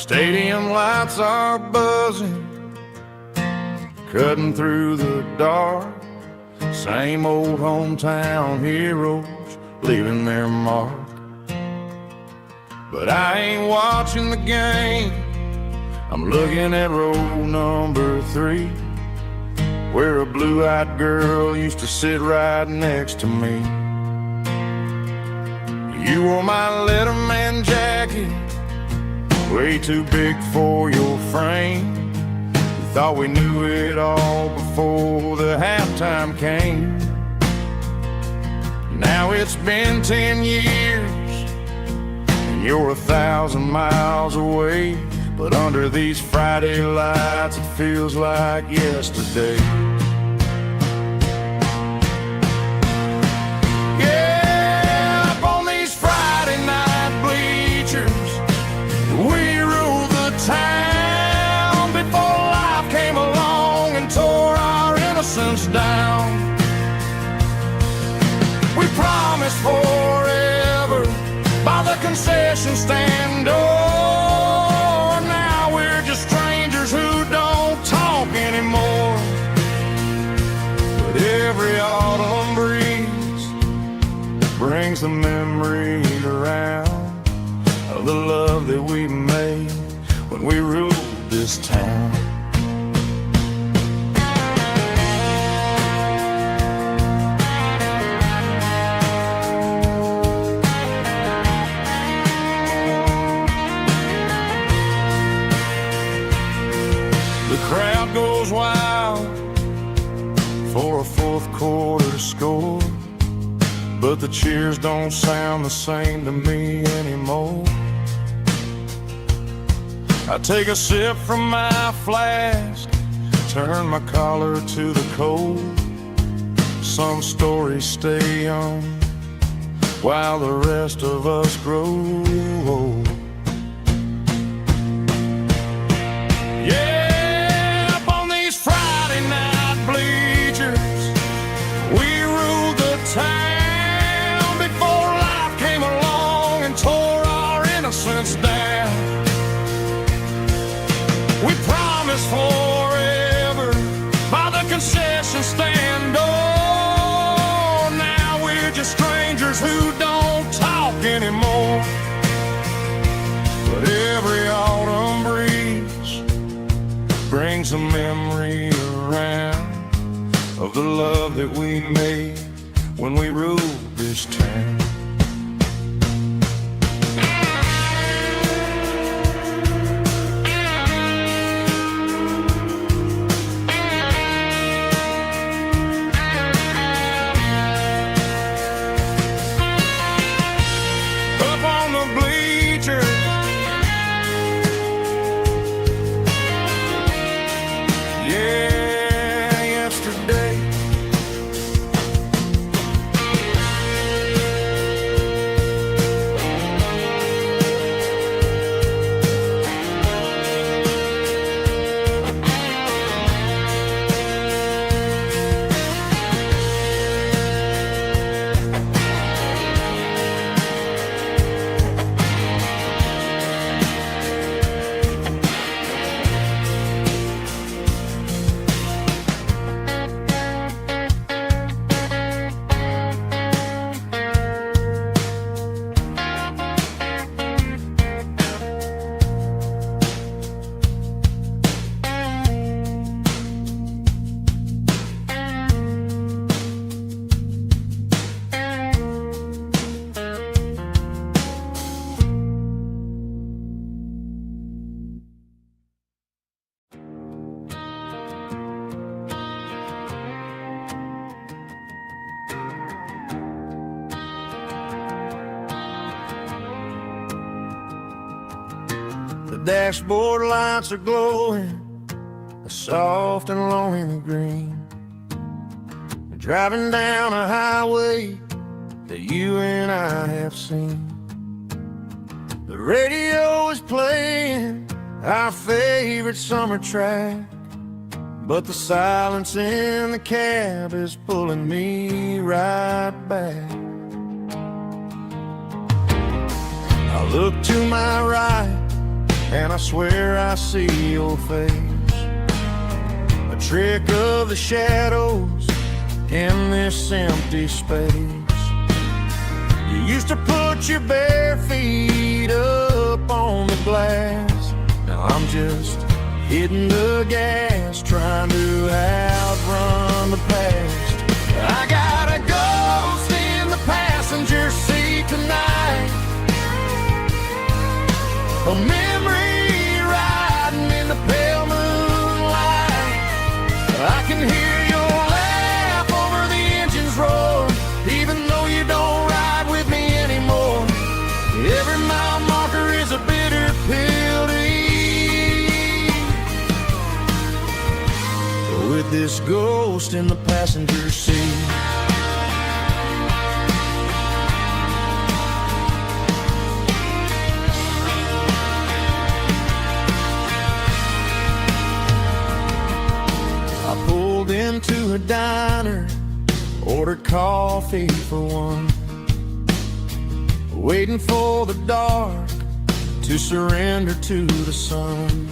Stadium lights are buzzing, cutting through the dark. Same old hometown heroes leaving their mark. But I ain't watching the game, I'm looking at row number 3, where a blue-eyed girl used to sit right next to me. You wore my Letterman jacket, way too big for your frame. We thought we knew it all before the halftime came. Now it's been 10 years, and you're 1,000 miles away. But under these Friday lights, it feels like yesterday. Yeah, up on these Friday night bleachers, we ruled the town before life came along and tore our innocence down. We promised forever by the concession stand door. Who don't talk anymore. But every autumn breeze brings the memories around of the love that we made when we ruled this town. The crowd goes wild for a fourth quarter score, but the cheers don't sound the same to me anymore. I take a sip from my flask, turn my collar to the cold. Some stories stay young while the rest of us grow old. Town before life came along and tore our innocence down. We promised forever by the concession stand door. Now we're just strangers who don't talk anymore. But every autumn breeze brings a memory around of the love that we made when we ruled this town. Up on the bleachers, yeah, yesterday. The dashboard lights are glowing, a soft and lonely green. We're driving down a highway that you and I have seen. The radio is playing our favorite summer track, but the silence in the cab is pulling me right back. I look to my right and I swear I see your face. A trick of the shadows in this empty space. You used to put your bare feet up on the glass. Now I'm just hitting the gas, trying to outrun the past. I got a ghost in the passenger seat tonight, a memory riding in the pale moonlight. I can hear your laugh over the engine's roar, even though you don't ride with me anymore. Every mile marker is a bitter pill to eat, with this ghost in the passenger seat. I pulled into a diner, ordered coffee for one, waiting for the dark to surrender to the sun.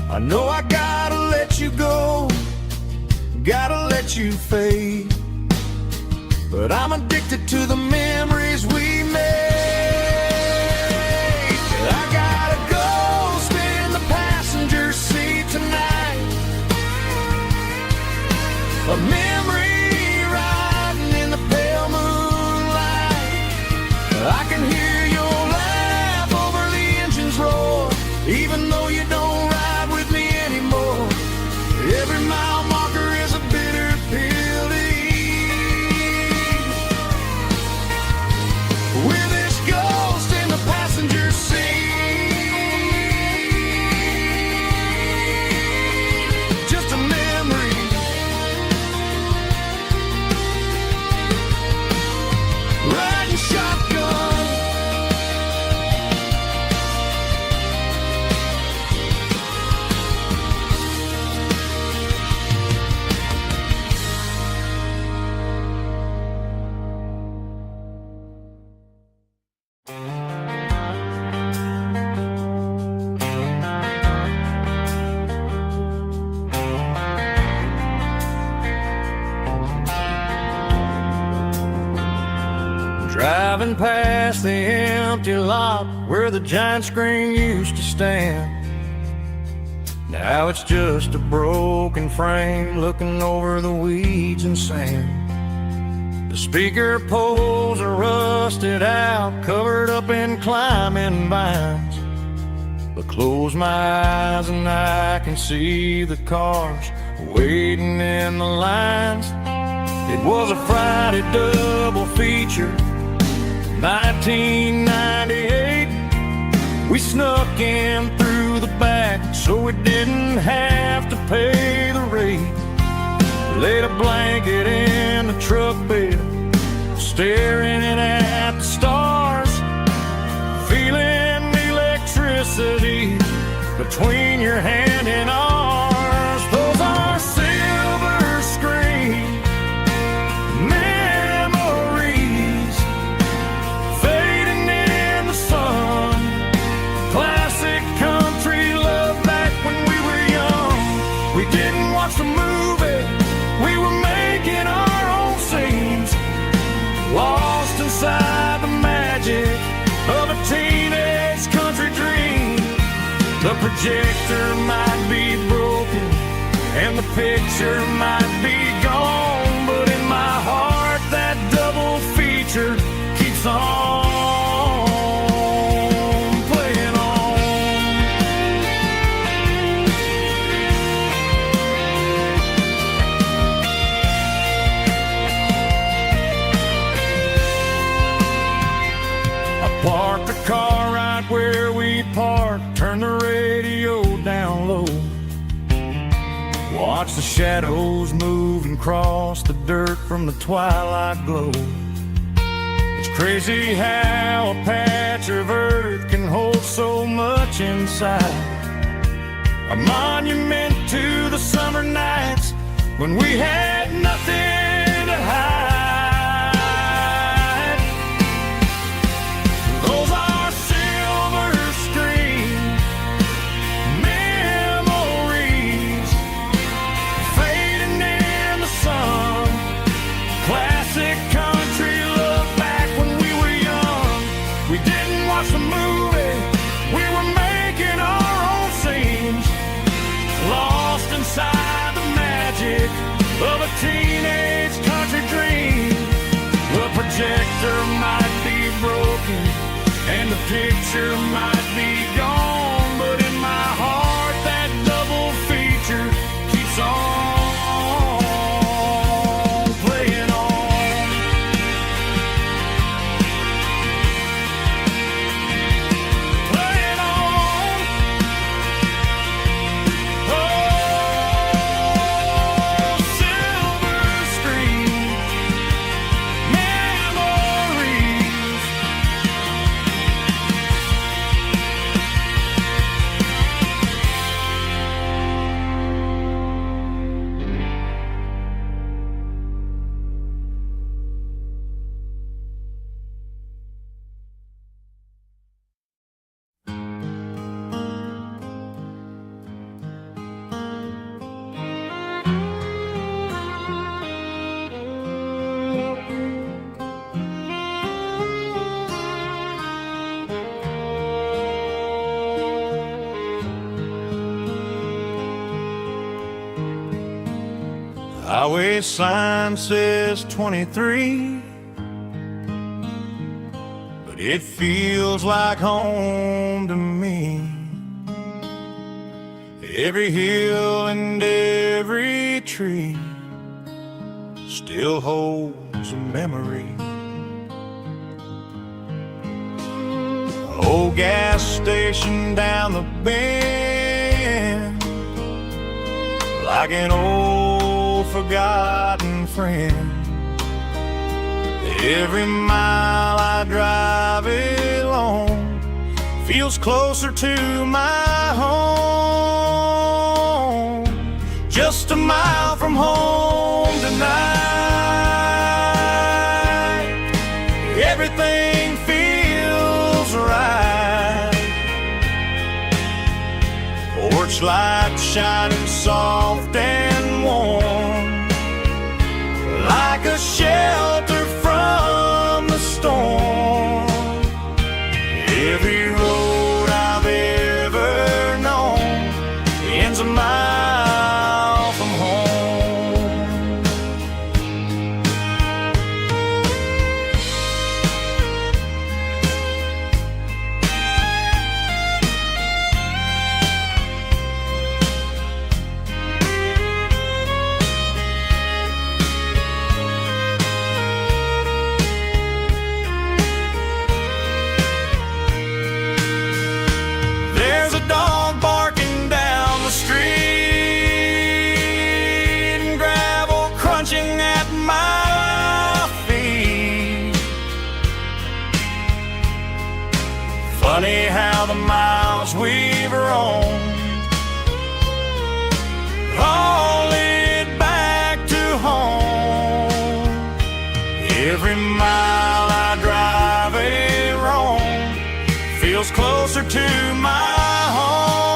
I know I gotta let you go, gotta let you fade, but I'm addicted to the memories we made. I got a ghost in the passenger seat tonight, a memory riding in the pale moonlight. I can hear your laugh over the engine's roar, even though you don't ride with me anymore. Every mile marker is a bitter pill to eat, with this ghost in the passenger seat. Just a memory, riding shotgun. Driving past the empty lot where the giant screen used to stand. Now it's just a broken frame looking over the weeds and sand. The speaker poles are rusted out, covered up in climbing vines. But close my eyes and I can see the cars waiting in the lines. It was a Friday double feature, 1998. We snuck in through the back so we didn't have to pay the rate. Laid a blanket in the truck bed, staring at the stars, feeling the electricity between your hand and ours. Those are silver screen memories fading in the sun. Classic country love back when we were young. We didn't watch the movie, we were making our own scenes, lost inside the magic of a teenage country dream. The projector might be broken and the picture might be gone, but in my heart that double feature keeps on playing on. I parked the car right where we parked, turned the radio down low, watch the shadows move and cross the dirt from the twilight glow. It's crazy how a patch of earth can hold so much inside, a monument to the summer nights when we had nothing to hide. Those are silver screen a teenage country dream. The projector might be broken and the picture might be gone, but in my heart that double feature keeps on playing on. Playing on. Oh, silver screen memories. Highway sign says 23, but it feels like home to me. Every hill and every tree still holds a memory. Old gas station down the bend, like an old forgotten friend. Every mile I drive it along feels closer to my home. Just a mile from home tonight, everything feels right. Porch light shining soft and warm, like a shelter from the storm. Every road I've ever known ends a mile from home. There's a dog barking down the street and gravel crunching at my feet. Funny how the miles we've roamed all lead back to home. Every mile I drive a roam feels closer to my home.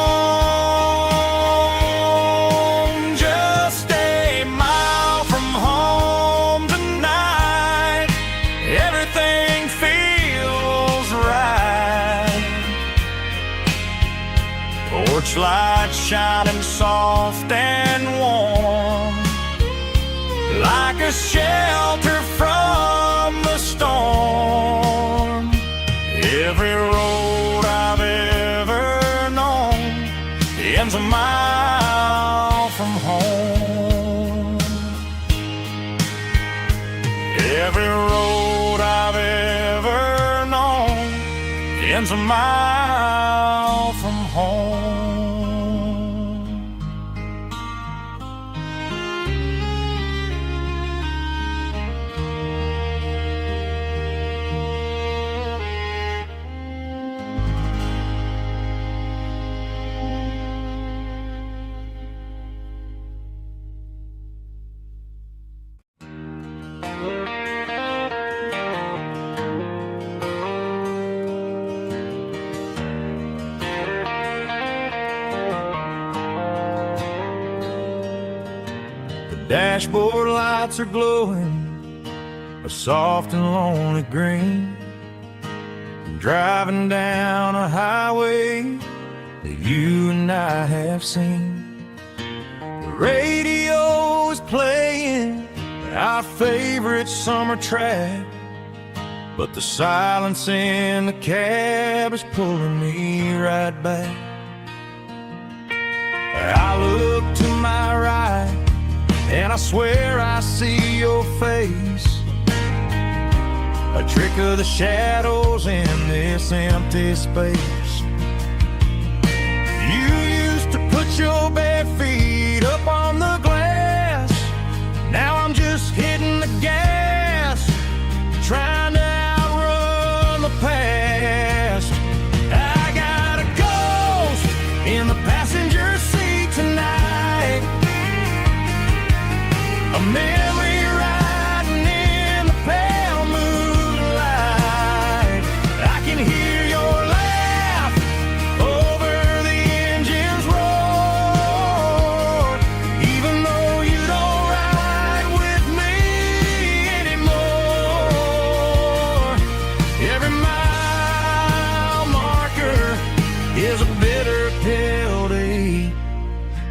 Just a mile from home tonight, everything feels right. Porch light shining soft and warm, like a shelter from the storm. Every road I've ever known ends a mile from home. Every road I've ever known ends a mile from home. Dashboard lights are glowing a soft and lonely green. Driving down a highway that you and I have seen. The radio is playing our favorite summer track, but the silence in the cab is pulling me right back. I look to my right, and I swear I see your face, a trick of the shadows in this empty space. You used to put your bare feet up on the glass. Now I'm just hitting the gas, trying to outrun the past. I got a ghost in the passenger seat tonight, a memory riding in the pale moonlight. I can hear your laugh over the engine's roar, even though you don't ride with me anymore. Every mile marker is a bitter pill to eat,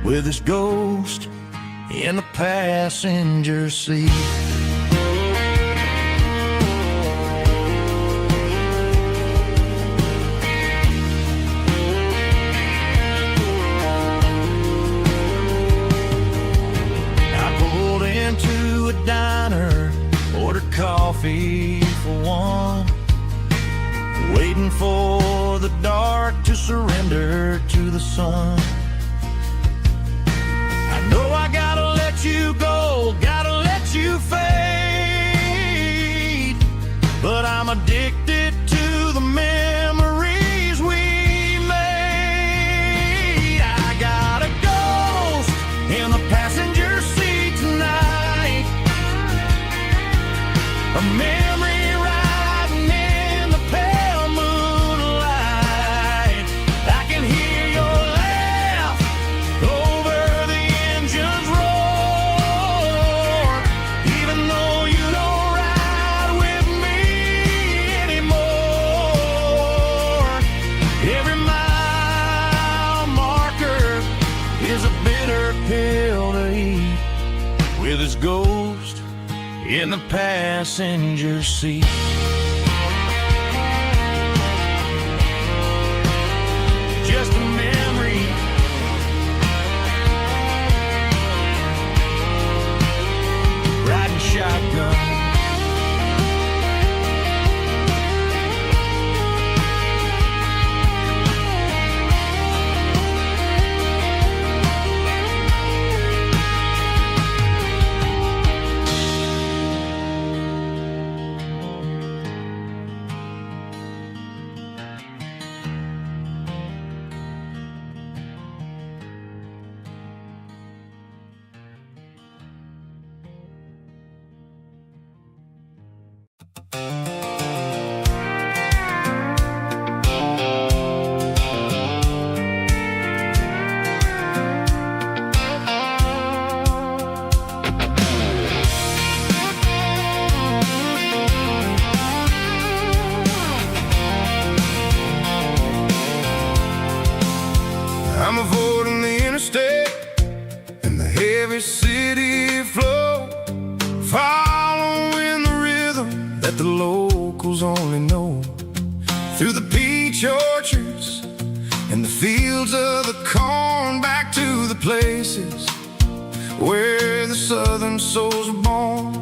with this ghost in the passenger seat. I pulled into a diner, ordered coffee for one, waiting for the dark to surrender to the sun. I know I gotta let you go, gotta let you fade, but I'm addicted to the memories we made. I got a ghost in the passenger seat tonight, a memory riding in the pale moonlight. I can hear your laugh over the engine's roar, even though you don't ride with me anymore. Every mile marker is a bitter pill to eat, with his ghost in the passenger seat. Just a memory, riding shotgun. I'm avoiding the interstate and the heavy city flow, following the rhythm that the locals only know, through the peach orchards and the fields of the corn, back to the places where the southern souls are born.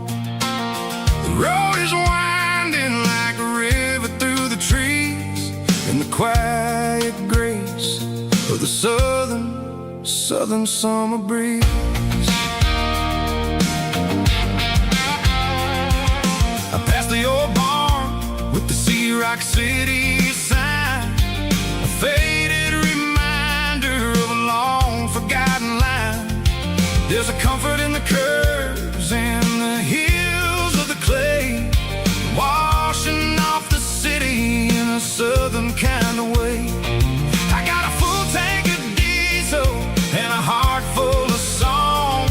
The road is winding like a river through the trees, in the quiet grace of the southern summer breeze. I passed the old barn with the Sea Rock City sign, a faded reminder of a long forgotten line. There's a comfort in the curves and the hills of the clay, washing off the city in a southern kind of way. I got a full tank of diesel and a heart full of song,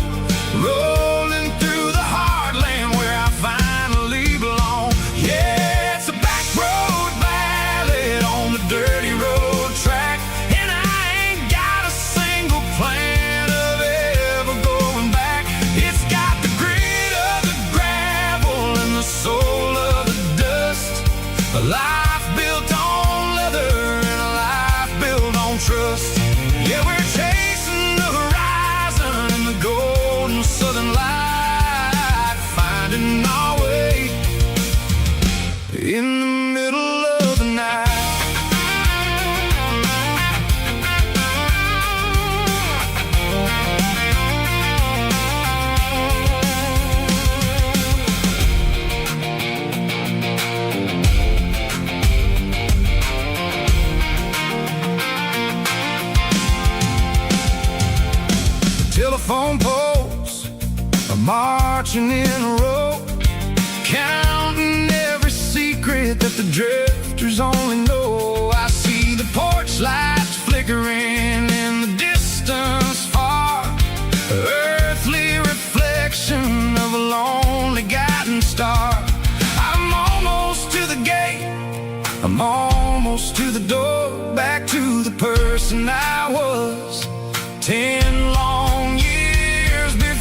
rolling through the heartland where I finally belong. Yeah, it's a back road ballad on the dirty road track, and I ain't got a single plan of ever going back. It's marching in a row, counting every secret that the drifters only know. I see the porch lights flickering in the distance far, earthly reflection of a lonely guiding star. I'm almost to the gate, I'm almost to the door, back to the person I was 10 long years before.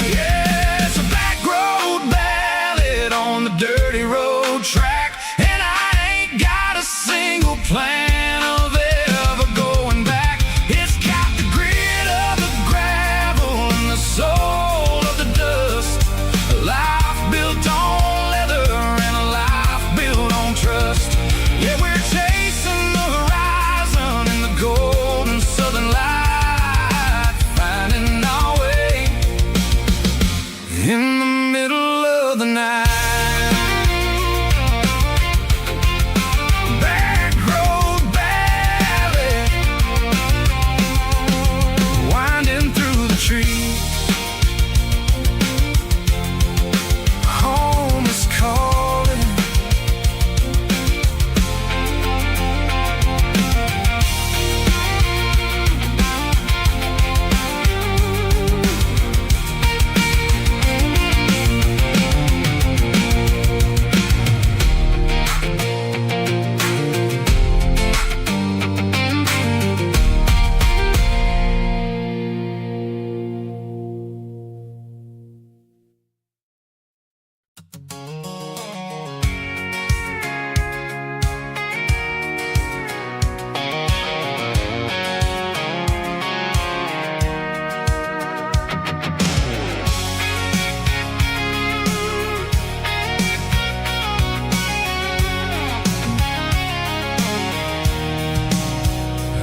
Yeah, it's a back road ballad on the dirty road track, and I ain't got a single plan of ever going back. It's got the grit of the gravel and the soul of the dust, a life built on leather and a life built on trust. Yeah, we're chasing the horizon in the golden southern light, finding our way in the middle of the night. Back road ballad, winding through the trees. Home is calling.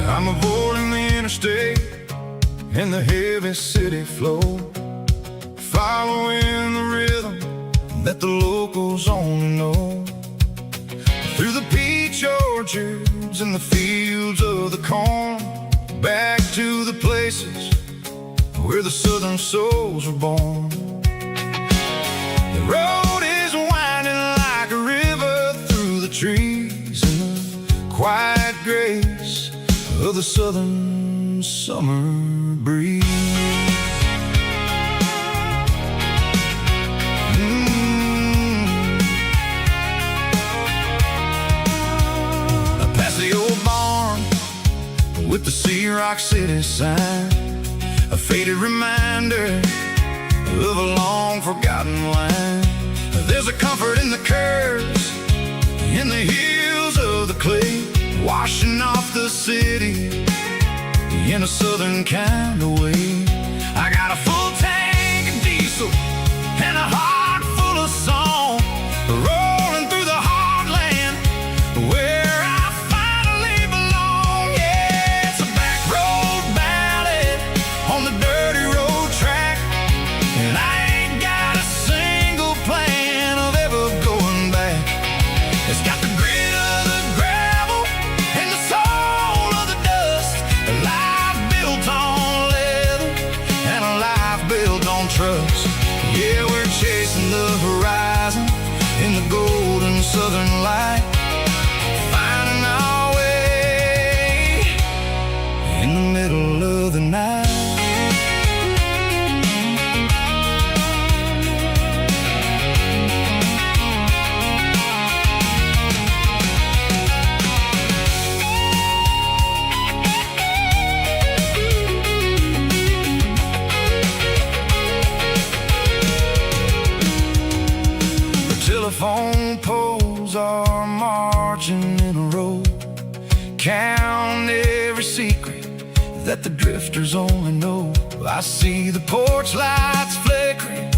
I'm avoiding the interstate and the heavy city flow, following the rhythm that the locals only know. Through the peach orchards and the fields of the corn, back to the places where the southern souls were born. The road is winding like a river through the trees in the quiet grace of the southern summer breeze. Past the old barn with the Sea Rock City sign, a faded reminder of a long forgotten line. There's a comfort in the curves, in the hills of the clay, washing off the city in a southern kind of way. I got a full tank of diesel and a heart full of song, rolling through the heartland where I finally belong. Yeah, it's a back road ballad on the dirty road track, and I ain't got a single plan of ever going back. It's got the grit of the gravel and the soul of the dust, a life built on leather and a life built on trust. Yeah, we're chasing the horizon in the golden southern light, finding our way in the middle of the night. Telephone poles are marching in a row, count every secret that the drifters only know. I see the porch lights flickering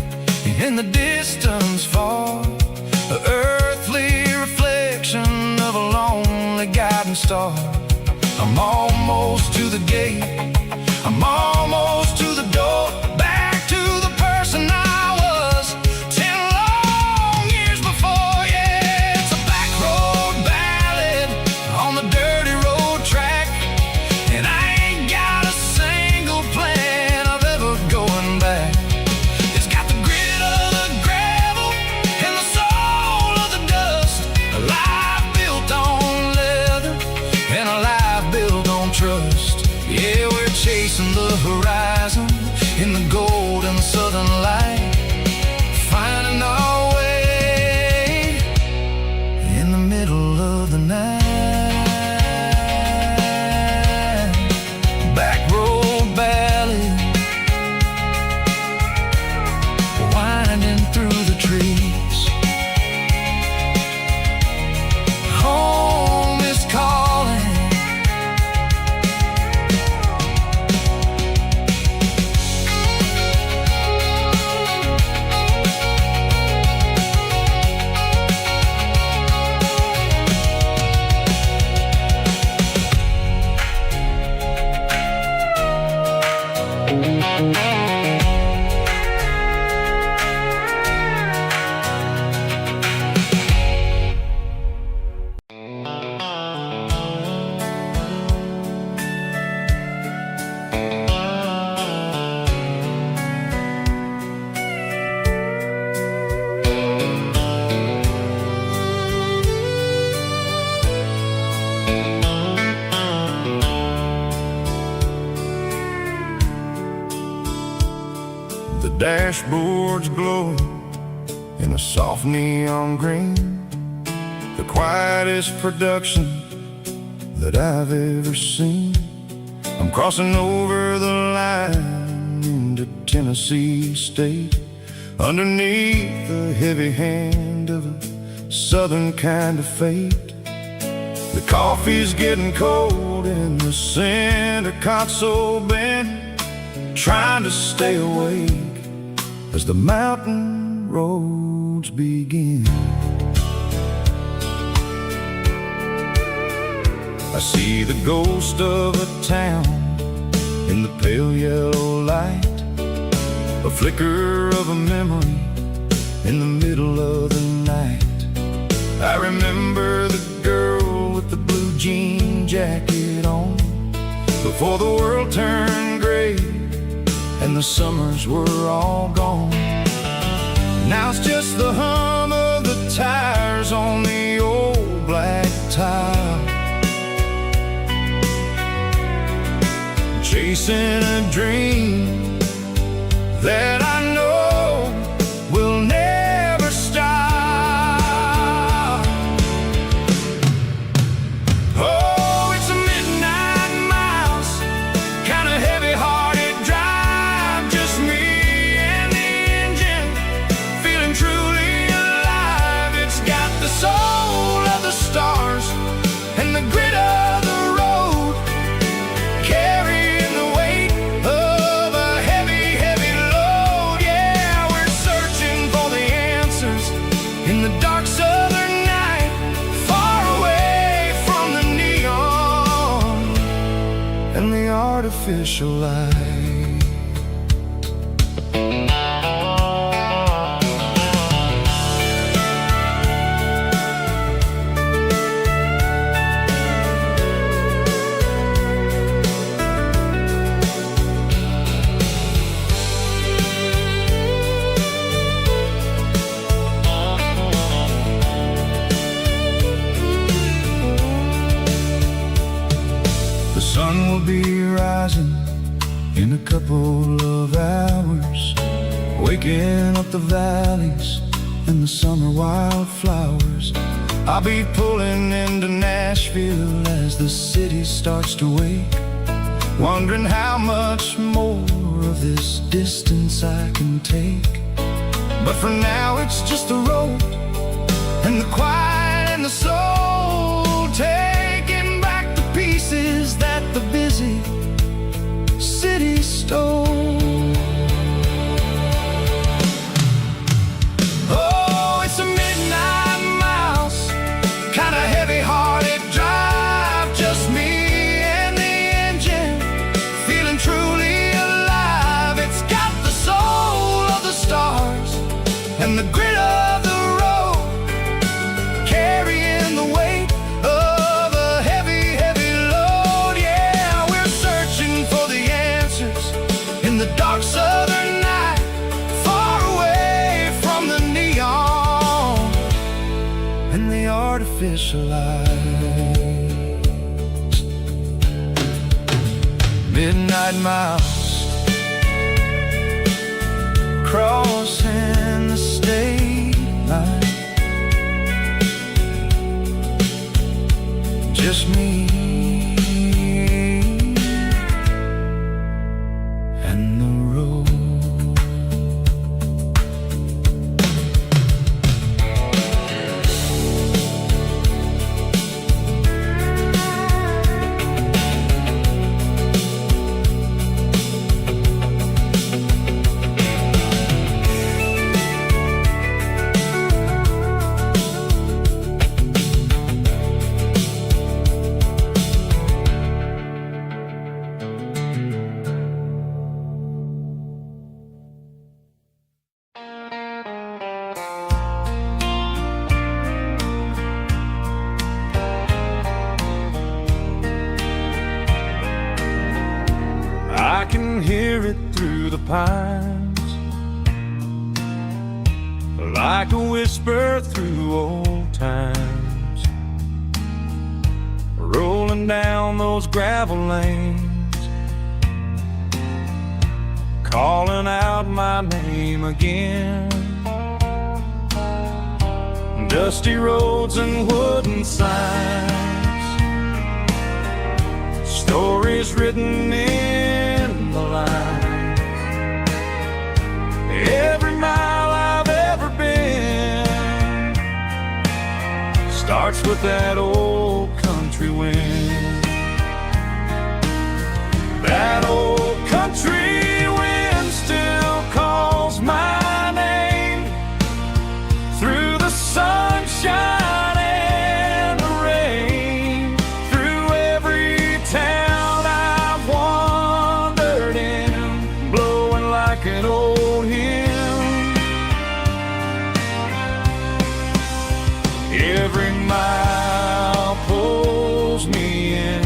in the distance far, the earthly reflection of a lonely guiding star. I'm almost to the gate, I'm almost to the door, back to the person I was 10 long years before. Yeah, it's a back road ballad on the dirty road track, and I ain't got a single plan of ever going back. The dashboard's glowing in a soft neon green, the quietest production that I've ever seen. I'm crossing over the line into Tennessee State, underneath the heavy hand of a southern kind of fate. The coffee's getting cold in the center console bin, trying to stay awake as the mountain roads begin. I see the ghost of a town in the pale yellow light, a flicker of a memory in the middle of the night. I remember the girl with the blue jean jacket on, before the world turned gray and the summers were all gone. Now it's just the hum of the tires on the old black tile, chasing a dream that I know will never stop. Oh, it's a midnight miles, kind of heavy-hearted drive, just me and the engine, feeling truly alive. It's got the soul of the stars and the grit of the road, carrying the weight of a heavy, heavy load. Yeah, we're searching for the answers in the dark southern night, far away from the neon and the artificial light. The sun will be rising in a couple of hours, waking up the valleys and the summer wildflowers. I'll be pulling into Nashville as the city starts to wake, wondering how much more of this distance I can take. But for now it's just the road and the quiet and the soul, taking back the pieces that the busy city stole. Oh, it's a midnight miles, kind of heavy-hearted drive, just me and the engine, feeling truly alive. It's got the soul of the stars and the grit of the road, carrying the weight of a heavy, heavy load. Yeah, we're searching for the answers in the dark southern night, far away from the neon and the artificial lights. Midnight miles, crossing the state line, just me and the road. I can hear it through the pines, like a whisper through old times, rolling down those gravel lanes, calling out my name again. Dusty roads and wooden signs, stories written in the lines. Every mile I've ever been starts with that old country wind. That old country wind still calls my name through the sunshine and the rain, through every town I've wandered in, blowing like an old hymn. Every mile pulls me in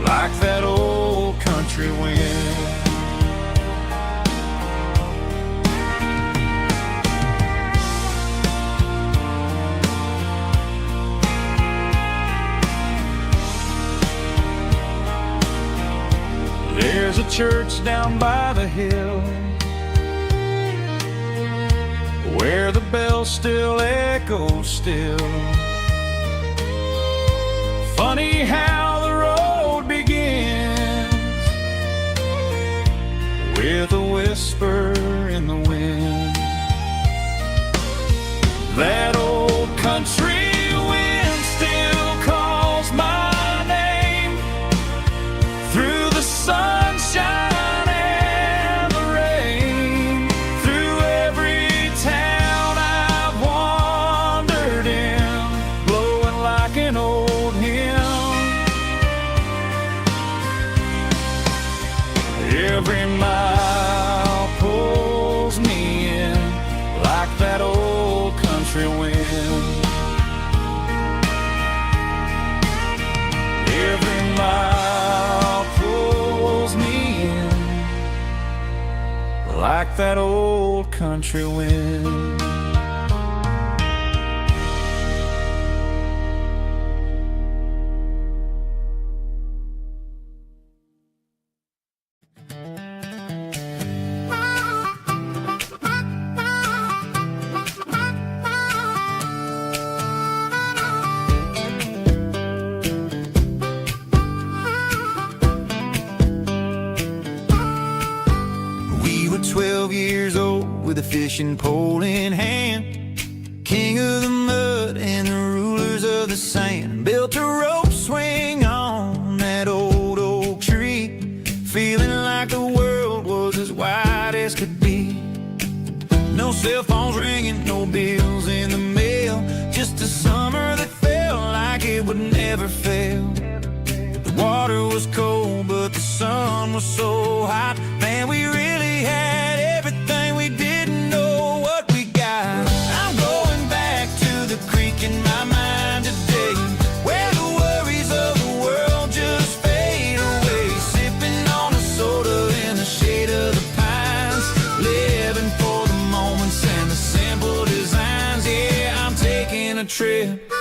like that old country wind. There's a church down by the hill where the bells still echo still. Funny how the road begins with a whisper in the wind. That old country wind still calls my name through the sunshine and the rain, through every town I've wandered in, blowing like an old hymn. Every mile pulls me in like that old country wind. Every mile pulls me in like that old country wind. We were 12 years old with a fishing pole in hand, king of the mud and the rulers of the sand. Built a rope swing on that old oak tree, feeling like the world was as wide as could be. No cell phones ringing, no bills in the mail, just a summer that felt like it would never fail. The water was cold, but the sun was so hot. Man, we really had everything, we didn't know what we got. I'm going back to the creek in my mind today, where the worries of the world just fade away. Sipping on a soda in the shade of the pines, living for the moments and the simple designs. Yeah, I'm taking a trip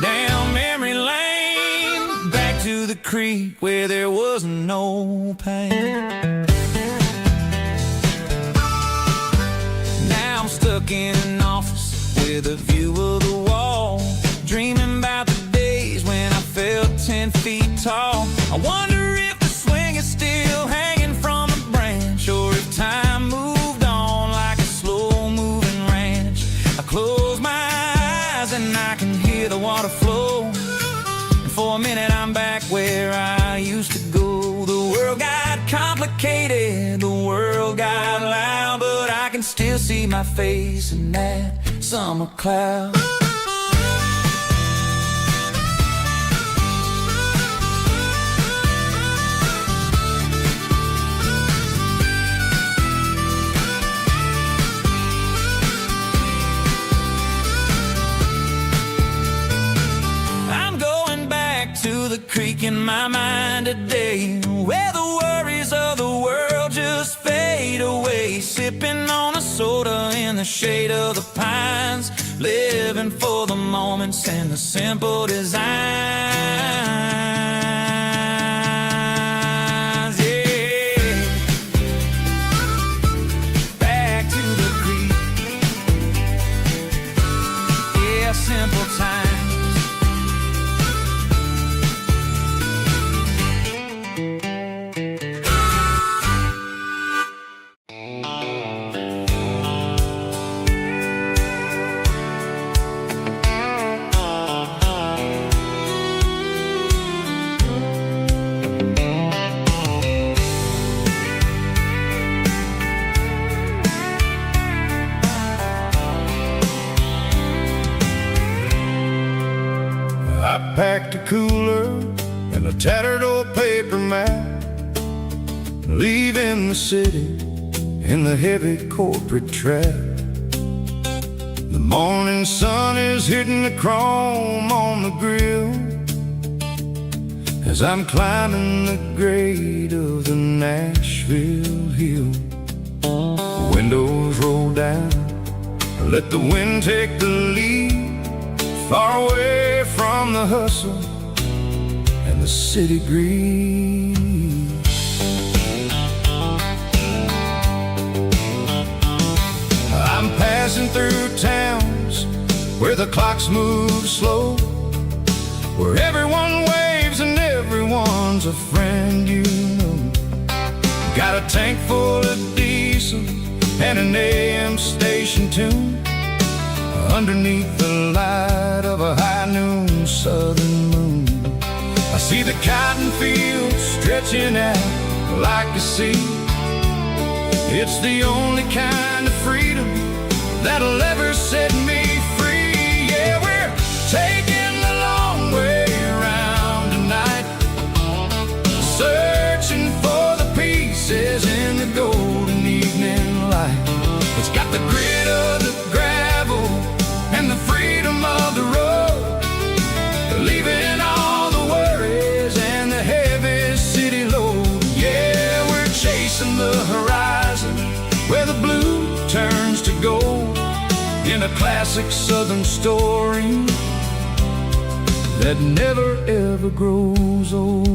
down memory lane, back to the creek where there was no pain. Now I'm stuck in an office with a view of the wall, dreaming about the days when I felt 10 feet tall. I wonder if the swing is still hanging from the branch, or if time moved on like a slow-moving ranch. I close my eyes and I can hear the water flow, and for a minute I'm back where I used to go. The world got complicated, the world got loud, but I can still see my face in that summer cloud. I'm going back to the creek in my mind today, where the worries of the world just fade away. Sipping on a soda in the shade of the pines, living for the moments and the simple designs. Yeah. tattered old paper map, leaving the city in the heavy corporate trap. The morning sun is hitting the chrome on the grill as I'm climbing the grade of the Nashville hill. Windows roll down, let the wind take the lead, far away from the hustle and the city greed. I'm passing through towns where the clocks move slow, where everyone waves and everyone's a friend you know. Got a tank full of diesel and an AM station tune underneath the light of a high noon southern moon. I see the cotton fields stretching out like a sea. It's the only kind of freedom that'll ever set me free. Yeah, we're taking the long way around tonight, searching for the pieces in the golden evening light. It's got the grit of the gravel and the freedom of the road, leaving all the worries and the heavy city load. Yeah, we're chasing the horizon where the blue turns to gold, in a classic southern story that never ever grows old.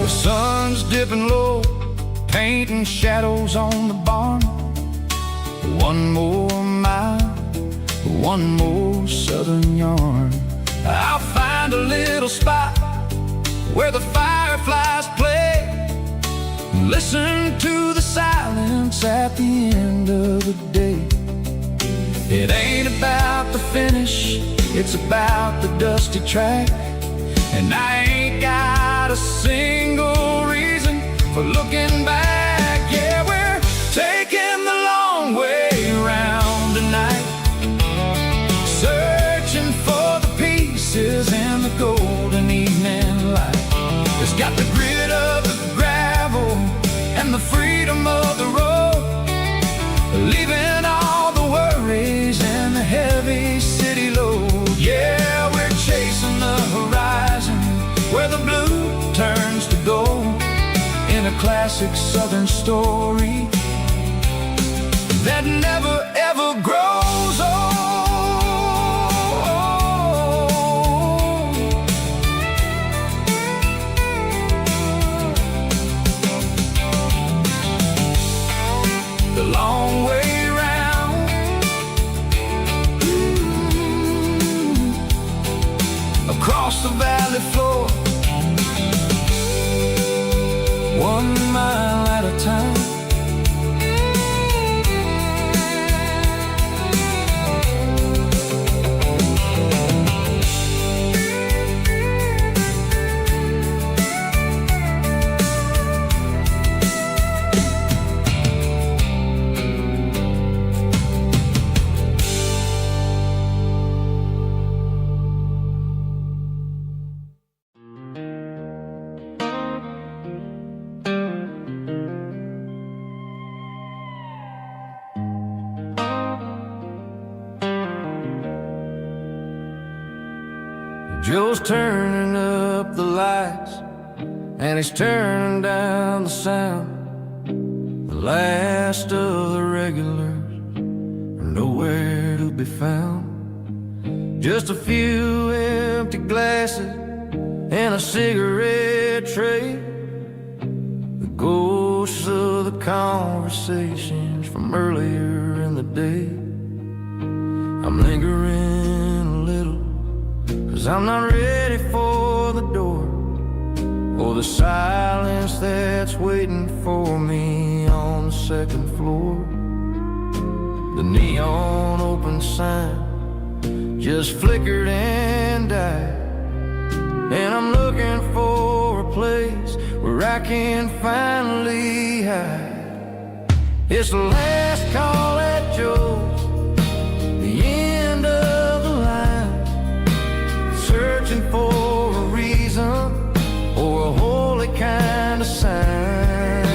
The sun's dipping low, painting shadows on the barn. One more mile, one more southern yarn. I'll find a little spot where the fireflies play, listen to the silence at the end of the day. It ain't about the finish, it's about the dusty track. And I ain't got a single reason for looking back. Yeah, we're taking the long way around tonight, searching for the pieces in the golden evening light. It's got the grit of the gravel and the freedom of the road, leaving all the worries and the heavy city load. Yeah, we're chasing the horizon where the blue turns to gold, in a classic southern story that never ever grows old. The long way round, across the valley floor, 1 mile at a time. Joe's turning up the lights and he's turning down the sound. The last of the regulars are nowhere to be found. Just a few empty glasses and a cigarette tray, the ghosts of the conversations from earlier in the day. I'm lingering a little, 'cause I'm not ready for the door, or the silence that's waiting for me on the second floor. The neon open sign just flickered and died, and I'm looking for a place where I can finally hide. It's the last call at Joe's, the end of the line, searching for a reason or a holy kind of sign.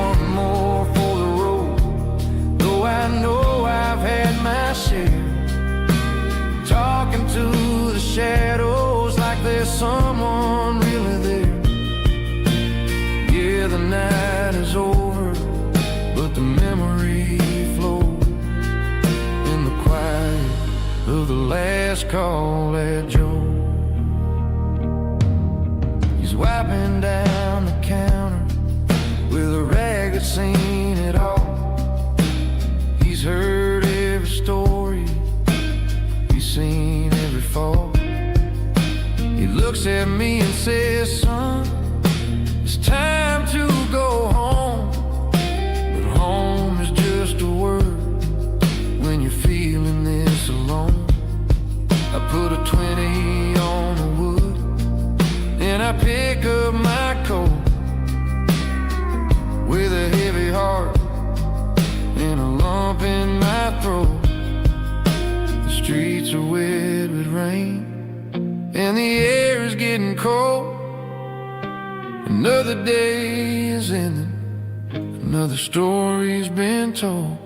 One more for the road, though I know I've had my share, talking to the shadows like there's someone really there. Yeah, the night is over, but the memory flows in the quiet of the last call at Joe. He's wiping down the counter with a rag that's seen it all. He's heard every story, he's seen every fall. He looks at me and says, son, it's time to go home. But home is just a word when you're feeling this alone. I put a 20 on the wood and I pick up my coat with a heavy heart and a lump in my throat. The streets are wet with rain and the air is getting cold. Another day is ending, another story's been told.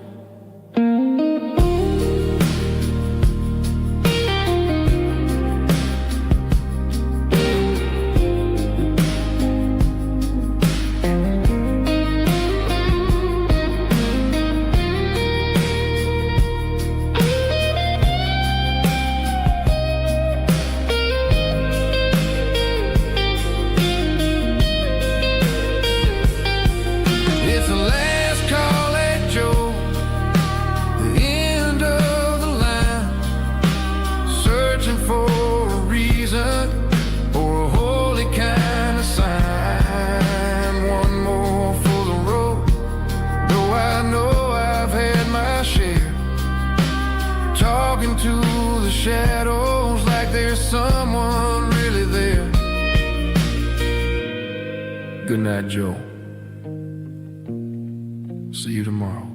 To the shadows like there's someone really there. Good night, Joe. See you tomorrow.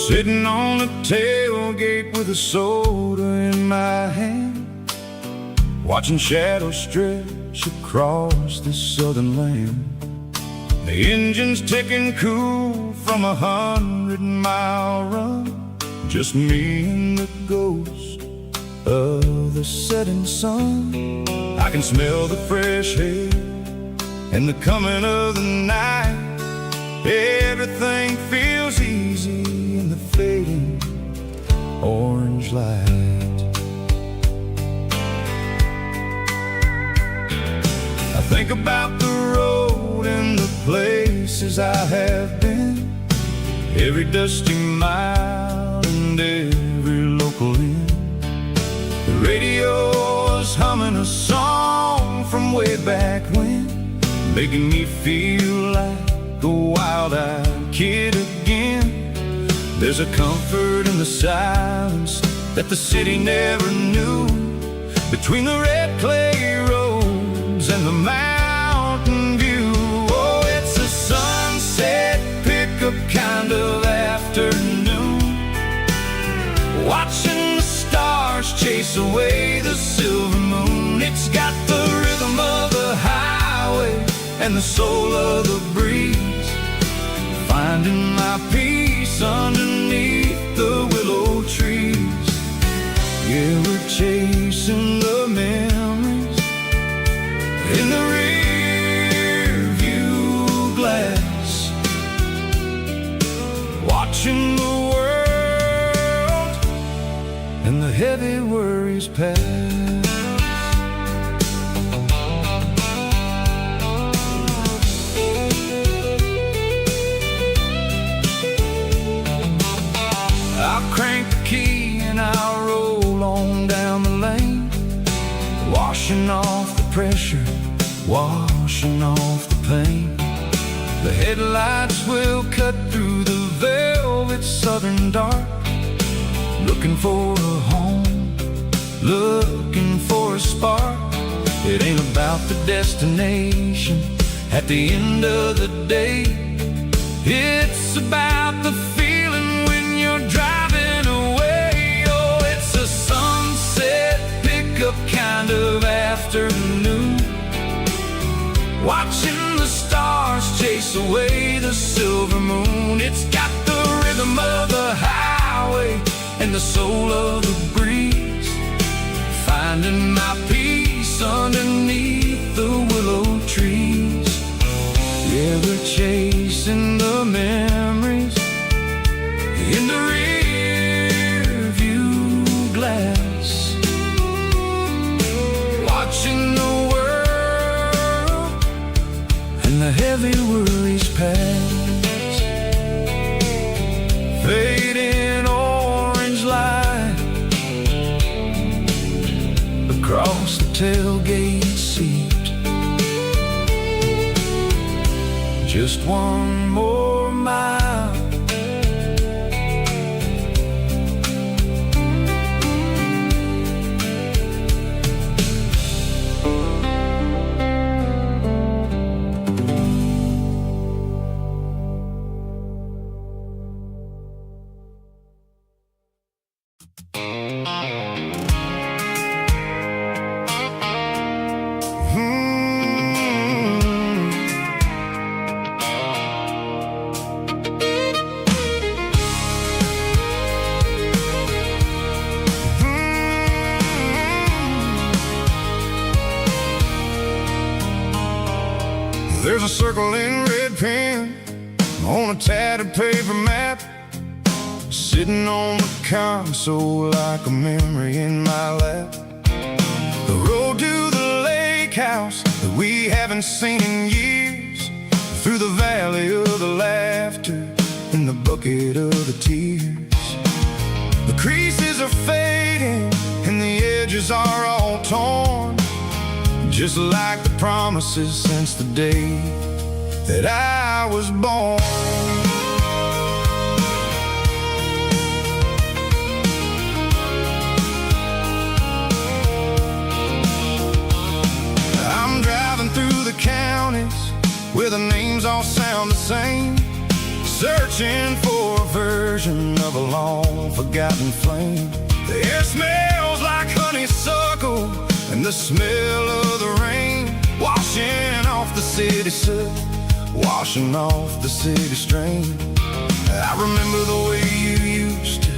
Sitting on the tailgate with a soda in my hand, watching shadows stretch across this southern land. The engine's ticking cool from 100-mile run, just me and the ghost of the setting sun. I can smell the fresh air and the coming of the night. Everything feels easy in the fading orange light. I think about the road and the places I have been, every dusty mile and every local inn. The radio is humming a song from way back when, making me feel like a wild-eyed kid again. There's a comfort in the silence that the city never knew, between the red clay roads and the mountain view. Oh, it's a sunset pickup kind of afternoon, watching the stars chase away the silver moon. It's got the rhythm of the highway and the soul of the breeze, finding my peace underneath the willow trees. Yeah, we're chasing the memories in the rear view glass, watching the world and the heavy worries pass. and I roll on down the lane, washing off the pressure, washing off the pain. The headlights will cut through the velvet southern dark, looking for a home, looking for a spark. It ain't about the destination at the end of the day. It's about the feeling when you're driving away. Oh, it's a sunset pickup kind of afternoon, watching the stars chase away the silver moon. It's got the rhythm of the highway and the soul of the breeze, finding my peace underneath the willow trees. Yeah, we're chasing the memories in the rear view glass, watching the world and the heavy worries pass. Fading orange light across the tailgate seat. Just one more mile, there's a circle in red pen on a tattered paper map, sitting on the console like a memory in my lap. The road to the lake house that we haven't seen in years, through the valley of the laughter and the bucket of the tears. The creases are fading and the edges are all torn, just like the promises since the day that I was born. I'm driving through the counties where the names all sound the same, searching for a version of a long forgotten flame. The air smells like honeysuckle and the smell of the rain, washing off the city soot, washing off the city strain. I remember the way you used to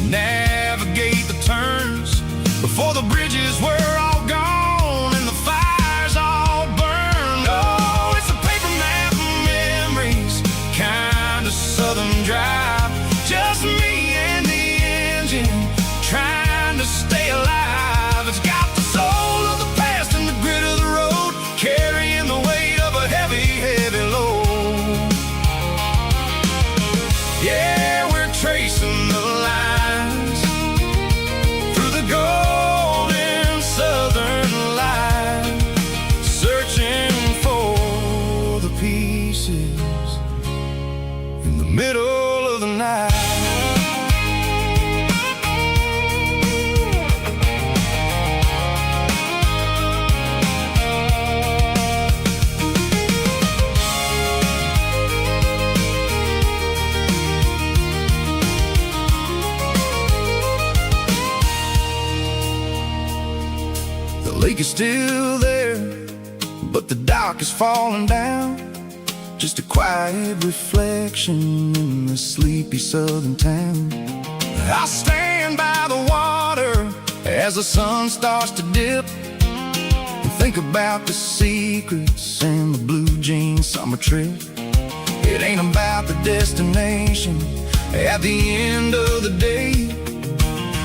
navigate the turns before the bridges were all gone and the fires all burned. Oh, it's a paper map of memories, kind of southern drive, just me and the engine trying to stay alive. It's got the soul of the past and the grit of the road, carrying the weight of a heavy, heavy load. Yeah, we're tracing the lines through the golden southern light, searching for the pieces in the middle of the night. The lake is still there, but the dock is falling down, just a quiet reflection in the sleepy southern town. I stand by the water as the sun starts to dip, and think about the secrets and the blue jean summer trip. It ain't about the destination at the end of the day,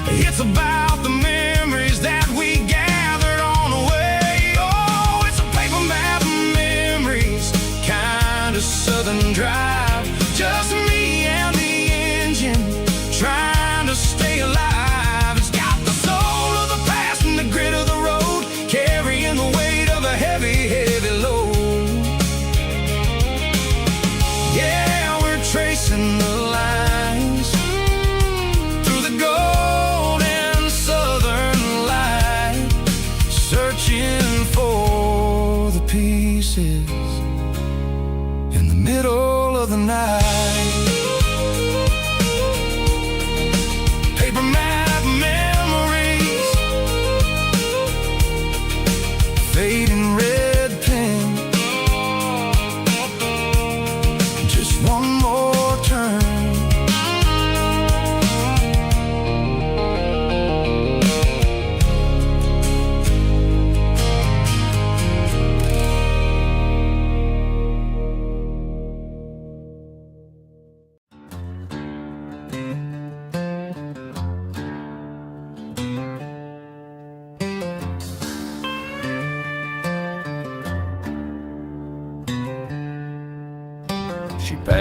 it's about the memories that we gathered on the way. Oh, it's a paper map of memories, kind of southern drive, just me and the engine trying to stay alive.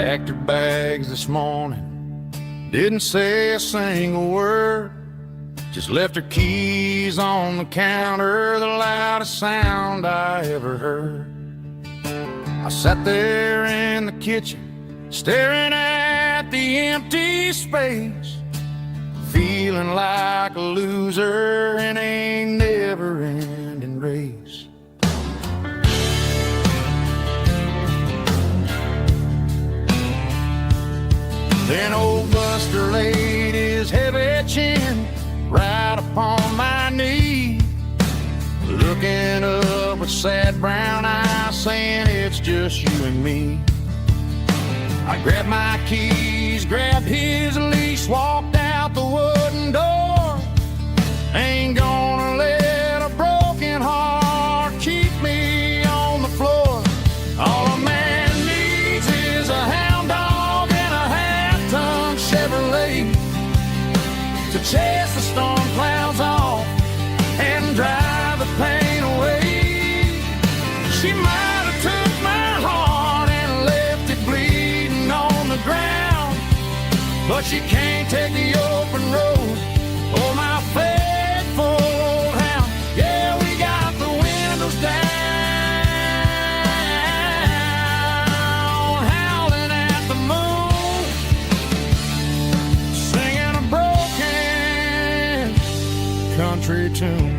packed her bags this morning, didn't say a single word, just left her keys on the counter, the loudest sound I ever heard. I sat there in the kitchen, staring at the empty space, feeling like a loser in a never-ending race. Then old Buster laid his heavy chin right upon my knee, looking up with sad brown eyes, saying it's just you and me. I grabbed my keys, grabbed his leash, walked out the wooden door. Ain't gonna let a broken heart keep me on the floor. All a man needs is a hound dog and a half-ton Chevrolet to chase the storm clouds off and drive the pain away. She might have took my heart and left it bleeding on the ground, but she can't take the open road or my faithful old hound. Yeah, we got the windows down, howling at the moon, singing a broken country tune.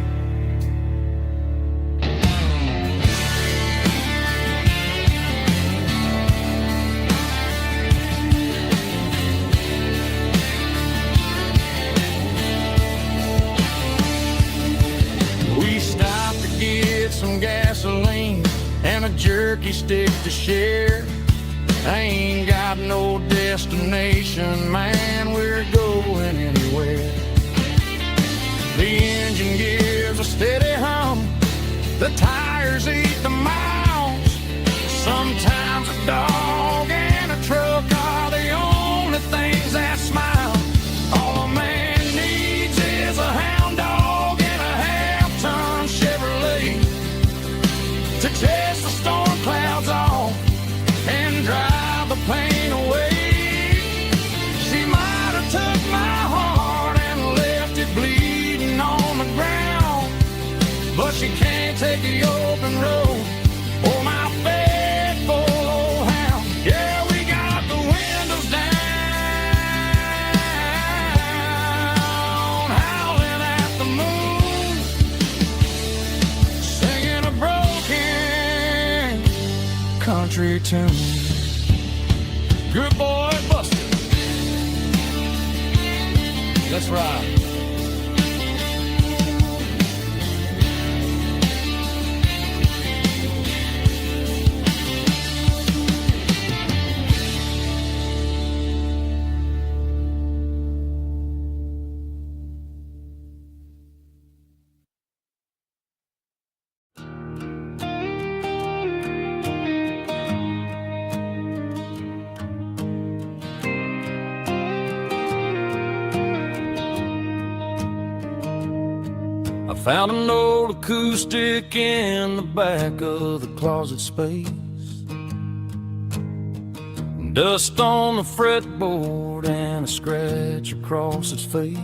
Some gasoline and a jerky stick to share. I ain't got no destination, man, we're going anywhere. The engine gives a steady hum, the tires eat the miles. Sometimes a dog and a truck are the only things that smile. All a man needs is a hound dog and a half-ton Chevrolet to chase the storm clouds off and drive the pain away. She might have took my heart and left it bleeding on the ground, but she can't take the open road or my faithful old hound. Yeah, we got the windows down, howling at the moon, singing a broken country tune. Good boy, Buster. Let's ride. Found an old acoustic in the back of the closet space. Dust on the fretboard and a scratch across its face.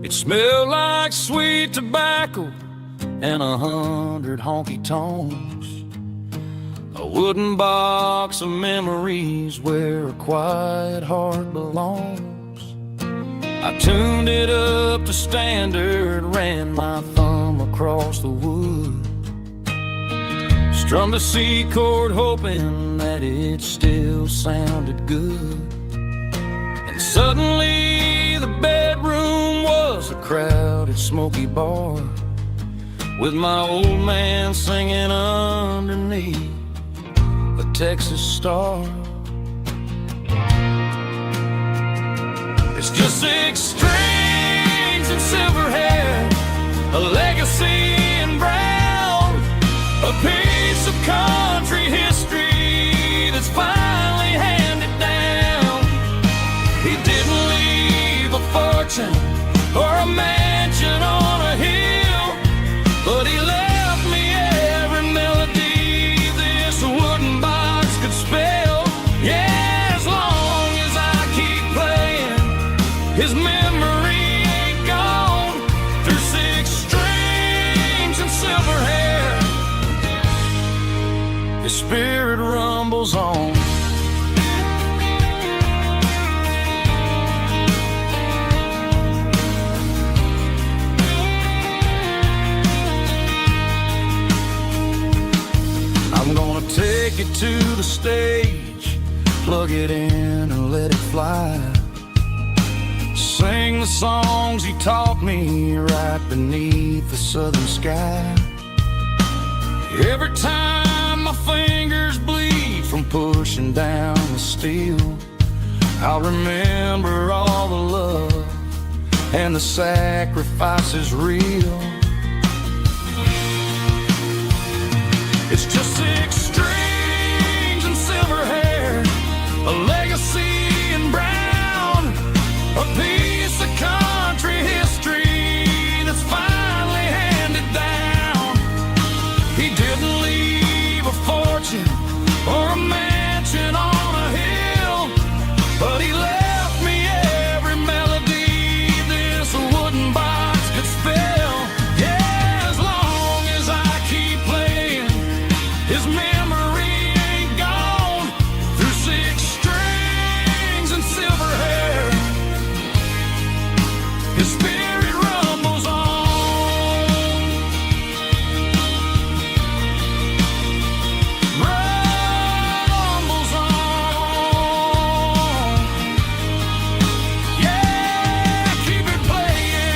It smelled like sweet tobacco and 100 honky-tonks. A wooden box of memories where a quiet heart belongs. I tuned it up to standard, ran my thumb across the wood, strummed a C chord hoping that it still sounded good. And suddenly the bedroom was a crowded smoky bar, with my old man singing underneath a Texas star. It's just 6 strings and silver hair, a legacy in brown, a piece of country history that's finally handed down. He didn't leave a fortune or a mansion on a hill, but he left me every melody this wooden box could spell. Yeah. His memory ain't gone through 6 strings and silver hair. His spirit rumbles on. I'm gonna take it to the stage, plug it in and let it fly. Sing the songs he taught me right beneath the southern sky. Every time my fingers bleed from pushing down the steel, I'll remember all the love and the sacrifices real. It's just 6 strings and silver hair, a legacy in brown, a piece of country history that's finally handed down. He didn't leave a fortune or a mansion on a hill, but he left me every melody this wooden box could spell. Yeah, as long as I keep playing, his memory ain't gone through 6 strings and silver hair. His spirit rumbles on, rumbles on. Yeah, keep it playing.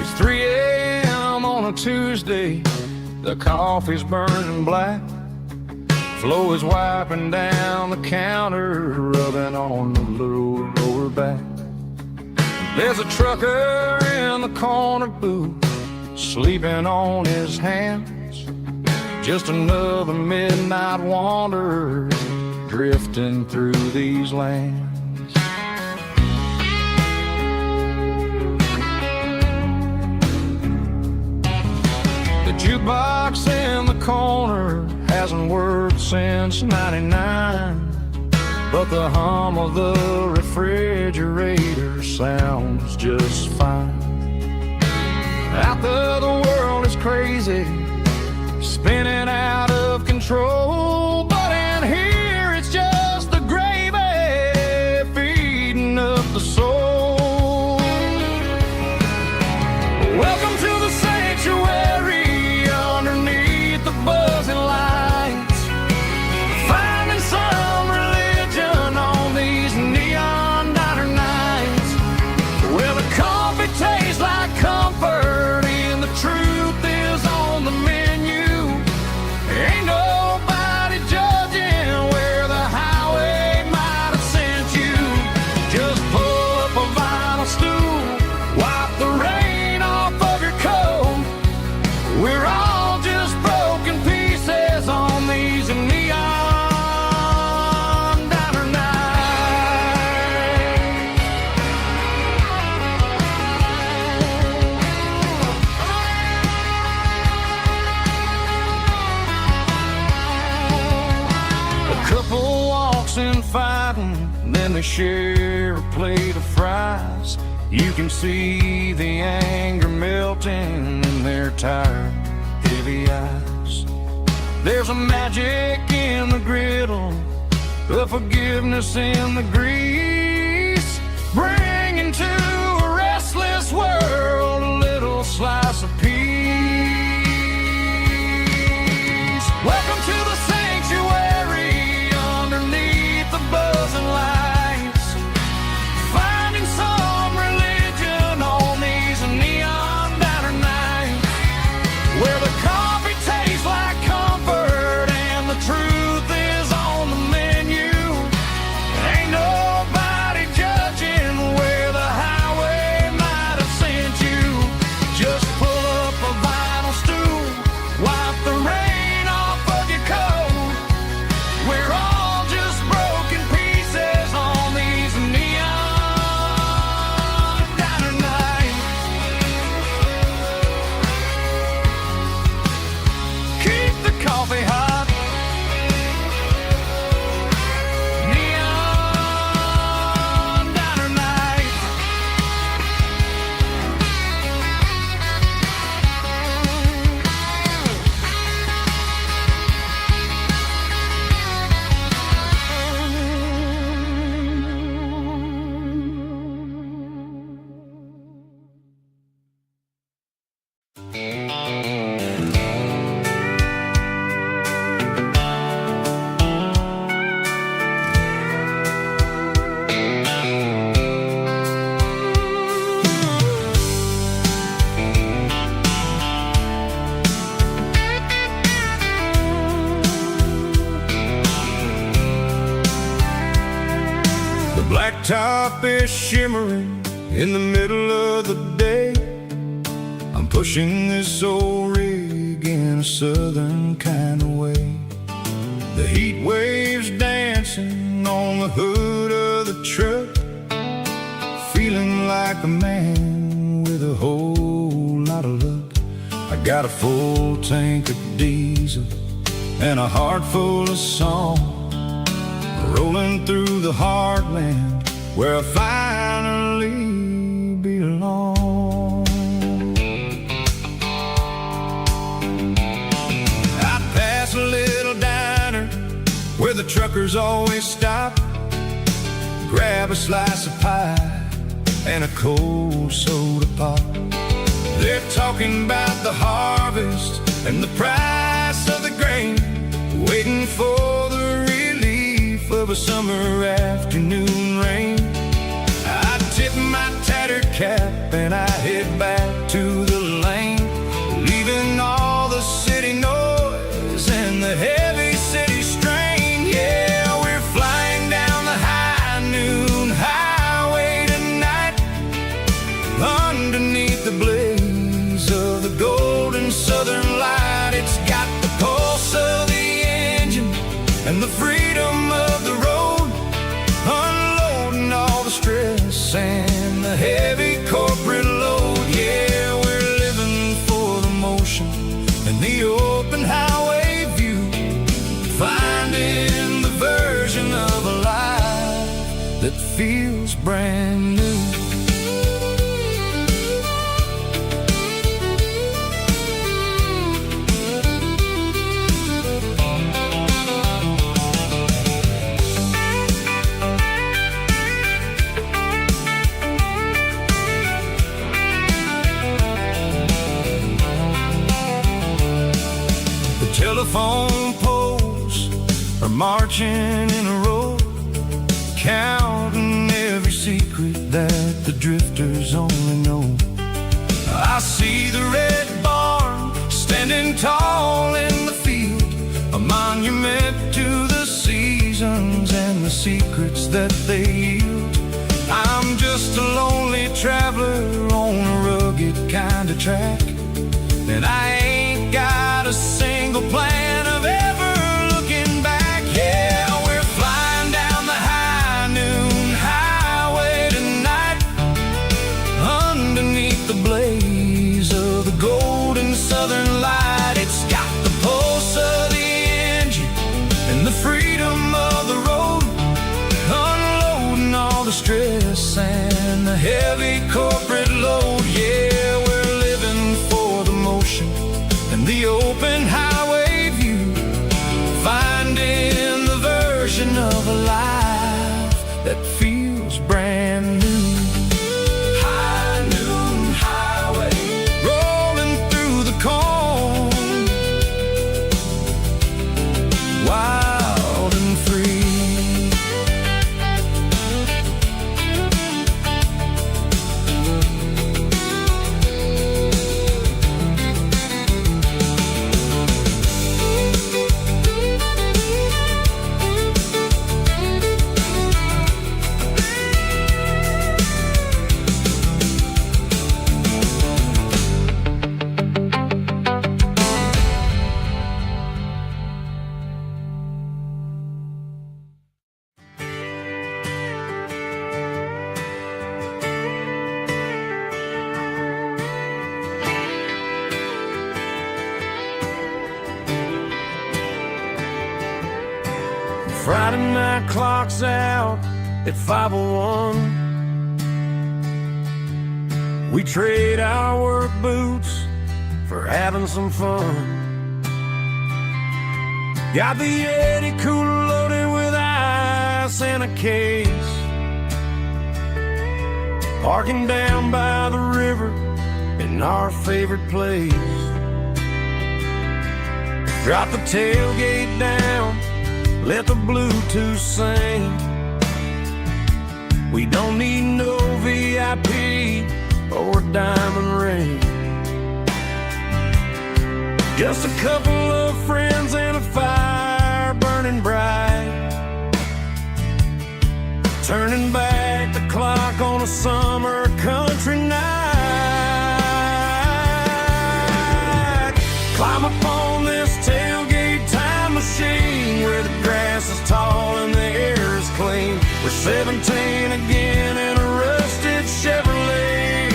It's 3 a.m. on a Tuesday, the coffee's burning black. Flo is wiping down the counter, rubbing on the little lower back. There's a trucker in the corner booth, sleeping on his hands. Just another midnight wanderer, drifting through these lands. The jukebox in the corner hasn't worked since '99, but the hum of the refrigerator sounds just fine. Out there the world is crazy, spinning out of control, but in here it's just the gravy feeding up the soul. Welcome to the sanctuary underneath the buzzing lights, finding some religion on these neon diner nights, where the coffee tastes like comfort and the truth is on the menu. Ain't nobody judging where the highway might have sent you. Just pull up a vinyl stool, wipe the rain off of your coat. We're all just broken pieces on these neon diner nights. A couple walks in fighting, then they share a plate of fries. You can see the anger melting in their tired, heavy eyes. There's a magic in the griddle, a forgiveness in the grease, bringing to a restless world a little slice of peace. Welcome to the sanctuary underneath the buzzing lights, finding some religion on these neon diner nights, where the coffee tastes like comfort and the truth is on the menu. top is shimmering in the middle of the day. I'm pushing this old rig in a southern kind of way. The heat waves dancing on the hood of the truck, feeling like a man with a whole lot of luck. I got a full tank of diesel and a heart full of song, rolling through the heartland where I finally belong. I pass a little diner where the truckers always stop, grab a slice of pie and a cold soda pop. They're talking about the harvest and the price of the grain, waiting for the relief of a summer afternoon rain. I tip my tattered cap and I head back to the lane, leaving all the city noise and the heavy city strain. Yeah, we're flying down the high noon highway tonight, underneath the blaze of the golden southern light. It's got the pulse of the engine and the freedom of the road, unloading all the stress and the heavy corporate load. Yeah, we're living for the motion and the open highway view, finding the version of a life that feels brand new. Telephone poles are marching in a row, counting every secret that the drifters only know. I see the red barn standing tall in the field, a monument to the seasons and the secrets that they yield. I'm just a lonely traveler on a rugged kind of track, and I ain't got a single plan of ever looking back. Yeah, we're flying down the high noon highway tonight, underneath the blaze of the golden southern light. It's got the pulse of the engine and the freedom of the road, unloading all the stress and the heavy corporate load. Yeah, we're living for the motion and the open highway view, finding the version of a life that feels brand new. High noon highway, rolling through the corn, wild and free. Friday night clock's out at 5:01. We trade our work boots for having some fun. Got the Yeti cooler loaded with ice and a case, parking down by the river in our favorite place. Drop the tailgate down, let the Bluetooth sing. We don't need no VIP or diamond ring, just a couple of friends and a fire burning bright, turning back o'clock on a summer country night. Climb upon this tailgate time machine where the grass is tall and the air is clean. We're 17 again in a rusted Chevrolet,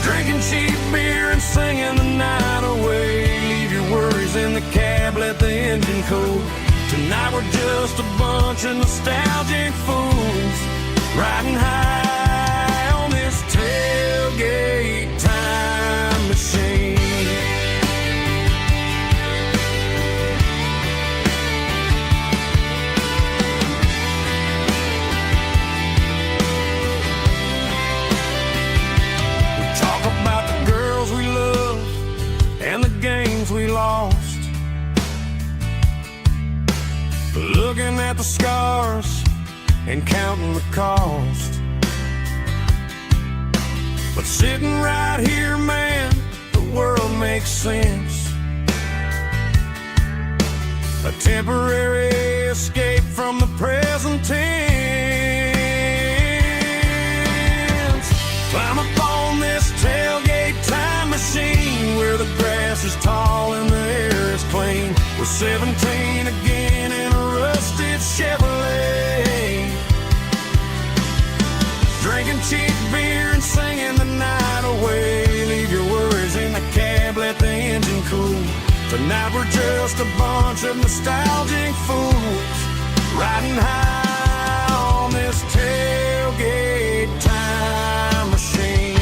drinking cheap beer and singing the night away. Leave your worries in the cab, let the engine cool. Tonight we're just a bunch of nostalgic fools riding high on this tailgate time machine. We talk about the girls we love and the games we lost, looking at the scars and counting the cost. But sitting right here, man, the world makes sense. A temporary escape from the present tense. Climb up on this tailgate time machine where the grass is tall and the air is clean. We're 17 again in a rusted Chevrolet, drinking cheap beer and singing the night away. Leave your worries in the cab, let the engine cool. Tonight we're just a bunch of nostalgic fools riding high on this tailgate time machine.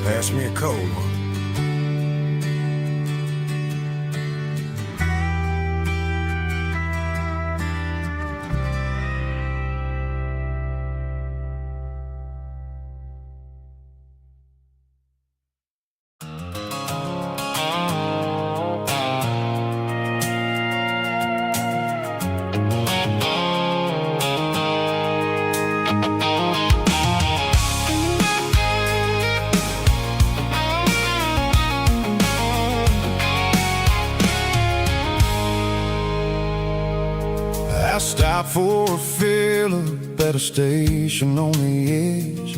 Pass me a cold one. I stopped for a fill-up at a station on the edge.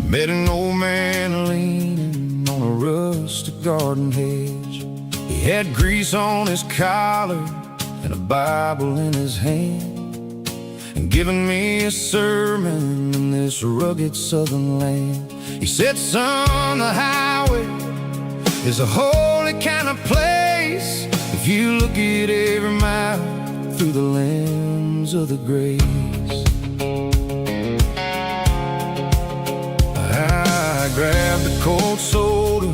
Met an old man leaning on a rustic garden hedge. He had grease on his collar and a Bible in his hand, and giving me a sermon in this rugged southern land. He said, son, the highway is a holy kind of place if you look at every mile through the lens of the grace. I grabbed a cold soda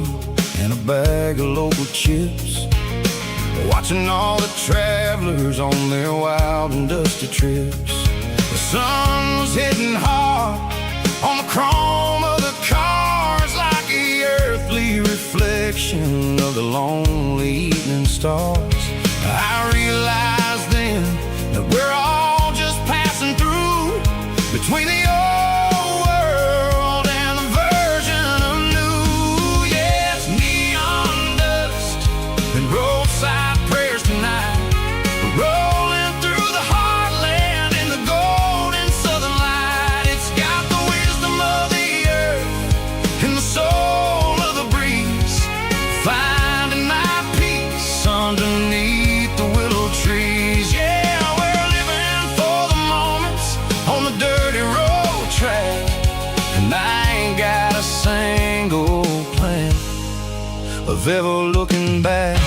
and a bag of local chips, watching all the travelers on their wild and dusty trips. The sun was hitting hard on the chrome of the cars, like the earthly reflection of the lonely evening stars. I realized then that we're all just passing through between the old world and the version of new. Yeah, it's neon dust and roadside prayers tonight, rolling through the heartland in the golden southern light. It's got the wisdom of the earth and the soul of the breeze, finding my peace underneath the willow trees. Yeah, we're living for the moments on the dirty road track, and I ain't got a single plan of ever looking back.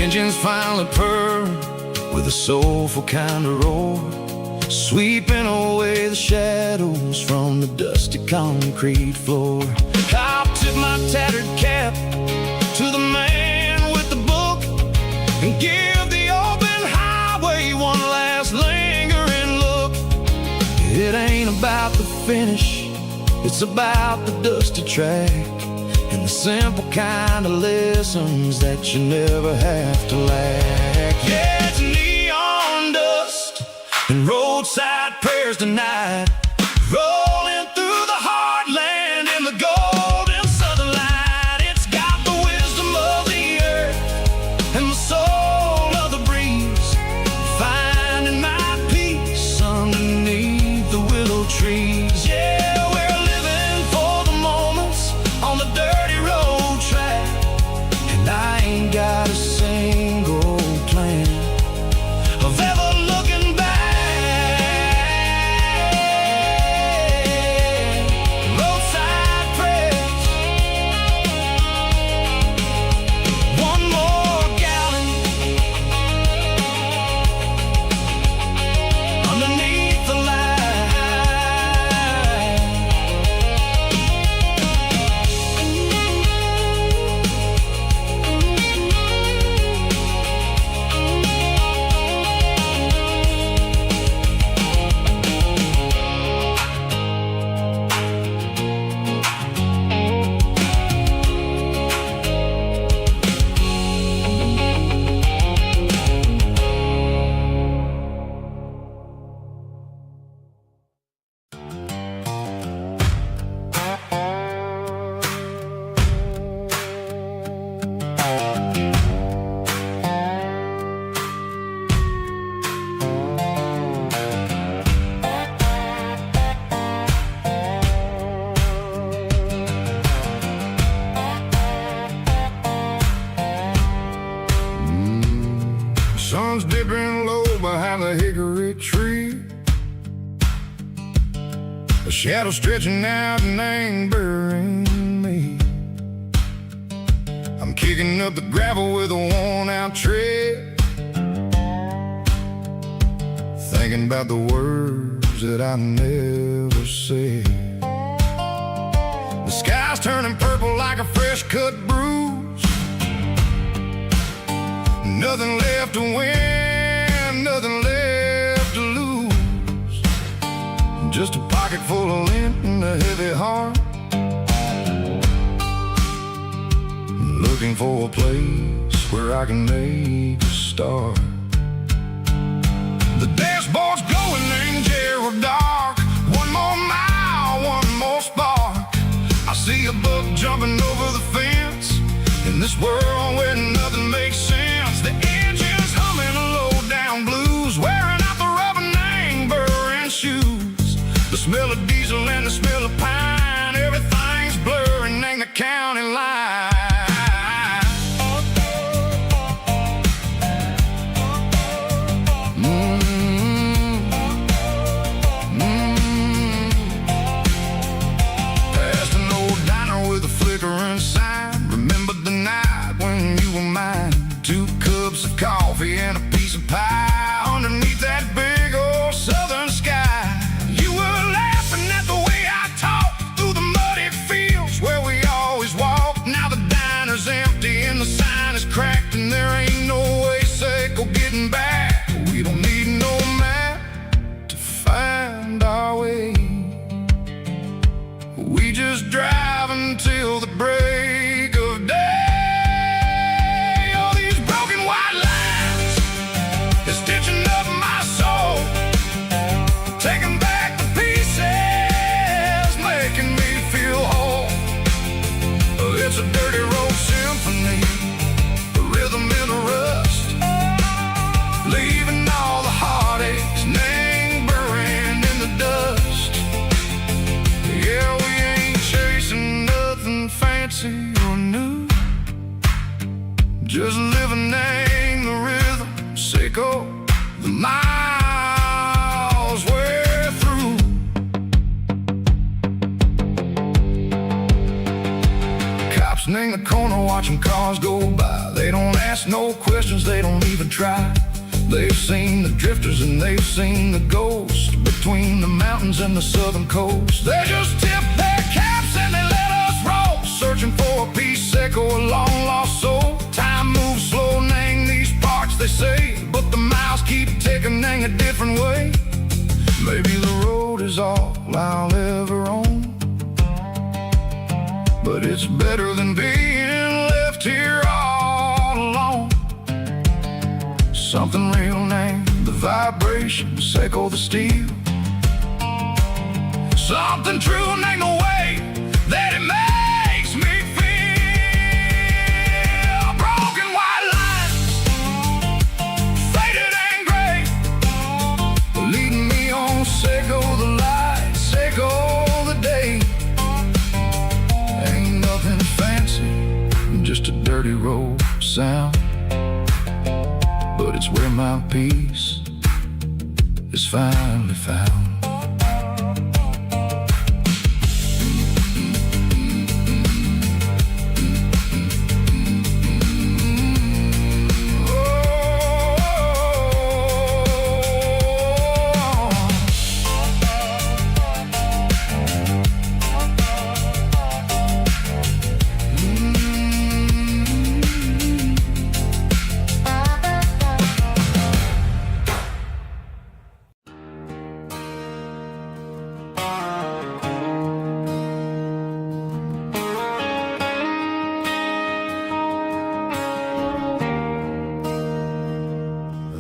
Engines finally purr with a soulful kind of roar, sweeping away the shadows from the dusty concrete floor. I'll tip my tattered cap to the man with the book and give finish. It's about the dusty track and the simple kind of lessons that you never have to lack. Yeah, it's neon dust and roadside prayers tonight, rolling through the heartland in the golden southern light. It's got the wisdom of the earth and the soul of the breeze, finding my peace underneath the willow trees. Yeah, we're living for the moments on the dirty road track, and I ain't got a single plan of ever looking back. Roadside prayers, one more gallon underneath the light. Sun's dipping low behind the hickory tree, a shadow stretching out and angering me. I'm kicking up the gravel with a worn-out tread, thinking about the words that I never said. The sky's turning purple like a fresh-cut bruise. Nothing left to win, nothing left to lose. Just a pocket full of lint and a heavy heart, looking for a place where I can make a start. The dashboard's glowing angel dark. One more mile, one more spark. I see a buck jumping over the fence in this world where nothing makes sense. The engine's humming a low-down blues, wearing out the rubber-nang burring shoes. The smell of diesel and the smell of pine, everything's blurring ain't the county line. Past an old diner with a flickering sign, remember the night when you were mine. 2 cups of coffee and a piece of pie underneath that big old southern sky. You were laughing at the way I talked through the muddy fields where we always walked. Now the diner's empty and the sign is cracked, and there ain't no way safe or getting back. We don't need no map to find our way. We just drive until the break of day. It's a dirty road symphony, a rhythm in the rust, leaving all the heartaches lingering in the dust. Yeah, we ain't chasing nothing fancy or new, just living in the rhythm, sicko, the miles we're through. In the corner watching cars go by, they don't ask no questions, they don't even try. They've seen the drifters and they've seen the ghosts between the mountains and the southern coast. They just tip their caps and they let us roll, searching for a piece echo, a long lost soul. Time moves slow, nang these parts they say, but the miles keep ticking, nang a different way. Maybe the road is is all I'll ever own. But it's better than being left here all alone. Something real named the vibrations echo the steel. Something true named the way that it makes me feel. Broken white lines, faded and gray, leading me on, say go the light, say go the day. Ain't nothing fancy, just a dirty road sound, but it's where my peace is finally found.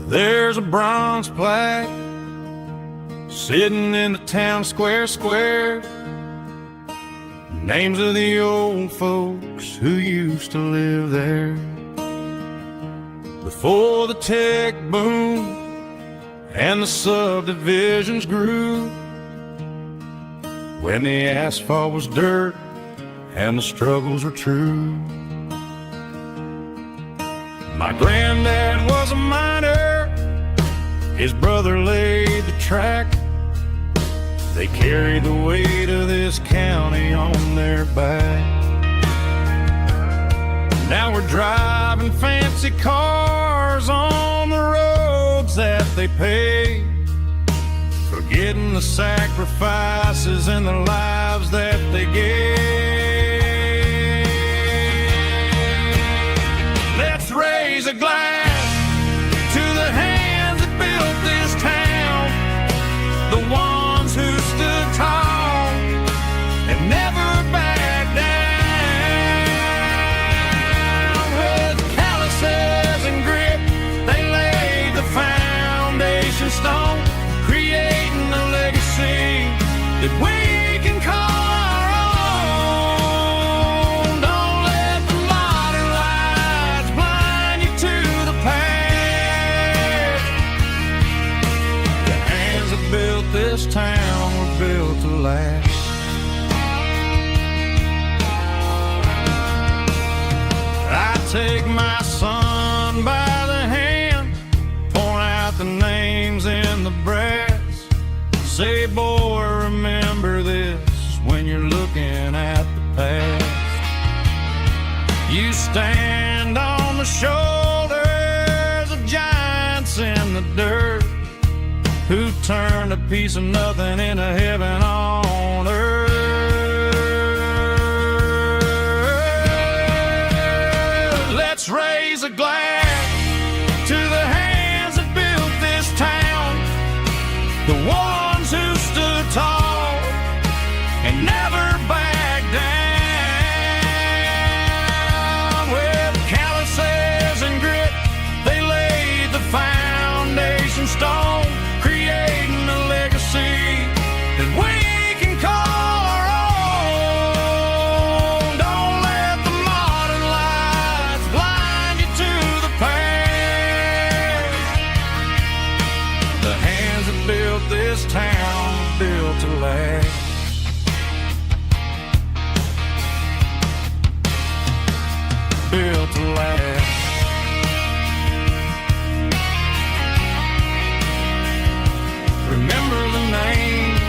There's a bronze plaque sitting in the town square. Names of the old folks who used to live there. Before the tech boom and the subdivisions grew, when the asphalt was dirt and the struggles were true. My granddad was a miner, his brother laid the track. They carried the weight of this county on their back. Now we're driving fancy cars on the roads that they paved, forgetting the sacrifices and the lives that they gave. Let's raise a glass to the hands that built this town, the ones who stood tall and never backed down. With calluses and grit, they laid the foundation stone, creating a legacy that we can call our own. Don't let the modern lights blind you to the past. The hands that built this town were built to last. I take my son by the hand, point out the names in the brass, say, boy, remember this when you're looking at the past. You stand on the shoulders of giants in the dirt, who turned a piece of nothing into heaven on earth. Let's raise a glass to the hands that built this town, the ones who stood tall and never backed down. With calluses and grit, they laid the foundation stone, creating a legacy that we can call our own. Don't let the modern lights blind you to the past. The hands that built this town were built to last. Built to last. Remember the names.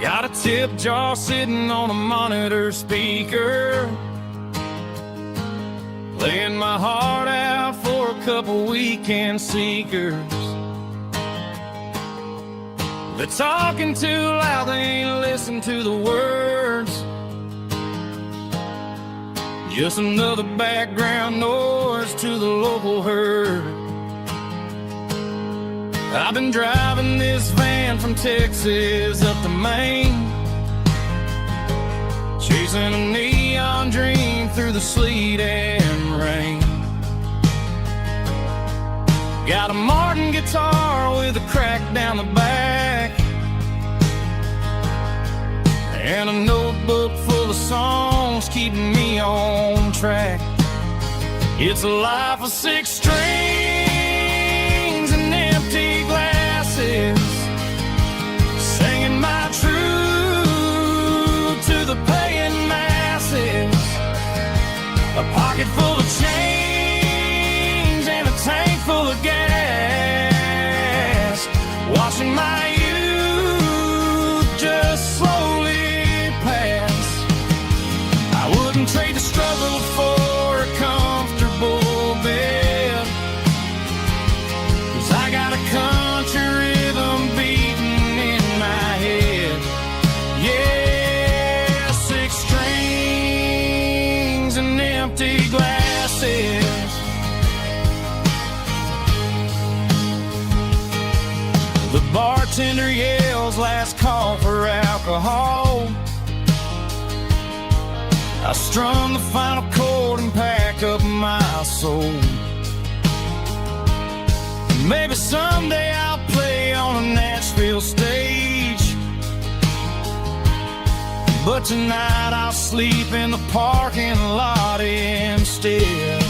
Got a tip jar sitting on a monitor speaker, laying my heart out for a couple weekend seekers. They're talking too loud, they ain't listen to the words. Just another background noise to the local herd. I've been driving this van from Texas up to Maine, chasing a neon dream through the sleet and rain. Got a Martin guitar with a crack down the back, and a notebook full of songs keeping me on track. It's a life of 6 strings and empty glasses, singing my truth to the paying masses. A pocket full of change and a tank full of gas, watching my youth just slowly pass. I wouldn't trade the struggle for a comfortable bed, 'cause I got a country rhythm beating in my head. Yeah, 6 strings and empty glasses. The bartender yells last call for alcohol. I strum the final chord and pack up my soul. Maybe someday I'll play on a Nashville stage, but tonight I'll sleep in the parking lot instead.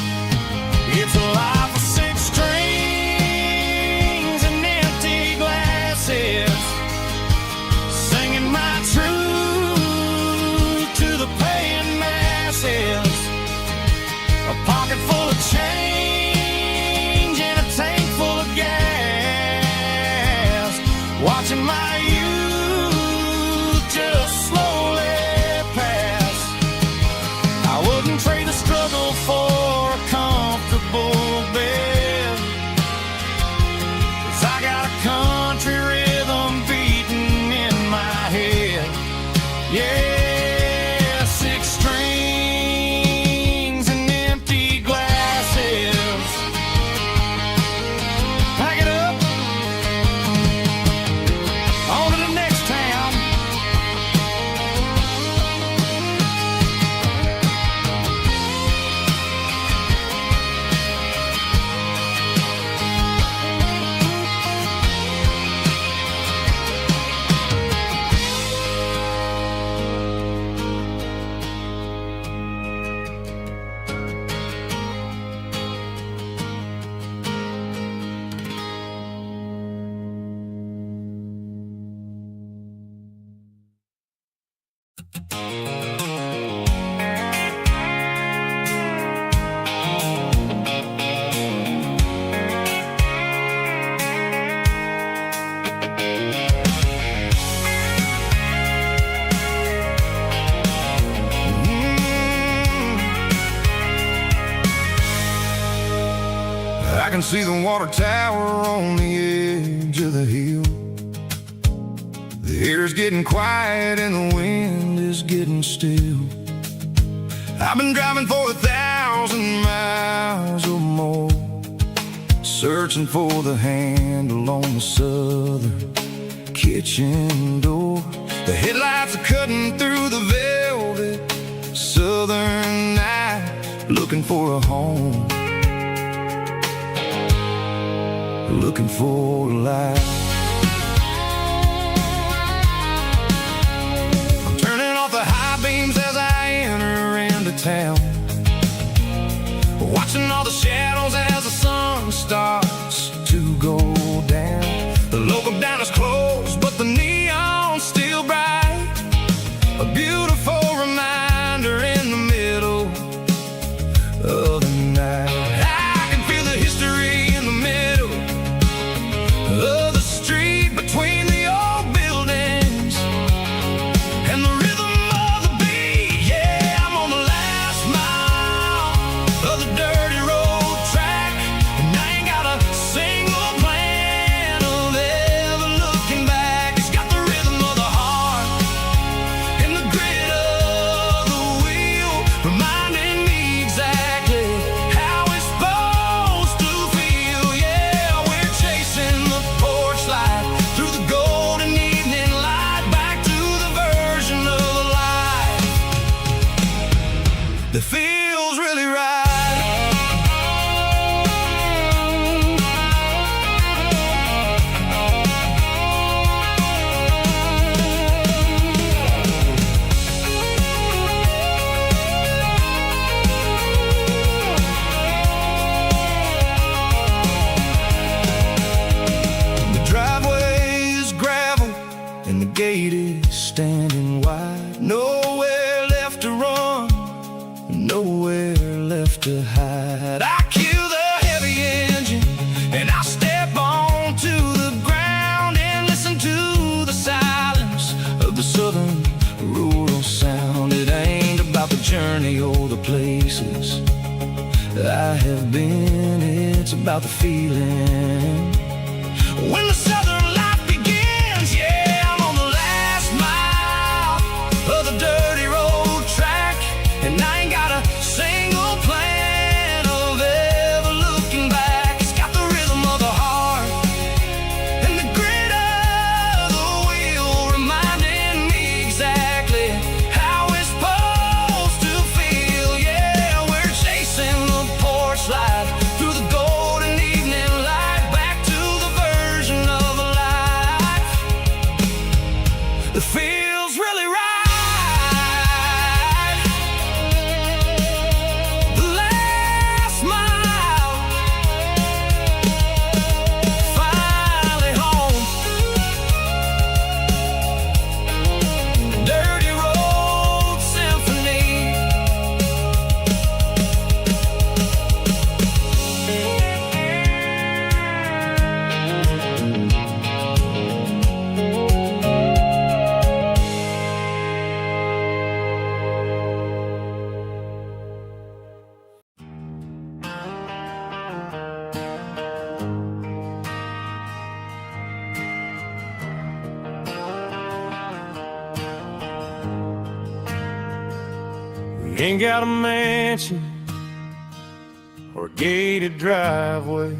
It's a life of 6 strings and empty glasses, singing my truth to the paying masses. A pocket full of change and a tank full of gas, watching my youth just slowly pass. I wouldn't trade the struggle for a comfortable bed, 'cause I got a country rhythm beating in my head. Yeah, 6 strings and empty glasses. Pack it up, on to the next town. I can see the water tower on the edge of the hill. The air's getting quiet and the wind is getting still. I've been driving for 1,000 miles or more, searching for the handle on the southern kitchen door. The headlights are cutting through the velvet southern night, looking for a home, looking for a life. I'm turning off the high beams as I enter into town, watching all the shadows as the sun starts to go down. The local diner's closed, but the neon's still bright, a beautiful reminder in the middle of the night. I can feel the history in the middle of the street, between the old buildings, gate is standing wide. Nowhere left to run, nowhere left to hide. I kill the heavy engine and I step onto the ground and listen to the silence of the southern rural sound. It ain't about the journey or the places I have been, it's about the feeling when the southern life begins. Yeah, I'm on the last mile of the dirty road track, and I ain't got a single plan of ever looking back. It's got the rhythm of the heart and the grit of the wheel, reminding me exactly how it's supposed to feel. Yeah, we're chasing the porch light through the golden evening light, back to the version of a life that feels really right. The last mile, finally home. Dirty road symphony. We ain't got a mansion or a gated driveway,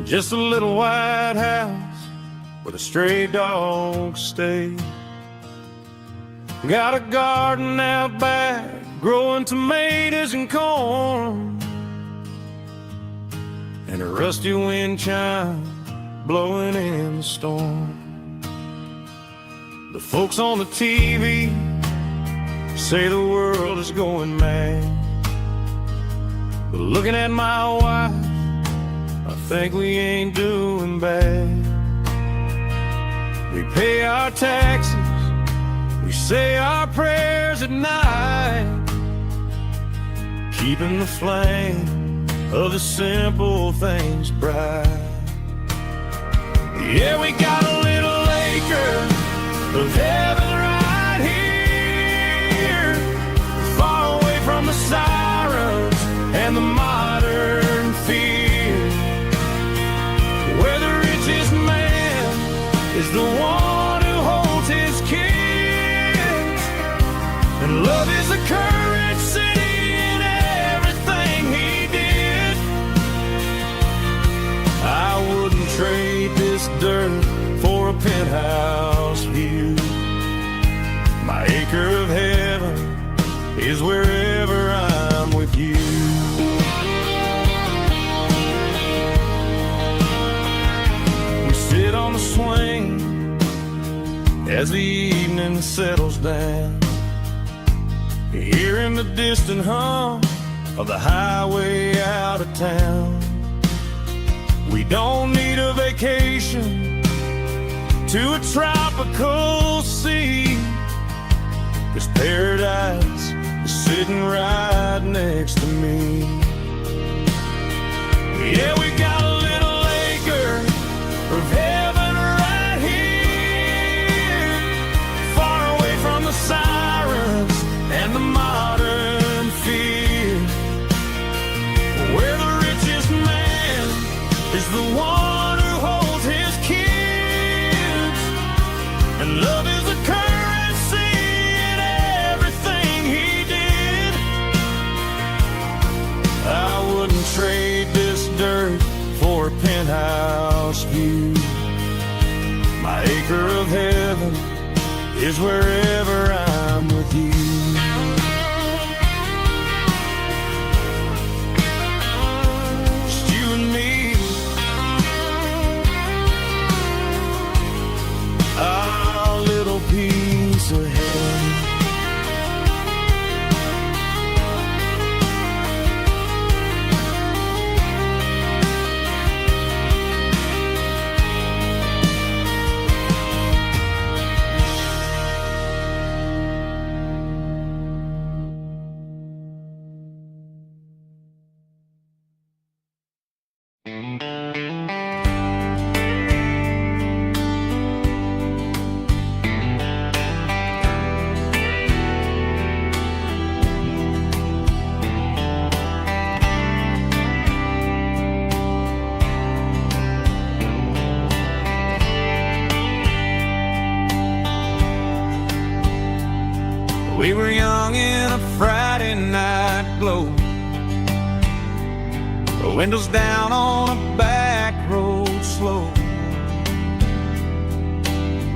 just a little white house where the stray dogs stay. Got a garden out back growing tomatoes and corn, and a rusty wind chime blowing in the storm. The folks on the TV say the world is going mad, but looking at my wife, I think we ain't doing bad. We pay our taxes, we say our prayers at night, keeping the flame of the simple things bright. Yeah, we got a little acre of heaven right here, far away from the sirens and the modern fear, where the richest man is the one who holds his kids, and love is the currency in everything he did. I wouldn't trade this dirt for a penthouse view. My acre of heaven is wherever I'm with you. We sit on the swing as the evening settles down, hearing the distant hum of the highway out of town. We don't need a vacation to a tropical sea, 'cause paradise is sitting right next to me. Yeah, we got a little acre of heaven right here, far away from the sirens and the modern fear, where the richest man is the one who holds his kids, and love is the currency in everything he did. I wouldn't trade this dirt for a penthouse view. My acre of heaven is wherever I'm with you. Just you and me, our little piece of heaven. We were young in a Friday night glow, the windows down on a back road slow,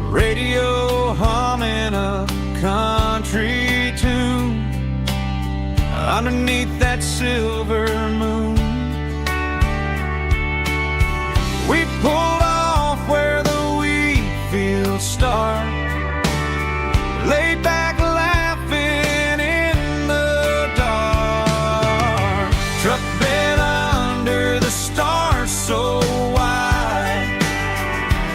radio humming a country tune underneath that silver moon. We pulled off where the wheat fields start, laid back laughing in the dark. Truck bed under the stars so wide,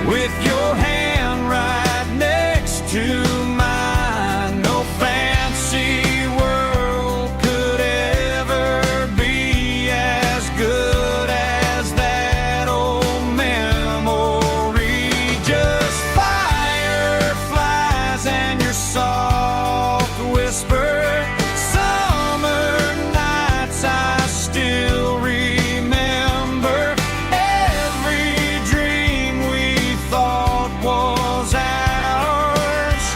with your hand right next to mine. No fancy world could ever be as good as that old memory. Just fireflies and your soft whisper. Summer nights I still remember. Every dream we thought was ours.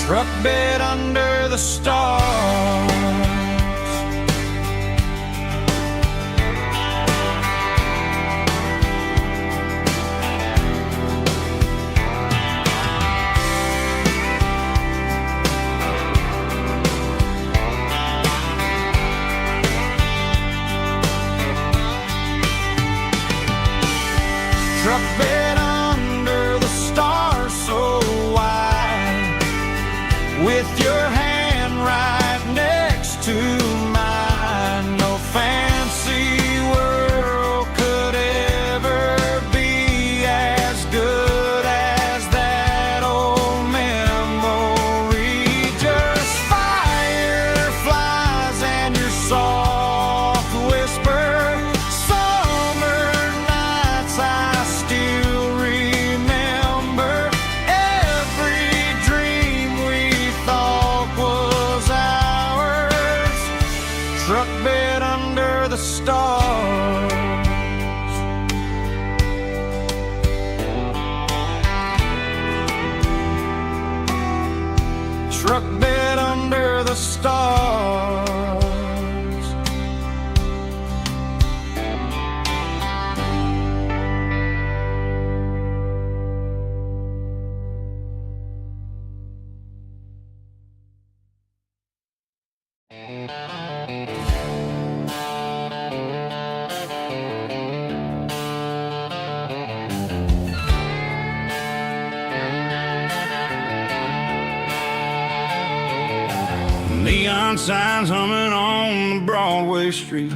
Truck bed under the stars. Truck bed under the stars so wide, with your hand right next to mine. No fancy world could ever be as good as that old memory. Just fireflies and your soft whisper. Summer nights I still remember. Every dream we thought was ours. Truck bed under the stars. Truck bed under the stars. Neon signs humming on the Broadway street,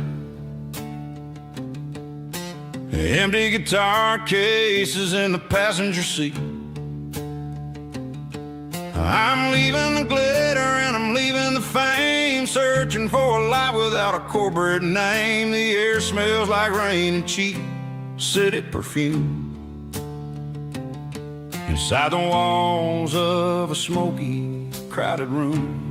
empty guitar cases in the passenger seat. I'm leaving the glitter and I'm leaving the fame, searching for a life without a corporate name. The air smells like rain and cheap city perfume inside the walls of a smoky, crowded room.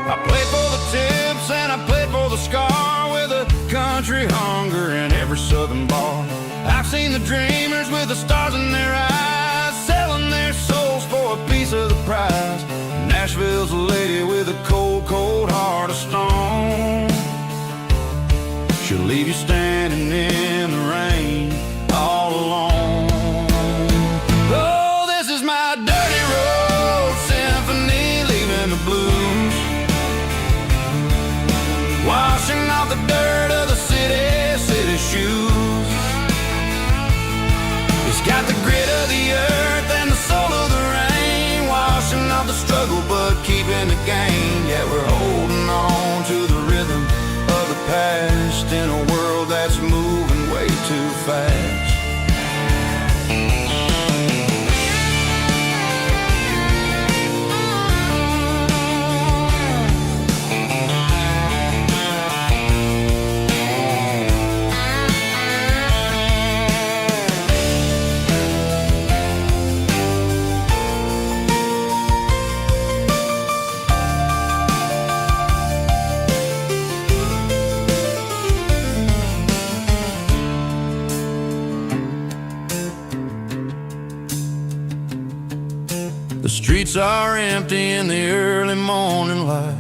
I played for the tips and I played for the scar, with a country hunger in every southern bar. I've seen the dreamers with the stars in their eyes, selling their souls for a piece of the prize. Nashville's a lady with a cold, cold heart of stone. She'll leave you standing in the rain all alone. Oh, this is my dirty road symphony, leaving the blues, washing off the dirt of the city shoes. It's got the grit of the earth and the soul of the rain, washing off the struggle but keeping the gain. Yeah, we're holding on to the rhythm of the past in a world that's moving way too fast. streets are empty in the early morning light.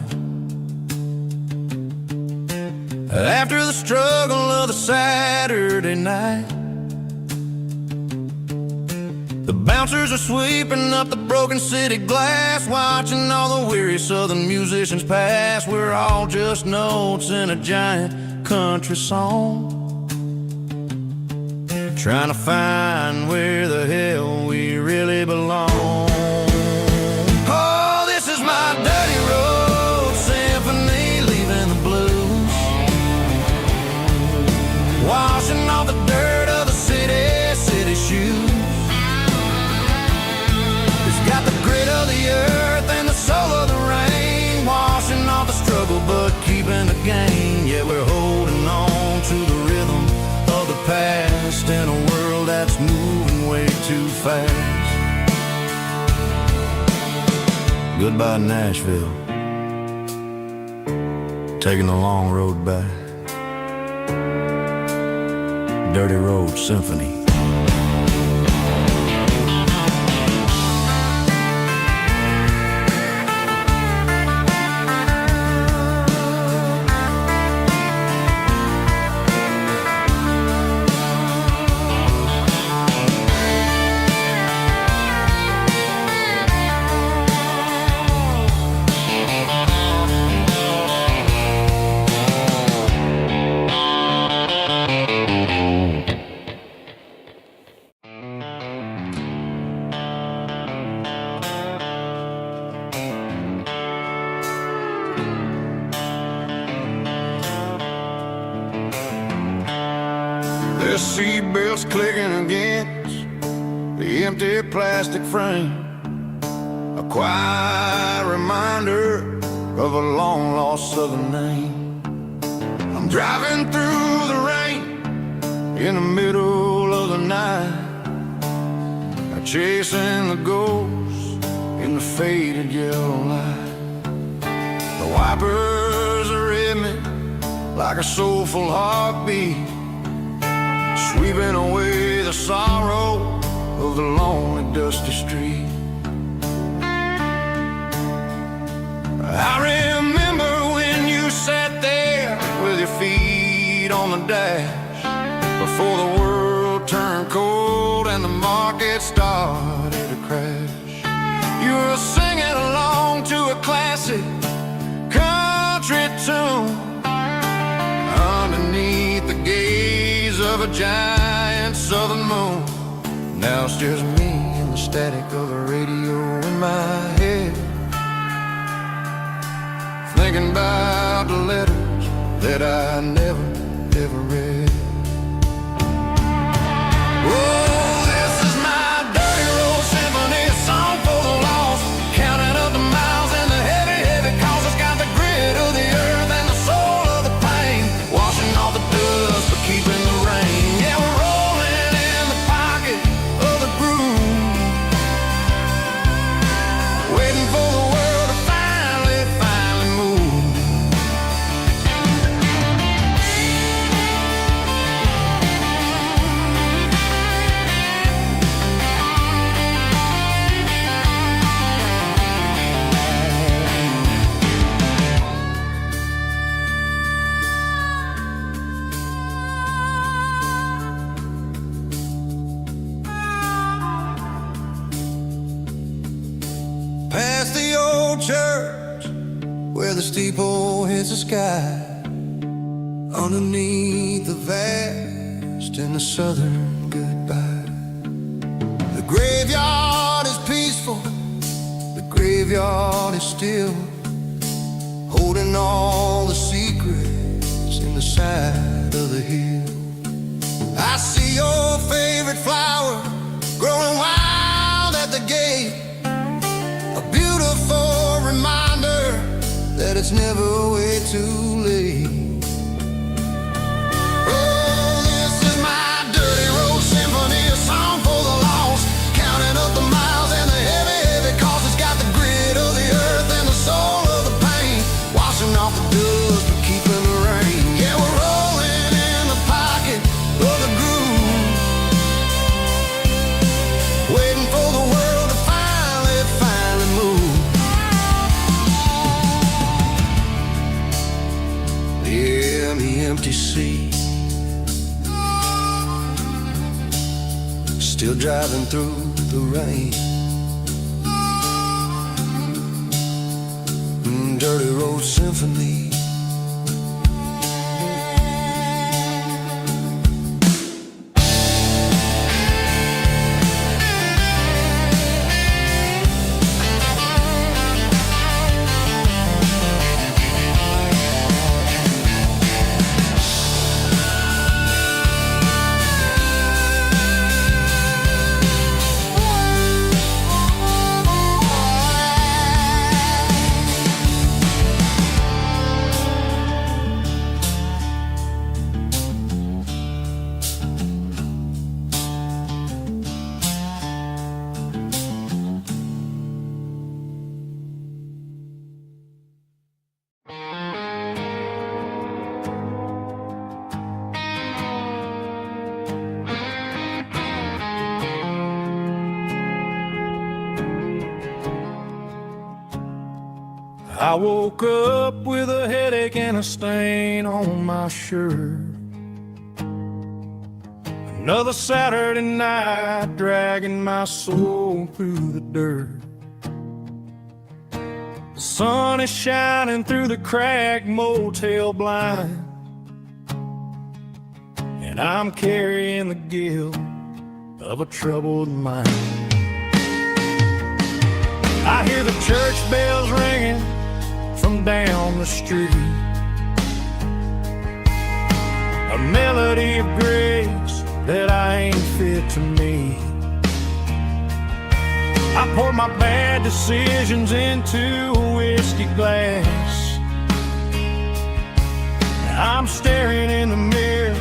After the struggle of the Saturday night, the bouncers are sweeping up the broken city glass, watching all the weary southern musicians pass. We're all just notes in a giant country song, trying to find where the hell we really belong. Oh, this is my dirty road symphony, leaving the blues, washing off the dirt of the city shoes. It's got the grit of the earth and the soul of the rain, washing off the struggle but keeping the gain. Yeah, we're holding on to the rhythm of the past in a world that's moving way too fast. Goodbye Nashville, taking the long road back. Dirty Road Symphony. The seatbelts clicking against the empty plastic frame, a quiet reminder of a long-lost southern name. I'm driving through the rain in the middle of the night, chasing the ghosts in the faded yellow light. The wipers are in me like a soulful heartbeat, sweeping away the sorrow of the lonely, dusty street. I remember when you sat there with your feet on the dash, before the world turned cold and the market started to crash. You were singing along to a classic country tune underneath the gaze of a giant southern moon. Now it's just me and the static of the radio in my head, thinking about the letters that I never, ever read. Oh, this is my dirty road symphony, a song for the lost, counting up the miles and the heavy, heavy calls. It's got the grit of the earth and the soul of the pain, washing off the dust but keeping the rain. Yeah, we're rolling in the pocket of the groove, waiting for the world to finally move. Past the old church where the steeple hits the sky, underneath the vast and the southern goodbye. The graveyard is peaceful, the graveyard is still, holding all the secrets in the side of the hill. I see your favorite flower growing wild at the gate, a beautiful reminder that it's never way too late. Oh, this is my dirty road symphony, a song for the lost, counting up the miles and the heavy, heavy calls. It's got the grit of the earth and the soul of the pain, washing off the dust but keeping the rain. Yeah, we're rolling in the pocket of the groove, waiting for the world to finally you see. Still driving through the rain. Dirty Road Symphony. I woke up with a headache and a stain on my shirt. Another Saturday night dragging my soul through the dirt. The sun is shining through the cracked motel blind, and I'm carrying the guilt of a troubled mind. I hear the church bells ringing from down the street, a melody of grace that I ain't fit to meet. I pour my bad decisions into a whiskey glass. I'm staring in the mirror,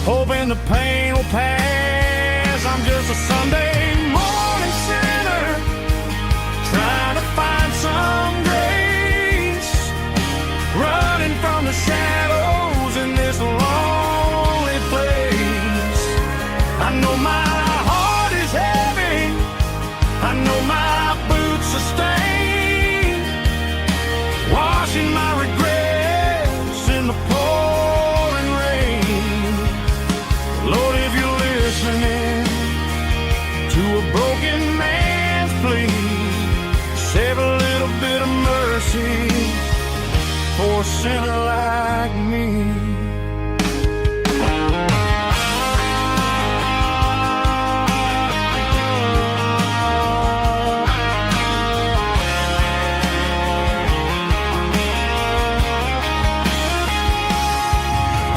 hoping the pain will pass. I'm just a Sunday morning sinner, trying to find some grace, running from the shadows in this lonely place. I know my heart is heavy, I know my boots are stained, washing my regrets in the pouring rain. Lord, if you're listening to a broken man's plea, save a little bit of mercy for a sinner like me.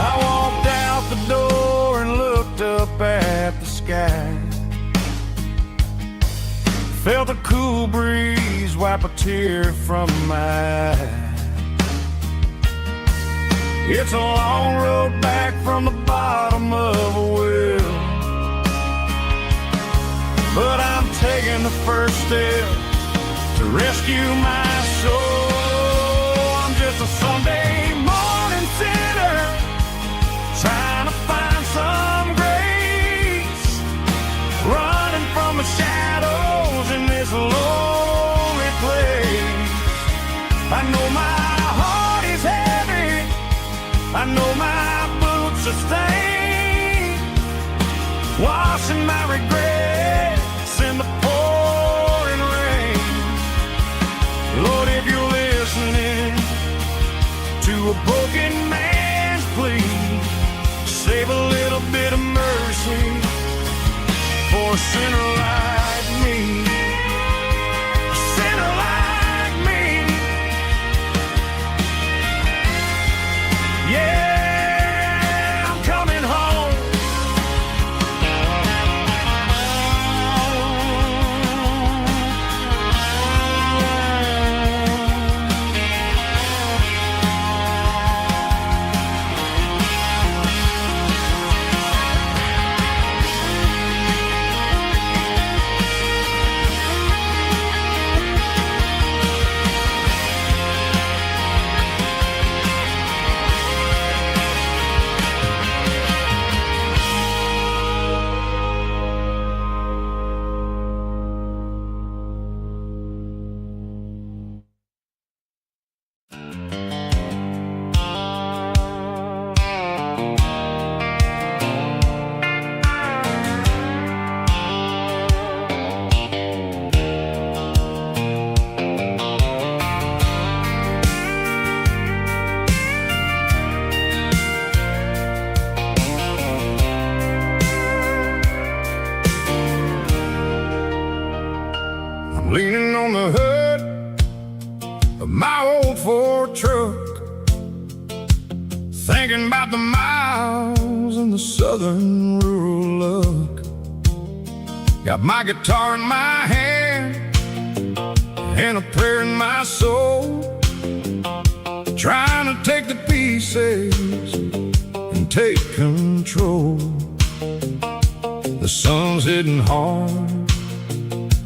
I walked out the door and looked up at the sky, felt a cool breeze wipe a tear from my eye. It's a long road back from the bottom of a well, but I'm taking the first step to rescue my soul. I'm just a Sunday morning sinner, trying to find some grace, running from the shadows in this lonely place. I know my heart is heavy, I know my boots are stained, washing my regrets in the pouring rain. Lord, if you're listening to a broken man's plea, save a little bit of mercy for a sinner like me. A sinner like me. Yeah, I'm coming home. leaning on the hood of my old Ford truck, thinking about the miles and the southern rural look. Got my guitar in my hand and a prayer in my soul, trying to take the pieces and take control. The sun's hitting hard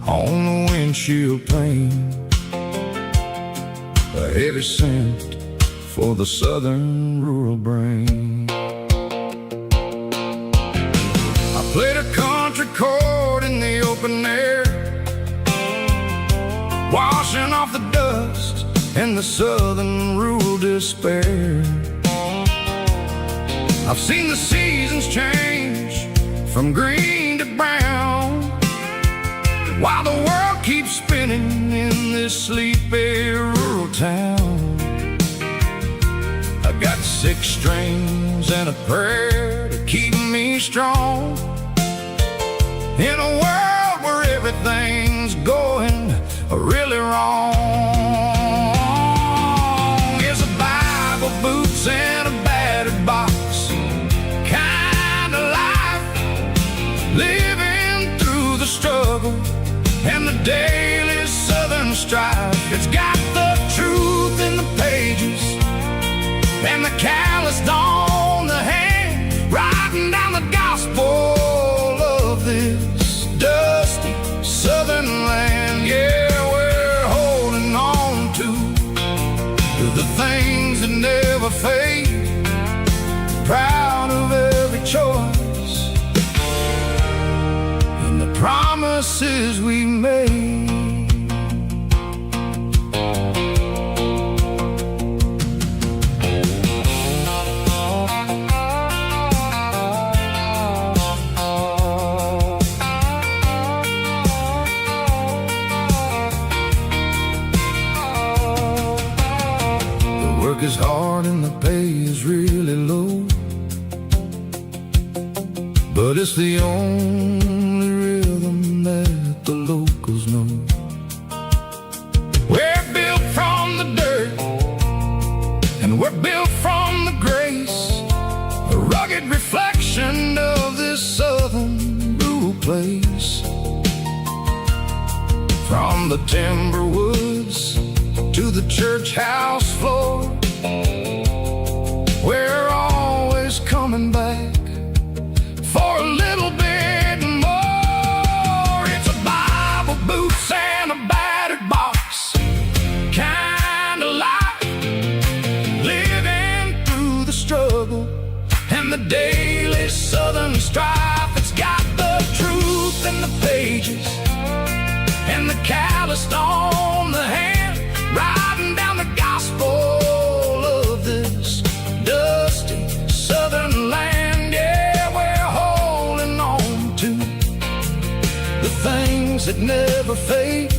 on the windshield pane, a heavy scent for the southern rural brain. I played a country chord in the open air, washing off the dust and the southern rural despair. I've seen the seasons change from green to brown, while the world keeps spinning in this sleepy rural town. I got 6 strings and a prayer to keep me strong, in a world where everything's going really wrong. It's a Bible, boots, and a battered box kind of life, living through the struggle and the daily southern strife. It's got the truth in the pages and the calloused on the hand, writing down the gospel of this dusty southern land. Yeah, we're holding on to the things that never fade, proud of every choice and the promises we made. Is hard and the pay is really low, but it's the only rhythm that the locals know. We're built from the dirt and we're built from the grace, a rugged reflection of this southern rural place. From the timber woods to the church house floor, we're always coming back for a little bit more. It's a Bible, boots, and a battered box kind of life, living through the struggle and the daily southern strife. It's got the truth in the pages and the calloused on the hand, writing down the gospel of this dusty southern land. Yeah, we're holding on to the things that never fade,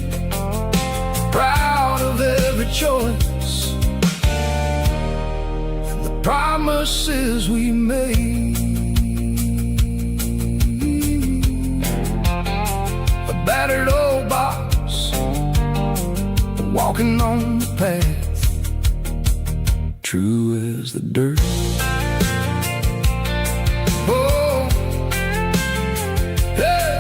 proud of every choice and the promises we made. A battered old box, walking on the path, true as the dirt. Oh, hey.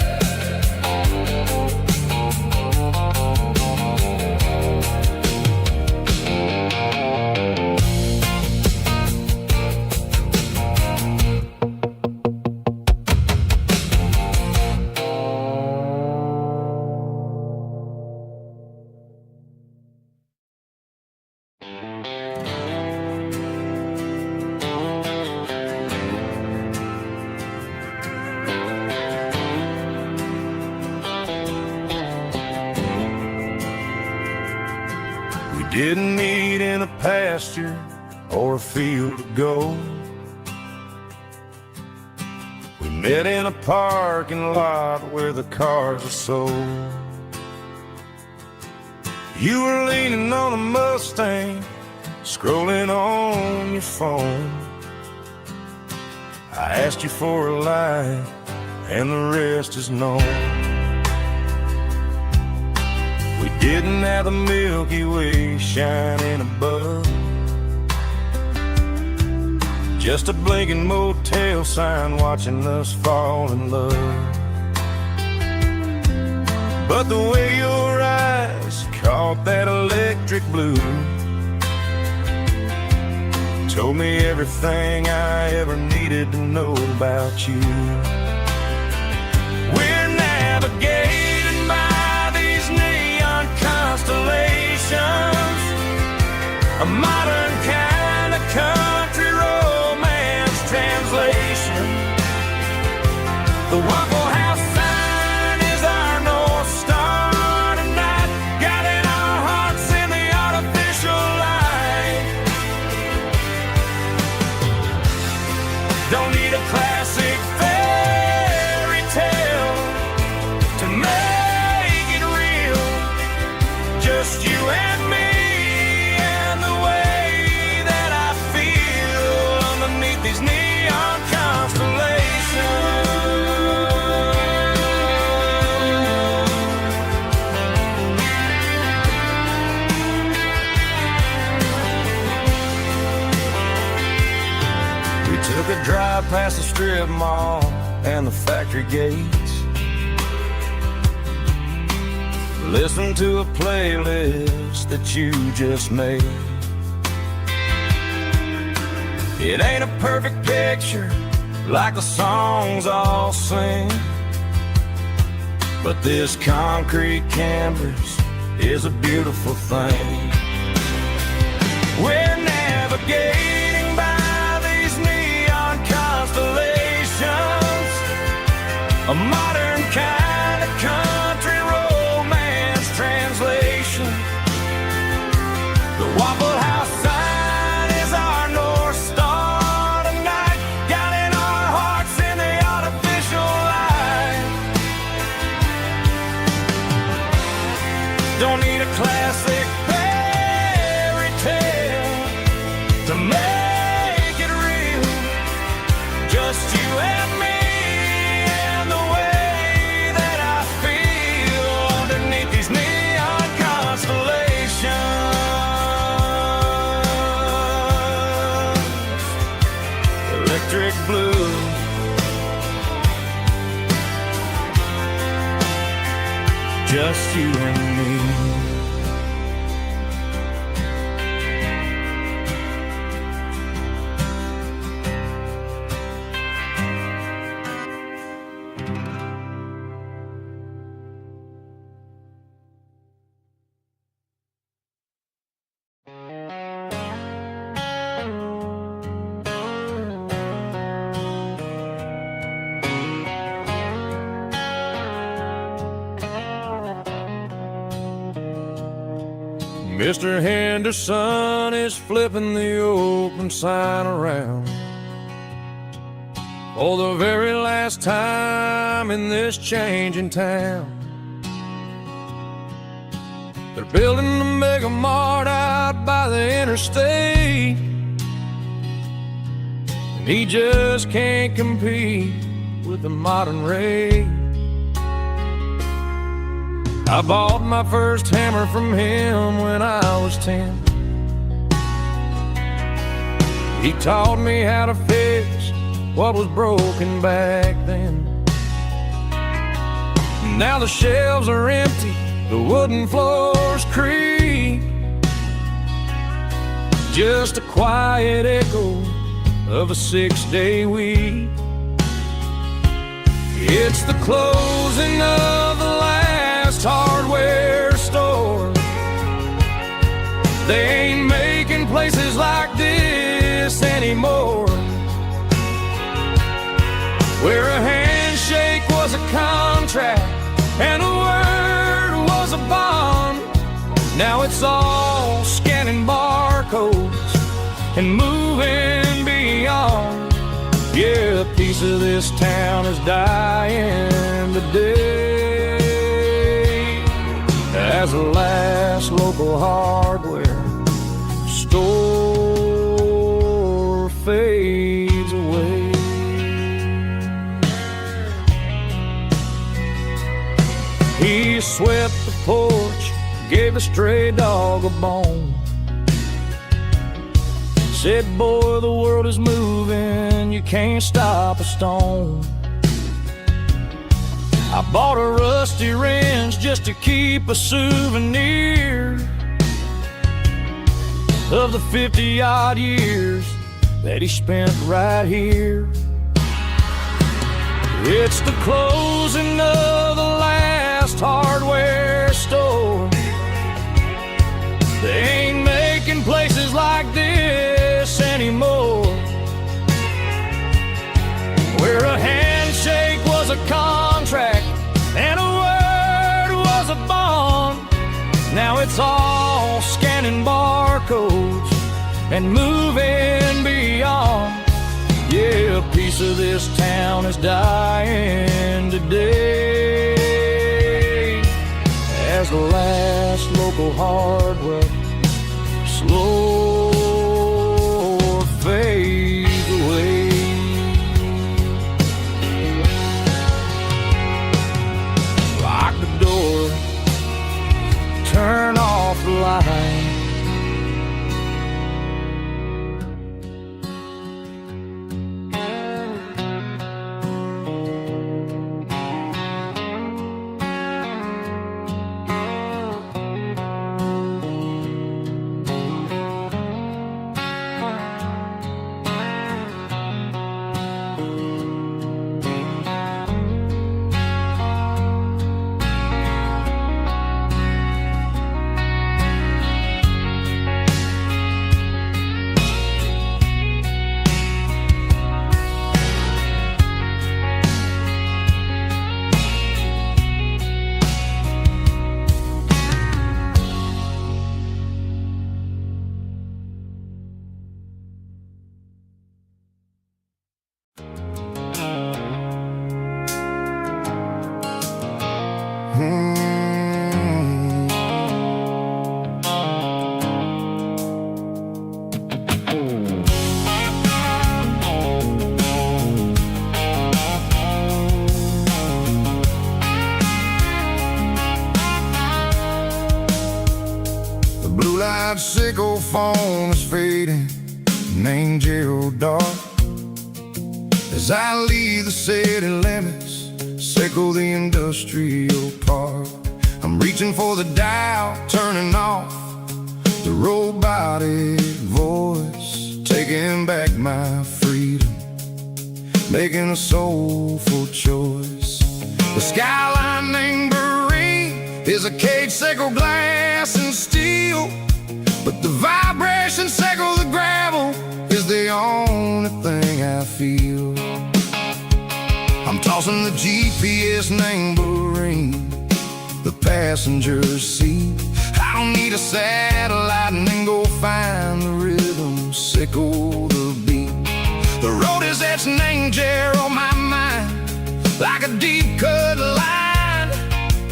Didn't meet in a pasture or a field of gold. We met in a parking lot where the cars are sold. You were leaning on a Mustang, scrolling on your phone. I asked you for a light, and the rest is known. getting at the Milky Way shining above. Just a blinking motel sign watching us fall in love. But the way your eyes caught that electric blue told me everything I ever needed to know about you. We're navigating by these neon constellations, a modern kind of country romance translation. The Waffle House sign is our North Star tonight, guiding our hearts in the artificial light. Don't need a classic fairy tale to make it real. Just you and me and the way that I feel underneath these neon constellations. We took a drive past the strip mall and the factory gates, listened to a playlist that you just made. It ain't a perfect picture like the songs all sing, but this concrete canvas is a beautiful thing. We're navigating by these neon constellations, a modern kind of country romance translation. The Waffle House sign is our North Star tonight, guiding our hearts in the artificial light. Don't need a classic fairy tale to make it real. Just you and me and the way that I feel underneath these neon constellations. Electric blue, just you and me. Mr. Henderson is flipping the open sign around for the very last time in this changing town. They're building a mega mart out by the interstate, and he just can't compete with the modern rate. I bought my first hammer from him when I was 10. He taught me how to fix what was broken back then. Now the shelves are empty, the wooden floors creak, just a quiet echo of a 6-day week. It's the closing of the last hardware store. They ain't making places like this anymore, where a handshake was a contract and a word was a bond. Now it's all scanning barcodes and moving beyond. Yeah, a piece of this town is dying today as the last local hardware store fades away. He swept the porch, gave the stray dog a bone. Said, boy, the world is moving, you can't stop a stone. I bought a rusty wrench just to keep a souvenir of the 50-odd years that he spent right here. It's the closing of the last hardware store. They ain't making places like this anymore, where a handshake was a contract and a word was a bond. Now it's all scanning barcodes and moving beyond. Yeah, a piece of this town is dying today as the last local hardware slow fades away. Lock the door, turn off the light. Sickle foam is fading, named Gerald dark. As I leave the city limits, sickle the industrial park. I'm reaching for the dial, turning off the robotic voice, taking back my freedom, making a soulful choice. The skyline named Bryan is a cage, sickle glass and steel, but the vibration sickle the gravel is the only thing I feel. I'm tossing the GPS named Bryan, the passenger seat. I don't need a satellite and then go find the rhythm, sickle the beat. The road is etched named Gerald on my mind, like a deep cut line,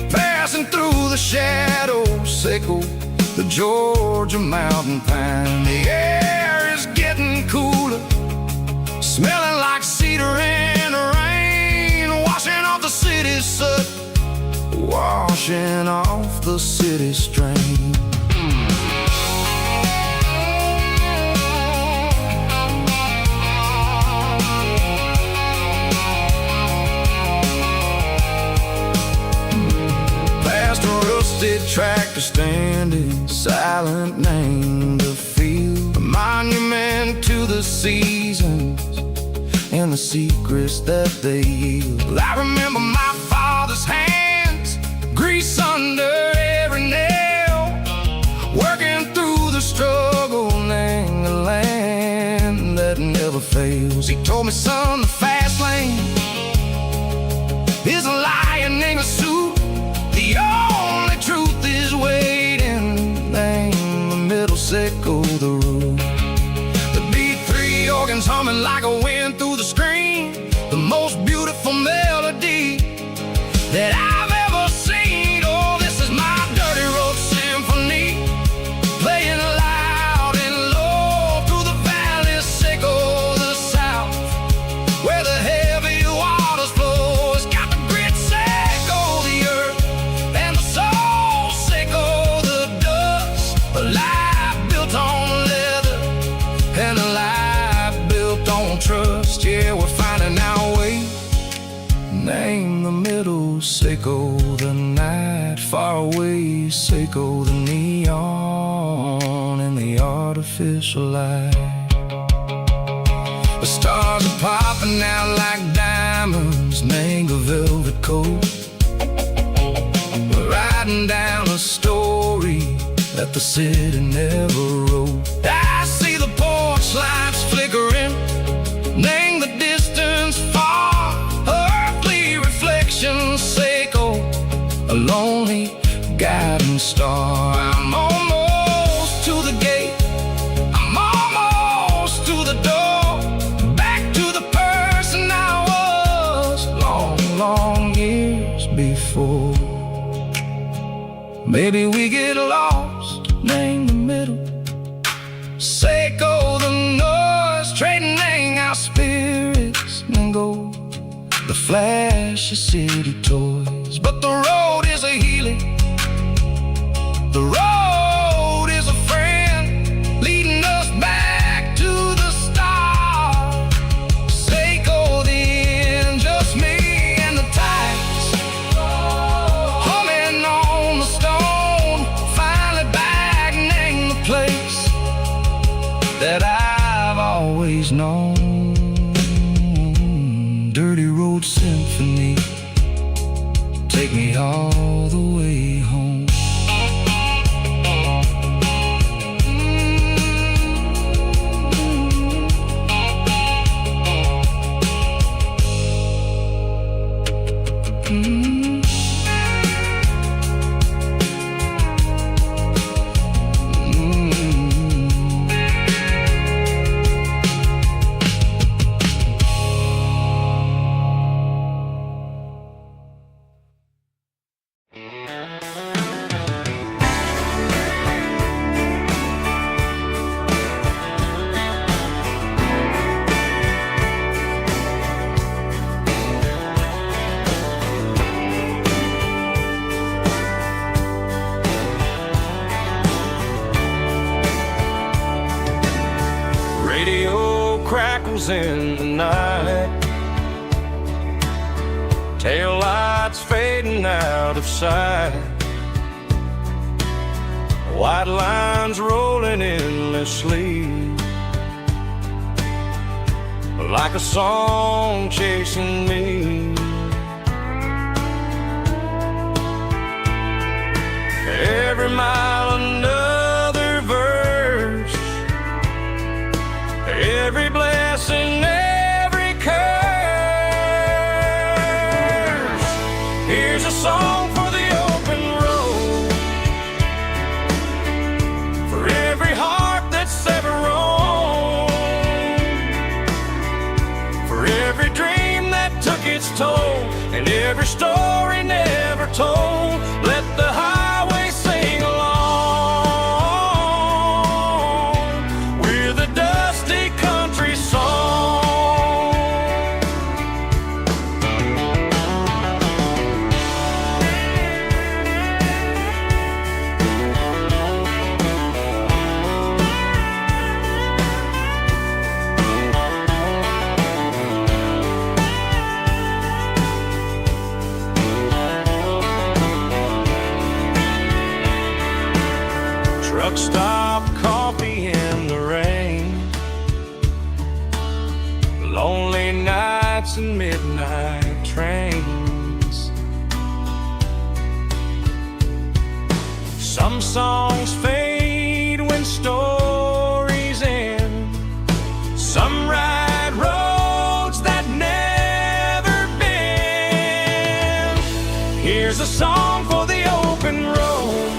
passing through the shadows, sickle the Georgia mountain pine. The air is getting cooler, smelling like cedar and rain, washing off the city's soot, washing off the city strain. Past a rusted tractor standing silent, named the field, a monument to the seasons and the secrets that they yield. Well, I remember my father's hands, grease under every nail, working through the struggle, named the land that never fails. He told me, son, the fast lane is a lion in a suit. The only truth is waiting, name the middle, sickle the root. The B3 organs humming like a wind through the screen, the most beautiful melody that I've ever seen. Oh, this is my dirty road symphony, playing loud and low through the valleys, sickle the south, where the heavy waters flow. It's got the grit, sickle the earth, and the soul, sickle the Seiko the night, far away, Seiko the neon and the artificial light. The stars are popping out like diamonds, mango velvet coat. We're riding down a story that the city never wrote. I see the porch lights flickering, name the distance far, earthly reflections, Seiko, a lonely guiding star. I'm almost to the gate, I'm almost to the door, back to the person I was long, long years before. Maybe we get lost, name the middle, Seiko the noise, trading our spirits and gold, the flash of city toys. But the road is a healing, the road is a friend, leading us back to the start. Seiko the end, just me and the tides, humming on the stone, finally back, name the place that I've always known. Dirty road symphony, take me all the way home. Radio crackles in the night, tail lights fading out of sight, white lines rolling endlessly, like a song chasing me. Every mile another verse, every blessing, every curse. Here's a song for the open road, for every heart that's ever roamed, for every dream that took its toll, and every story never told. Let the highway sing along with a dusty country song. Truck stop, coffee in the rain, lonely nights and midnight trains. Some songs fade when stories end, some ride roads that never bend. Here's a song for the open road,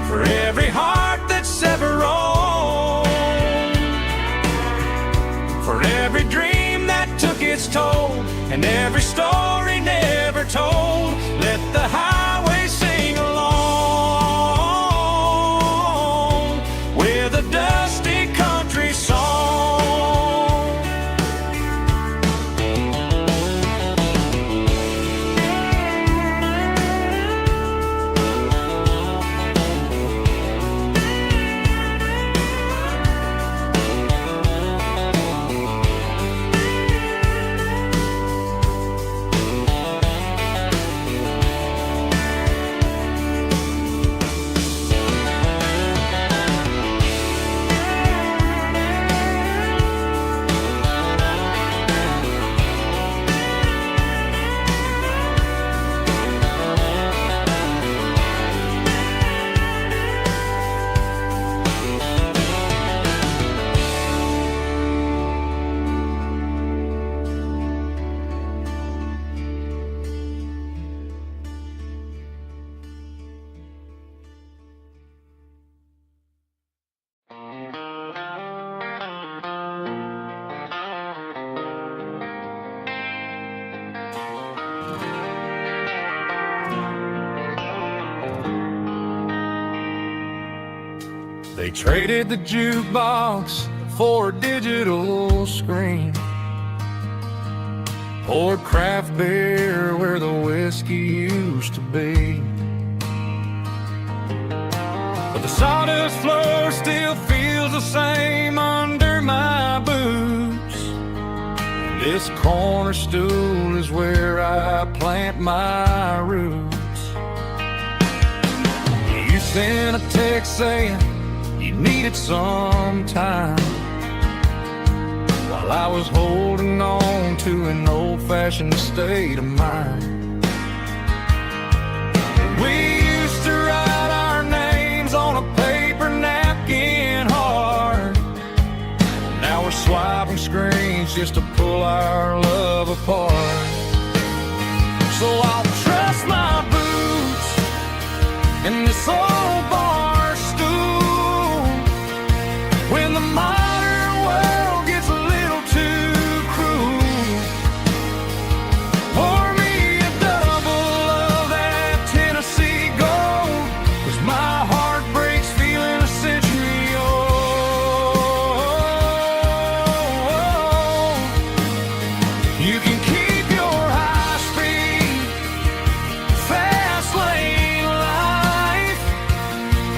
for every heart that's ever roamed, for every dream that took its toll, and every story never told. Let the highway sing along with a dusty country song. They traded the jukebox for a digital screen, poured craft beer where the whiskey used to be. But the sawdust floor still feels the same under my boots. This corner stool is where I plant my roots. You sent a text saying you needed some time, while I was holding on to an old-fashioned state of mind. We used to write our names on a paper napkin hard. Now we're swiping screens just to pull our love apart. So I'll trust my boots in this old bar stool when the modern world gets a little too cruel. Pour me a double of that Tennessee Gold, 'cause my heart breaks feeling a century old. You can keep your high-speed, fast-lane life.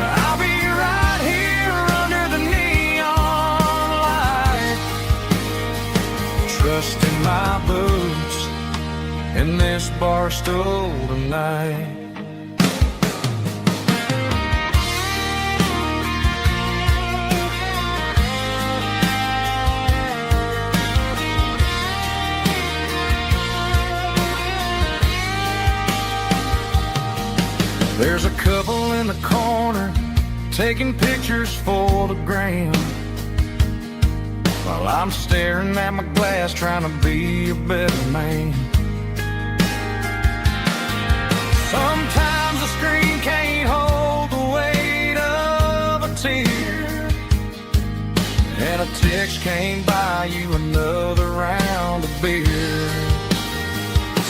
I'll be right here under the neon light, trusting my boots in this bar stool tonight. There's a couple in the corner taking pictures for the gram, while I'm staring at my glass trying to be a better man. Sometimes the screen can't hold the weight of a tear, and a text can't buy you another round of beer.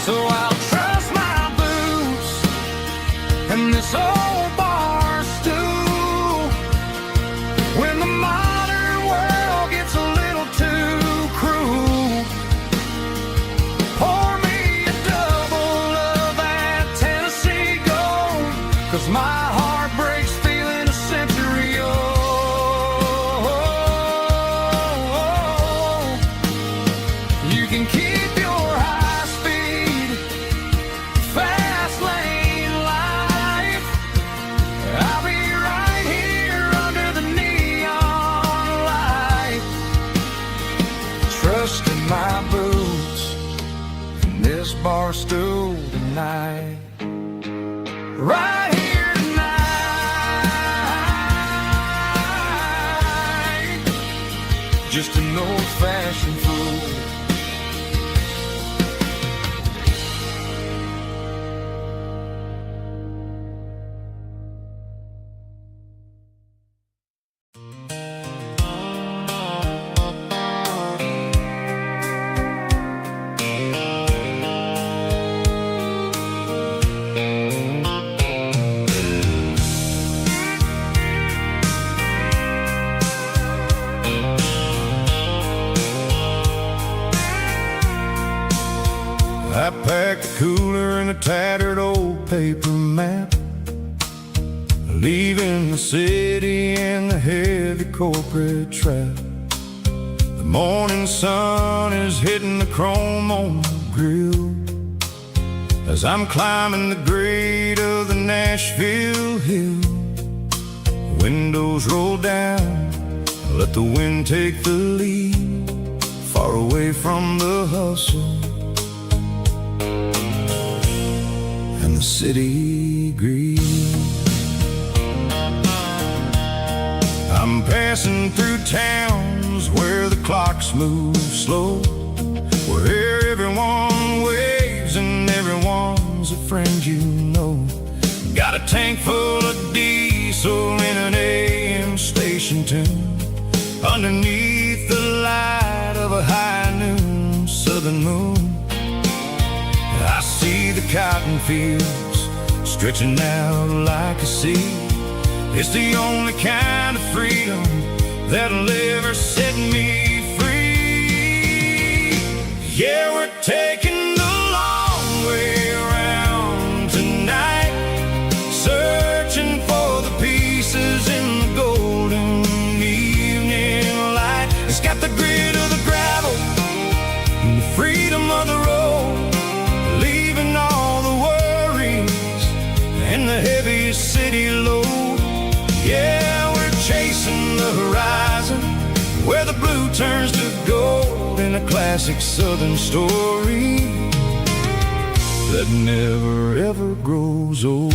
So I'll trust my boots in this old bar stool when the modern world gets a little too cruel. Pour me a double of that Tennessee Gold, 'cause my heart breaks feeling a century old. You can keep your high-speed, fast-lane life. I'll be right here under the neon light, trusting my boots in this bar stool tonight. Right here tonight, just an old-fashioned fool. I packed the cooler in a tattered old paper map, leaving the city in the heavy corporate trap. The morning sun is hitting the chrome on the grill as I'm climbing the grade of the Nashville hill. Windows roll down, let the wind take the lead, far away from the hustle and the city greed. I'm passing through towns where the clocks move slow, where everyone waves and everyone's a friend you know. Got a tank full of diesel in an AM station tune, underneath the light of a high noon southern moon. the cotton fields stretching out like a sea. It's the only kind of freedom that'll ever set me free. Yeah, we're taking the long way around tonight, searching for the pieces in the golden evening light. It's got the grit of the gravel and the freedom of the road, leaving all the worries and the heavy city load. Yeah, we're chasing the horizon where the blue turns to gold, in a classic southern story that never ever grows old.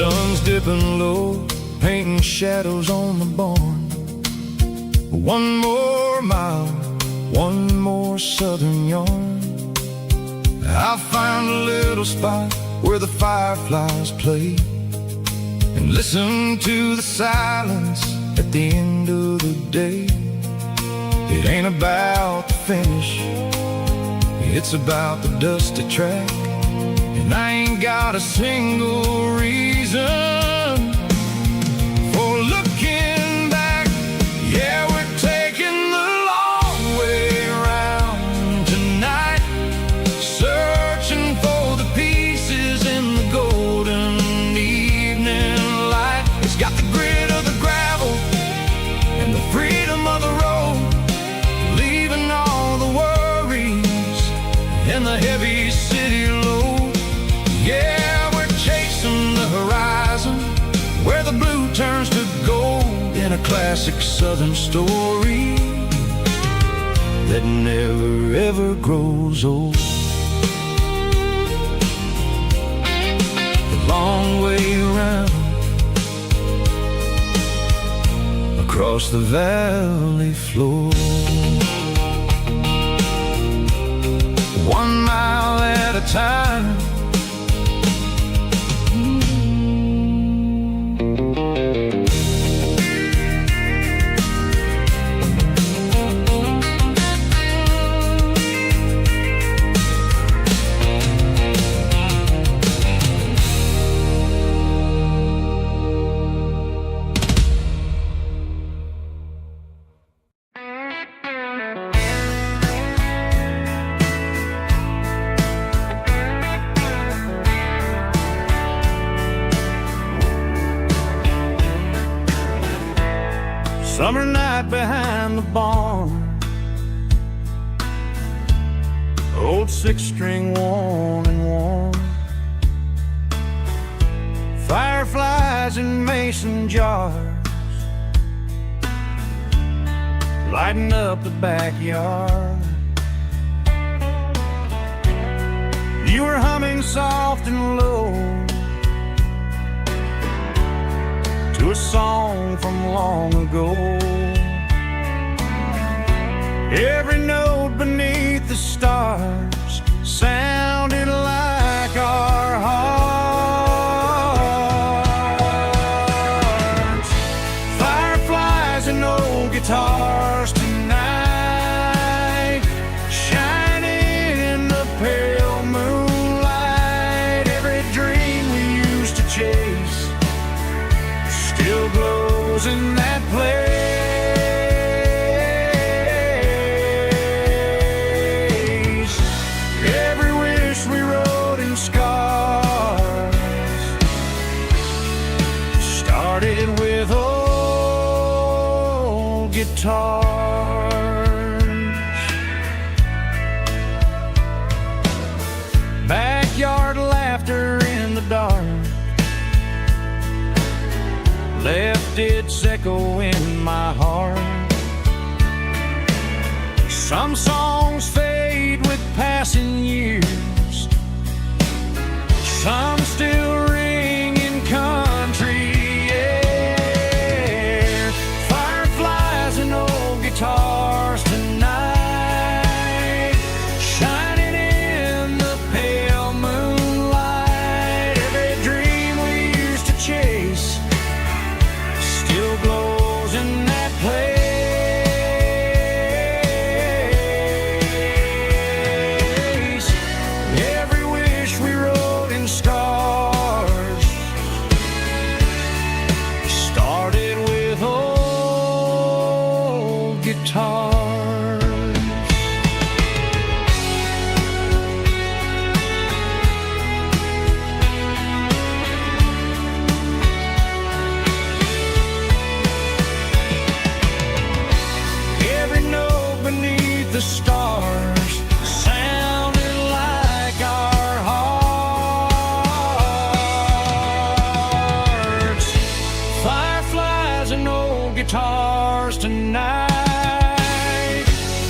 Sun's dipping low, painting shadows on the barn. One more mile, one more southern yarn. I'll find a little spot where the fireflies play and listen to the silence at the end of the day. It ain't about the finish, it's about the dusty track. And I ain't got a single reason for looking back. Yeah, we're taking the long way around tonight, searching for the pieces in the golden evening light. It's got the grit of the gravel and the freedom of the road, leaving all the worries and the heavy city load. Yeah, we're chasing the horizon where the blue turns to gold, in a classic southern story that never ever grows old. The long way around across the valley floor, 1 mile at a time. Summer night behind the barn, old 6-string worn and worn, fireflies in mason jars lighting up the backyard. You were humming soft and low to a song from long ago. Every note beneath the stars sounded like our hearts. Fireflies and old guitars tonight, shining in the pale moonlight. Every dream we used to chase still glows in that place. Every wish we wrote in scars started with old guitars. Backyard laughter in the dark left its echo in my heart. Some songs fade with passing years, some still ring in country air. Fireflies and old guitars tonight, guitars. Every note beneath the stars sounded like our hearts. Fireflies and old guitars tonight,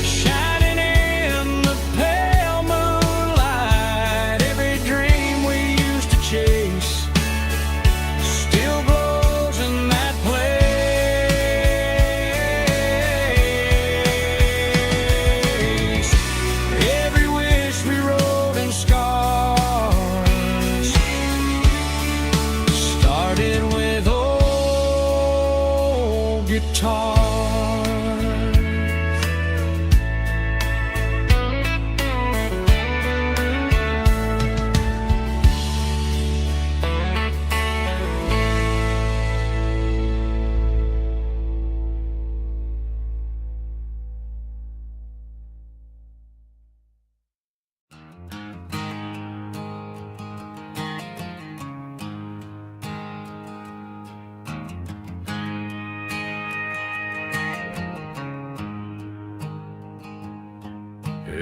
shining in the pale moonlight. Every dream we used to chase still glows in that place. Every wish we wrote in scars started with old guitars.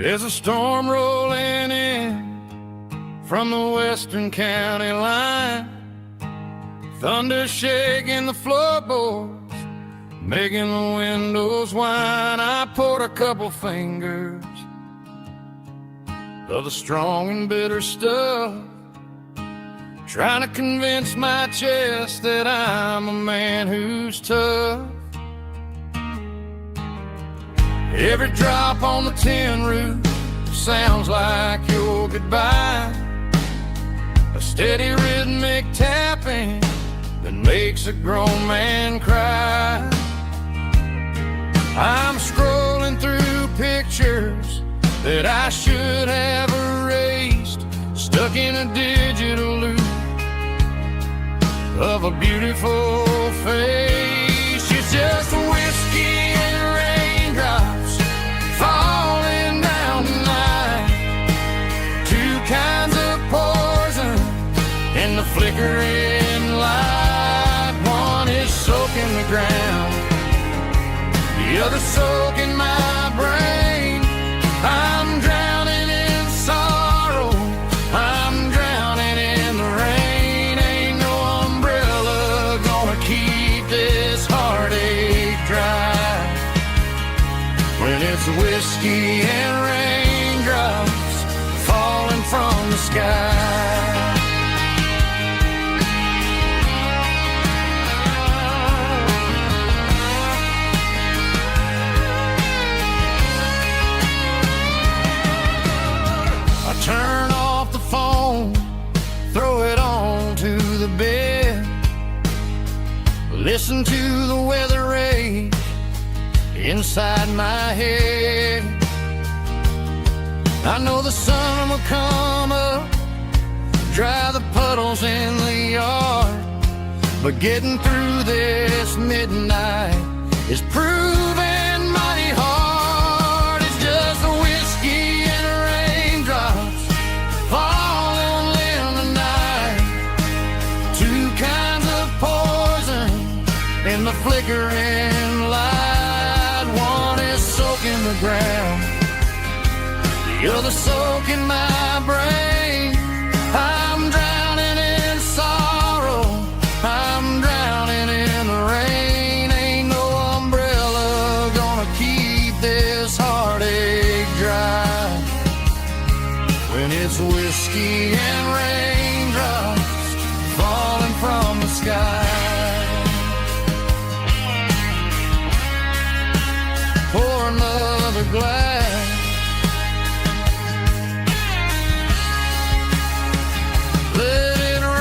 There's a storm rolling in from the western county line, thunder shaking the floorboards, making the windows whine. I poured a couple fingers of the strong and bitter stuff, trying to convince my chest that I'm a man who's tough. Every drop on the tin roof sounds like your goodbye, a steady rhythmic tapping that makes a grown man cry. I'm scrolling through pictures that I should have erased, stuck in a digital loop of a beautiful face. It's just whiskey and raindrops falling down tonight, two kinds of poison in the flickering light. One is soaking the ground, the other soaking my brain. I'm drowning in sorrow, I'm drowning in the rain. Ain't no umbrella gonna keep this heartache dry when it's whiskey and raindrops falling from the sky. I turn off the phone, throw it on to the bed, listen to the weather rage inside my head. I know the sun will come up, dry the puddles in the yard, but getting through this midnight is proving mighty hard. It's just the whiskey and raindrops falling in the night, two kinds of poison in the flickering light. One is soaking the ground, the other soaking my brain. I'm drowning in sorrow, I'm drowning in the rain. Ain't no umbrella gonna keep this heartache dry when it's whiskey and raindrops falling from the sky. Pour another glass, let it rain.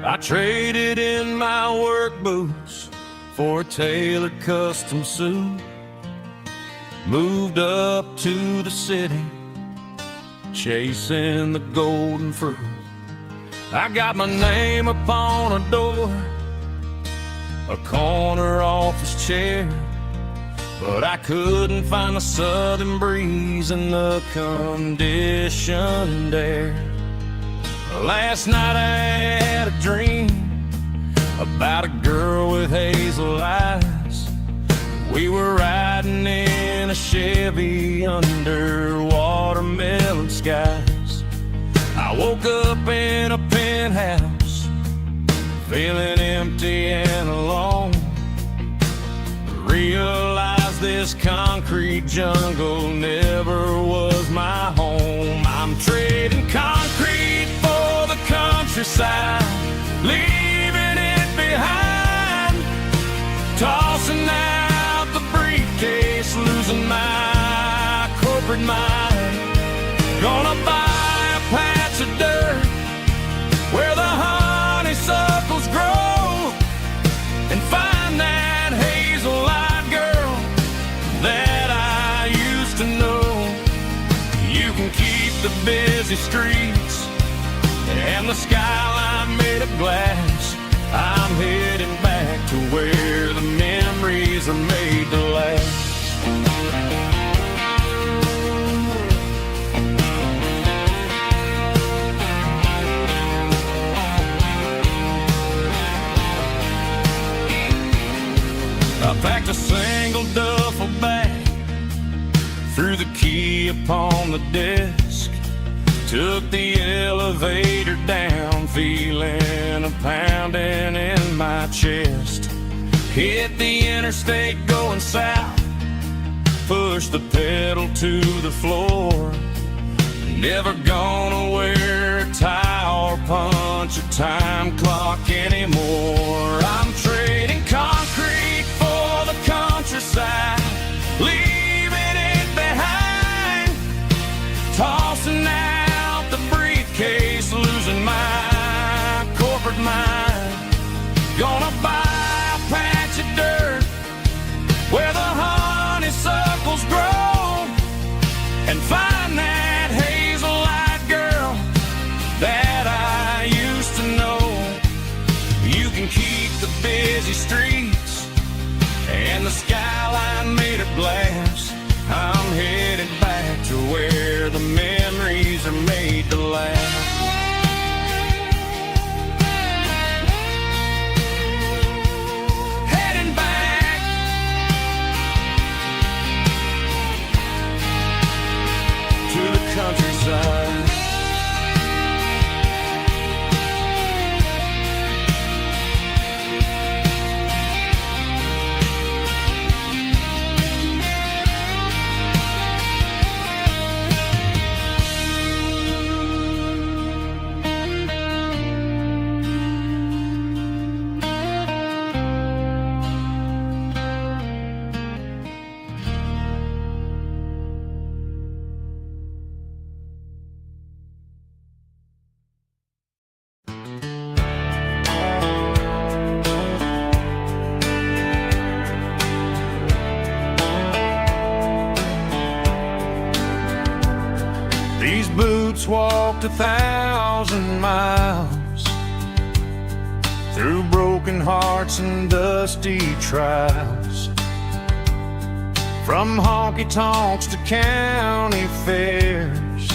I traded in my work boots for a tailored custom suit. Moved up to the city, chasing the golden fruit. I got my name upon a door, a corner office chair, but I couldn't find the southern breeze in the conditioned air. Last night I had a dream about a girl with hazel eyes. We were riding in a Chevy under watermelon skies. I woke up in a penthouse, feeling empty and alone. Realized this concrete jungle never was my home. I'm trading concrete for the countryside, leaving it behind. Tossing out the briefcase, losing my corporate mind. Gonna buy a patch of dirt where the honeysuckles grow, and find that hazel-eyed girl that I used to know. You can keep the busy streets and the skyline made of glass. I'm heading back to where the memories are made to last. I packed a single duffel bag, threw the key upon the desk, took the elevator down, feeling a pounding in my chest. Hit the interstate going south, pushed the pedal to the floor. Never gonna wear a tie or punch a time clock anymore. I'm trading concrete for the countryside, leaving it behind. Tossing out the briefcase, losing my corporate mind. Gonna buy a patch of dirt where the honeysuckles grow, and find that hazel-eyed girl that I used to know. You can keep the busy streets and the skyline made of glass. I'm headed back to where the memories are made to last. Heading back to the countryside. These boots walked 1,000 miles through broken hearts and dusty trials, from honky-tonks to county fairs,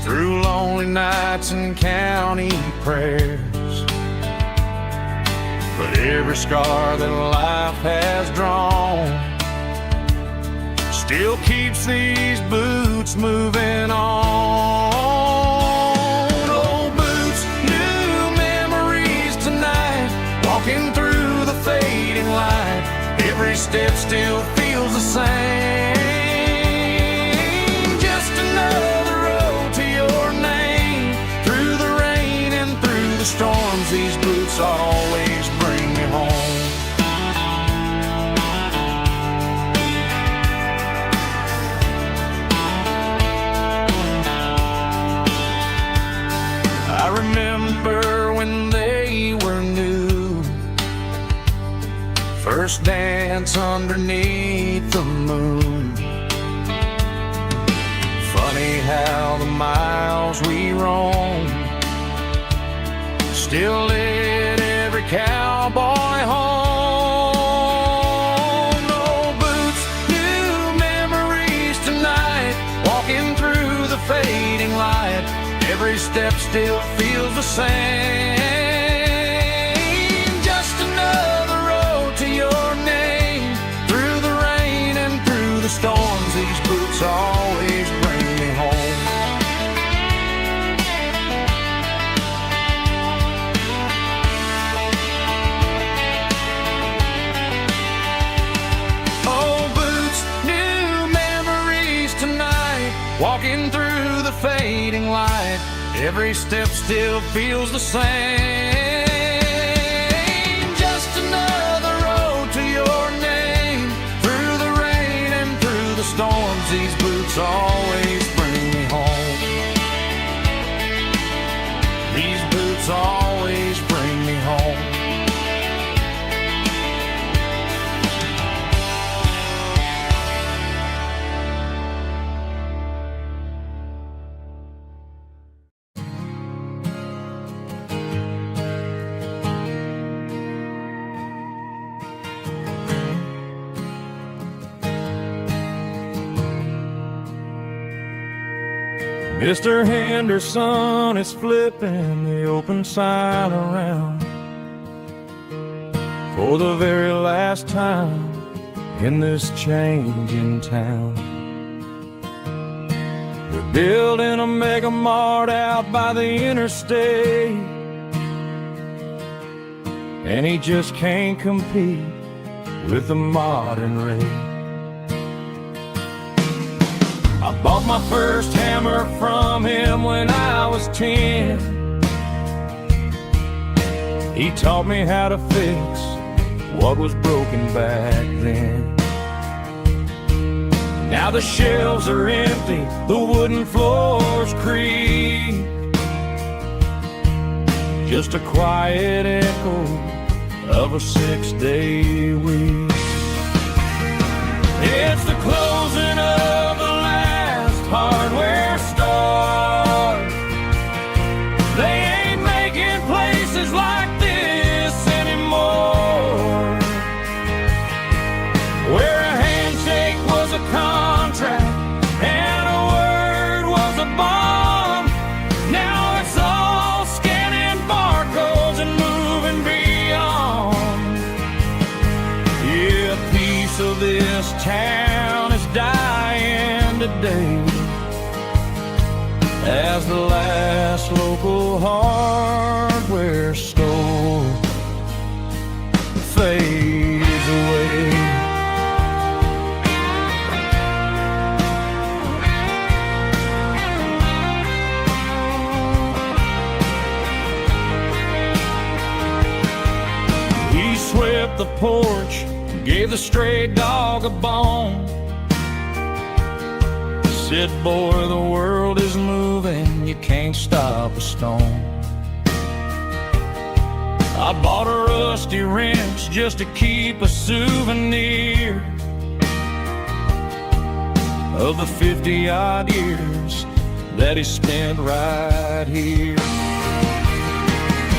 through lonely nights and county prayers. But every scar that life has drawn still keeps these boots moving on. Old boots, new memories tonight, walking through the fading light. Every step still feels the same. Just another road to your name. Through the rain and through the storms, these boots always bring me home. I remember when first dance underneath the moon. Funny how the miles we roam still lit every cowboy home. No boots, new memories tonight, walking through the fading light. Every step still feels the same. Just another road to your name, through the rain and through the storms. These boots always bring me home. Oh, boots, new memories tonight, walking through the fading light. Every step still feels the same. Just another road to your name, through the rain and through the storms. These boots always bring me home. These boots always bring me home. Mr. Henderson is flipping the open sign around for the very last time in this changing town. They're building a mega mart out by the interstate, and he just can't compete with the modern rate. I bought my first hammer from him when I was 10. He taught me how to fix what was broken back then. Now the shelves are empty, the wooden floors creak, just a quiet echo of a 6-day week. It's the closing of the hardware store. They ain't making places like this anymore, where a handshake was a contract and a word was a bond. Now it's all scanning barcodes and moving beyond. Yeah, a piece of this town is dying today as the last local hardware store fades away. He swept the porch, gave the stray dog a bone, said, boy, the world is moving, you can't stop a stone. I bought a rusty wrench just to keep a souvenir of the 50-odd years that he spent right here.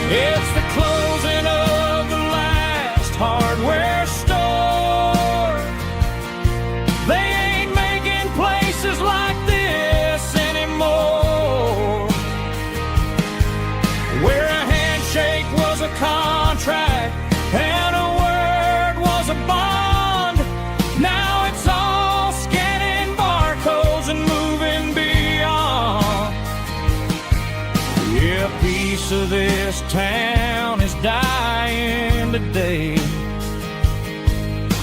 It's the closing of the last hardware store. They ain't making places like this anymore, where a handshake was a contract and a word was a bond. Now it's all scanning barcodes and moving beyond. Yeah, a piece of this town is dying today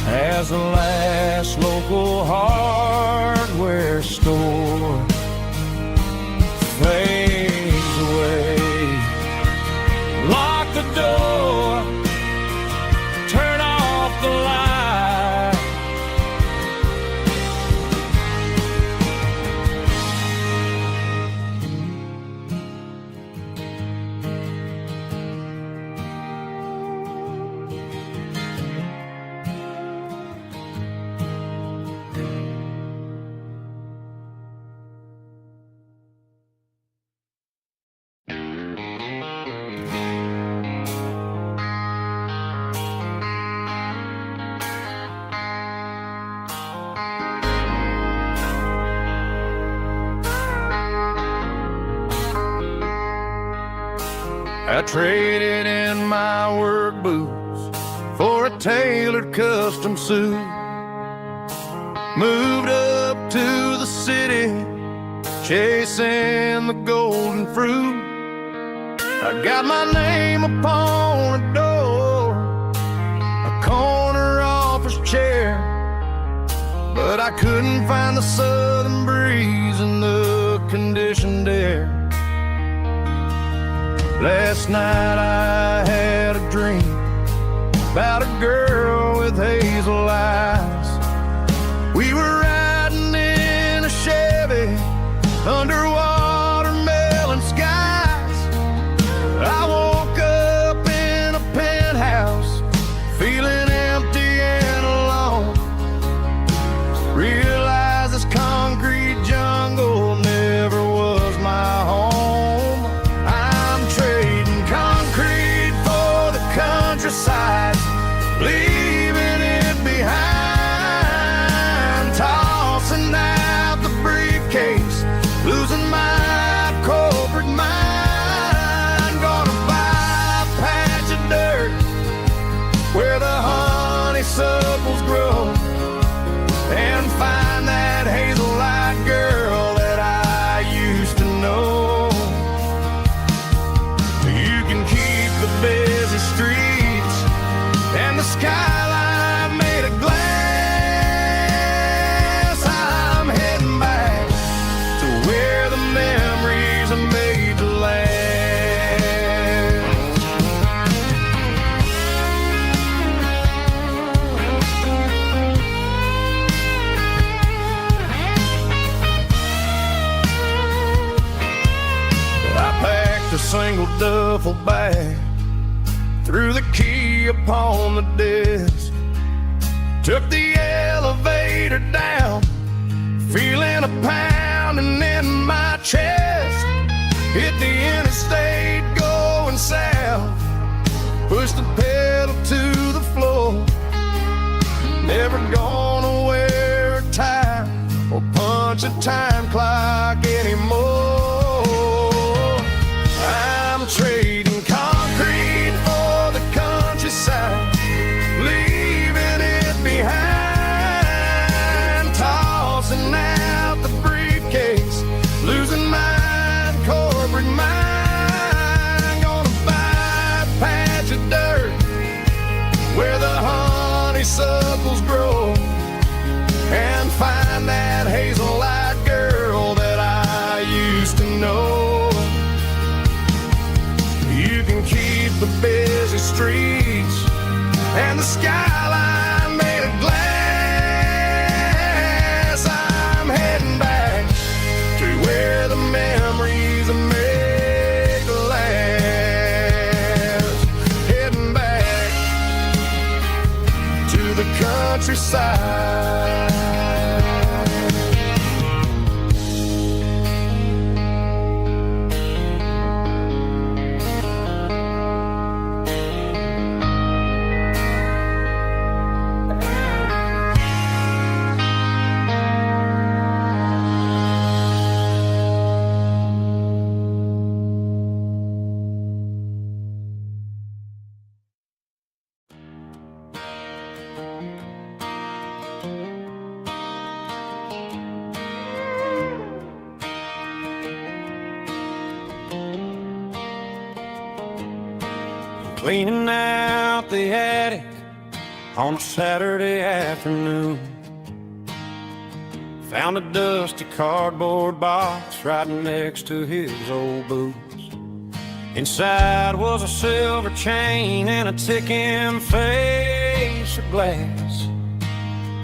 as the last local hardware store fades away. Lock the door, turn off the light. I traded in my work boots for a tailored custom suit. Moved up to the city, chasing the golden fruit. I got my name upon a door, a corner office chair, but I couldn't find the southern breeze in the conditioned air. Last night I had a dream about a girl with hazel eyes. We were riding in a Chevy under watermelon skies. I woke up in a penthouse feeling empty and alone. Realized this concrete jungle never was my home. I'm trading concrete for the countryside, leaving it behind, tossing out the briefcase, losing my corporate mind. Gonna buy a patch of dirt where the honeysuckles grow, and find that hazel-eyed girl that I used to know. You can keep the busy streets and the skyline made of glass. I'm heading back to where the memories are made to last. I packed a single duffel bag, threw the key upon the desk, took the elevator down, feeling a pounding in my chest. Hit the interstate going south, pushed the pedal to the floor. Never gonna wear a tie or punch a time clock anymore. I'm trading concrete for the countryside, leaving it behind, tossing out the briefcase, losing my corporate mind. Gonna buy a patch of dirt where the honeysuckles grow, and find that hazel-eyed girl that I used to know. You can keep the busy streets and the skyline made of glass. I'm heading back to where the memories are made to last. Heading back to the countryside. Cleaning out the attic on a Saturday afternoon, found a dusty cardboard box right next to his old boots. Inside was a silver chain and a ticking face of glass.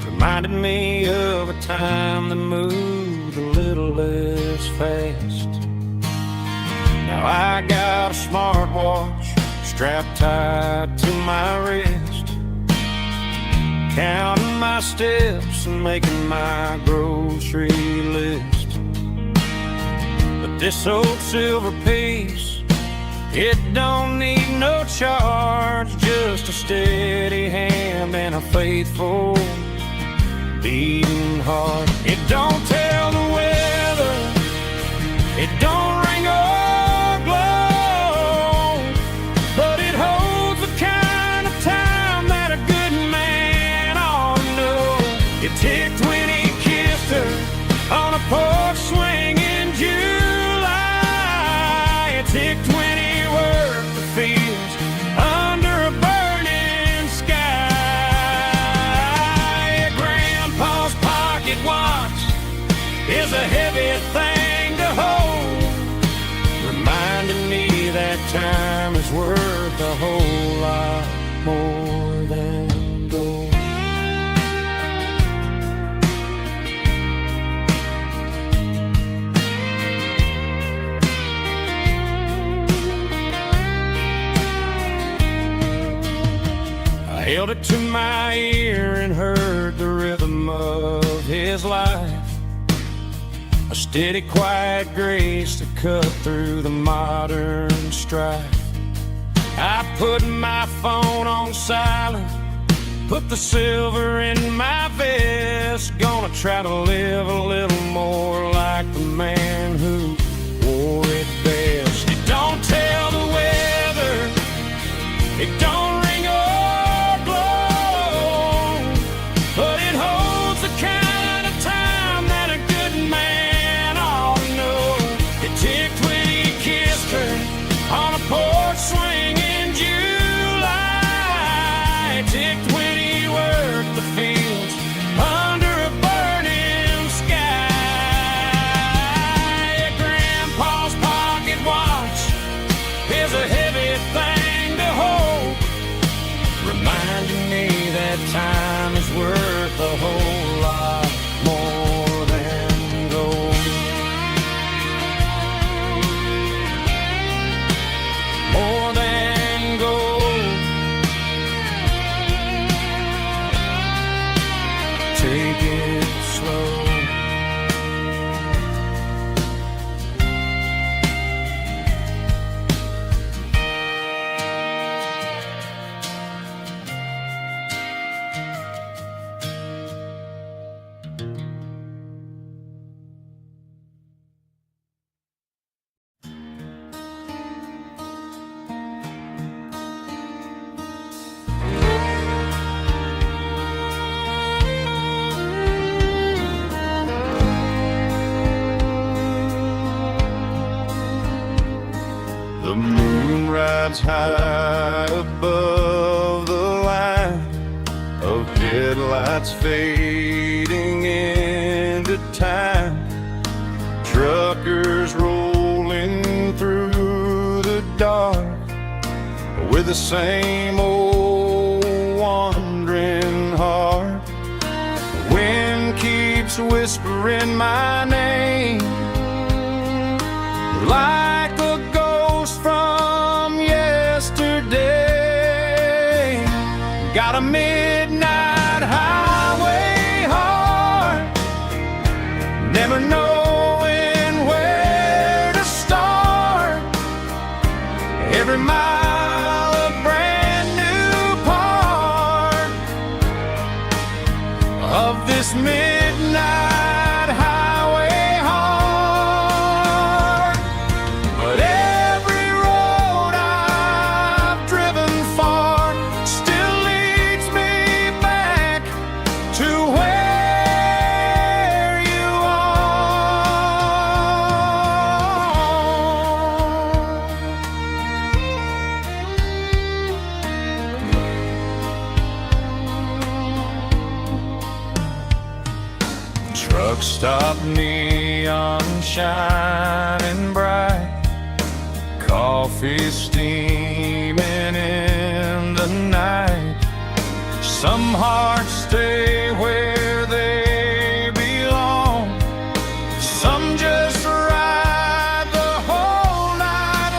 Reminded me of a time that moved a little less fast. Now I got a smartwatch strapped tight to my wrist, counting my steps and making my grocery list. But this old silver piece, it don't need no charge, just a steady hand and a faithful beating heart. It don't tell the weather, it don't ring or glow, I held it to my ear and heard the rhythm of his life, a steady, quiet grace to cut through the modern strife. I put my phone on silent, put the silver in my vest, gonna try to live a little more like the man who wore it best. It don't tell the weather, it don't ring or blow, but it holds the kind of time that a good man ought to know. It ticked when he kissed her on a porch swing in July. It ticked when he worked the fields under a burning sky. Grandpa's pocket watch is a heavy thing to hold, reminding me that time is worth a whole lot more than gold. More than gold. Take it slow. The moon rides high above the line of headlights fading into time. Truckers rolling through the dark with the same old wandering heart. The wind keeps whispering my name like a ghost from yesterday. Got a midnight highway heart, never knowing where to start. Every mile a brand new part of this midnight highway heart. But every road I've driven far still leads me back to where you are. Truck stop, neon shining bright, coffee steaming in the night. Some hearts stay where they belong, some just ride the whole night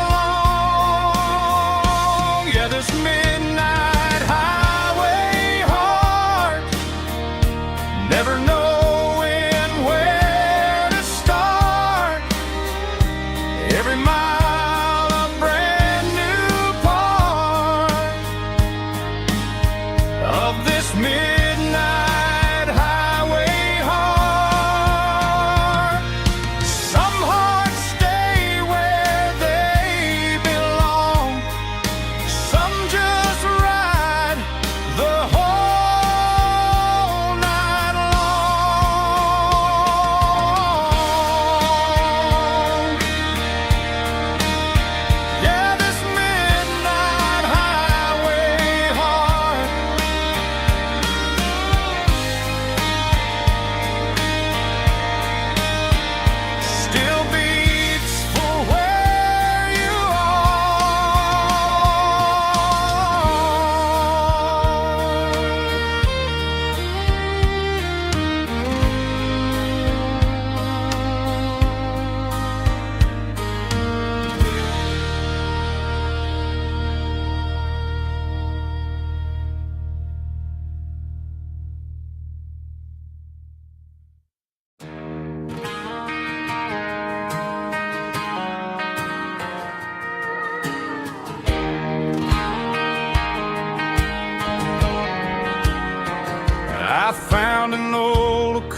long. Yeah, this midnight highway heart, never knowing where to start. Every mile a brand new part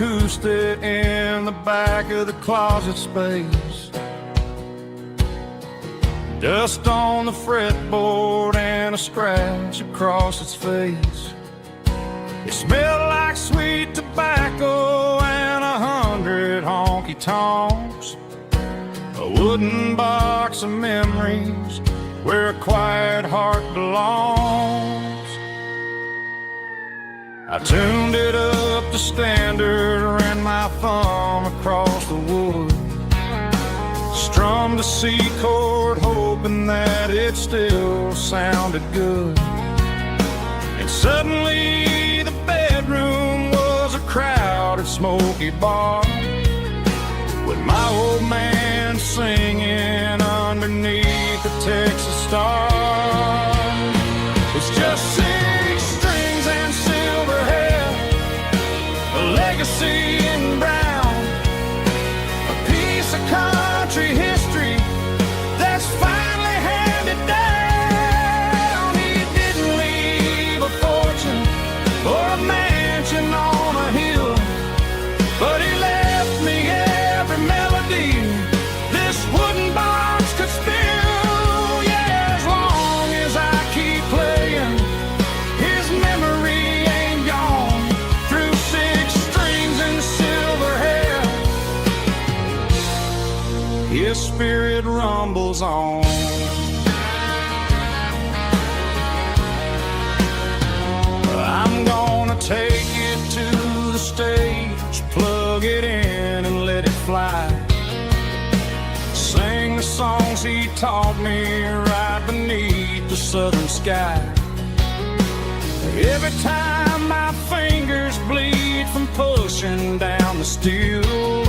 acoustic in the back of the closet space. Dust on the fretboard and a scratch across its face. It smelled like sweet tobacco and 100 honky-tonks. A wooden box of memories where a quiet heart belongs. I tuned it up to standard, ran my thumb across the wood, strummed a C chord hoping that it still sounded good. And suddenly the bedroom was a crowded smoky bar, with my old man singing underneath the Texas stars. It's just 6 strings and silver hair, a legacy in brown, a piece of country history that's finally handed down. He didn't leave a fortune or a mansion on a hill, but he left me every melody this wooden box could spill. Yeah, as long as I keep playing, his memory ain't gone. Through 6 strings and silver hair, his spirit rumbles on. I'm gonna take it to the stage, plug it in and let it fly. Sing the songs he taught me right beneath the southern sky. Every time my fingers bleed from pushing down the steel,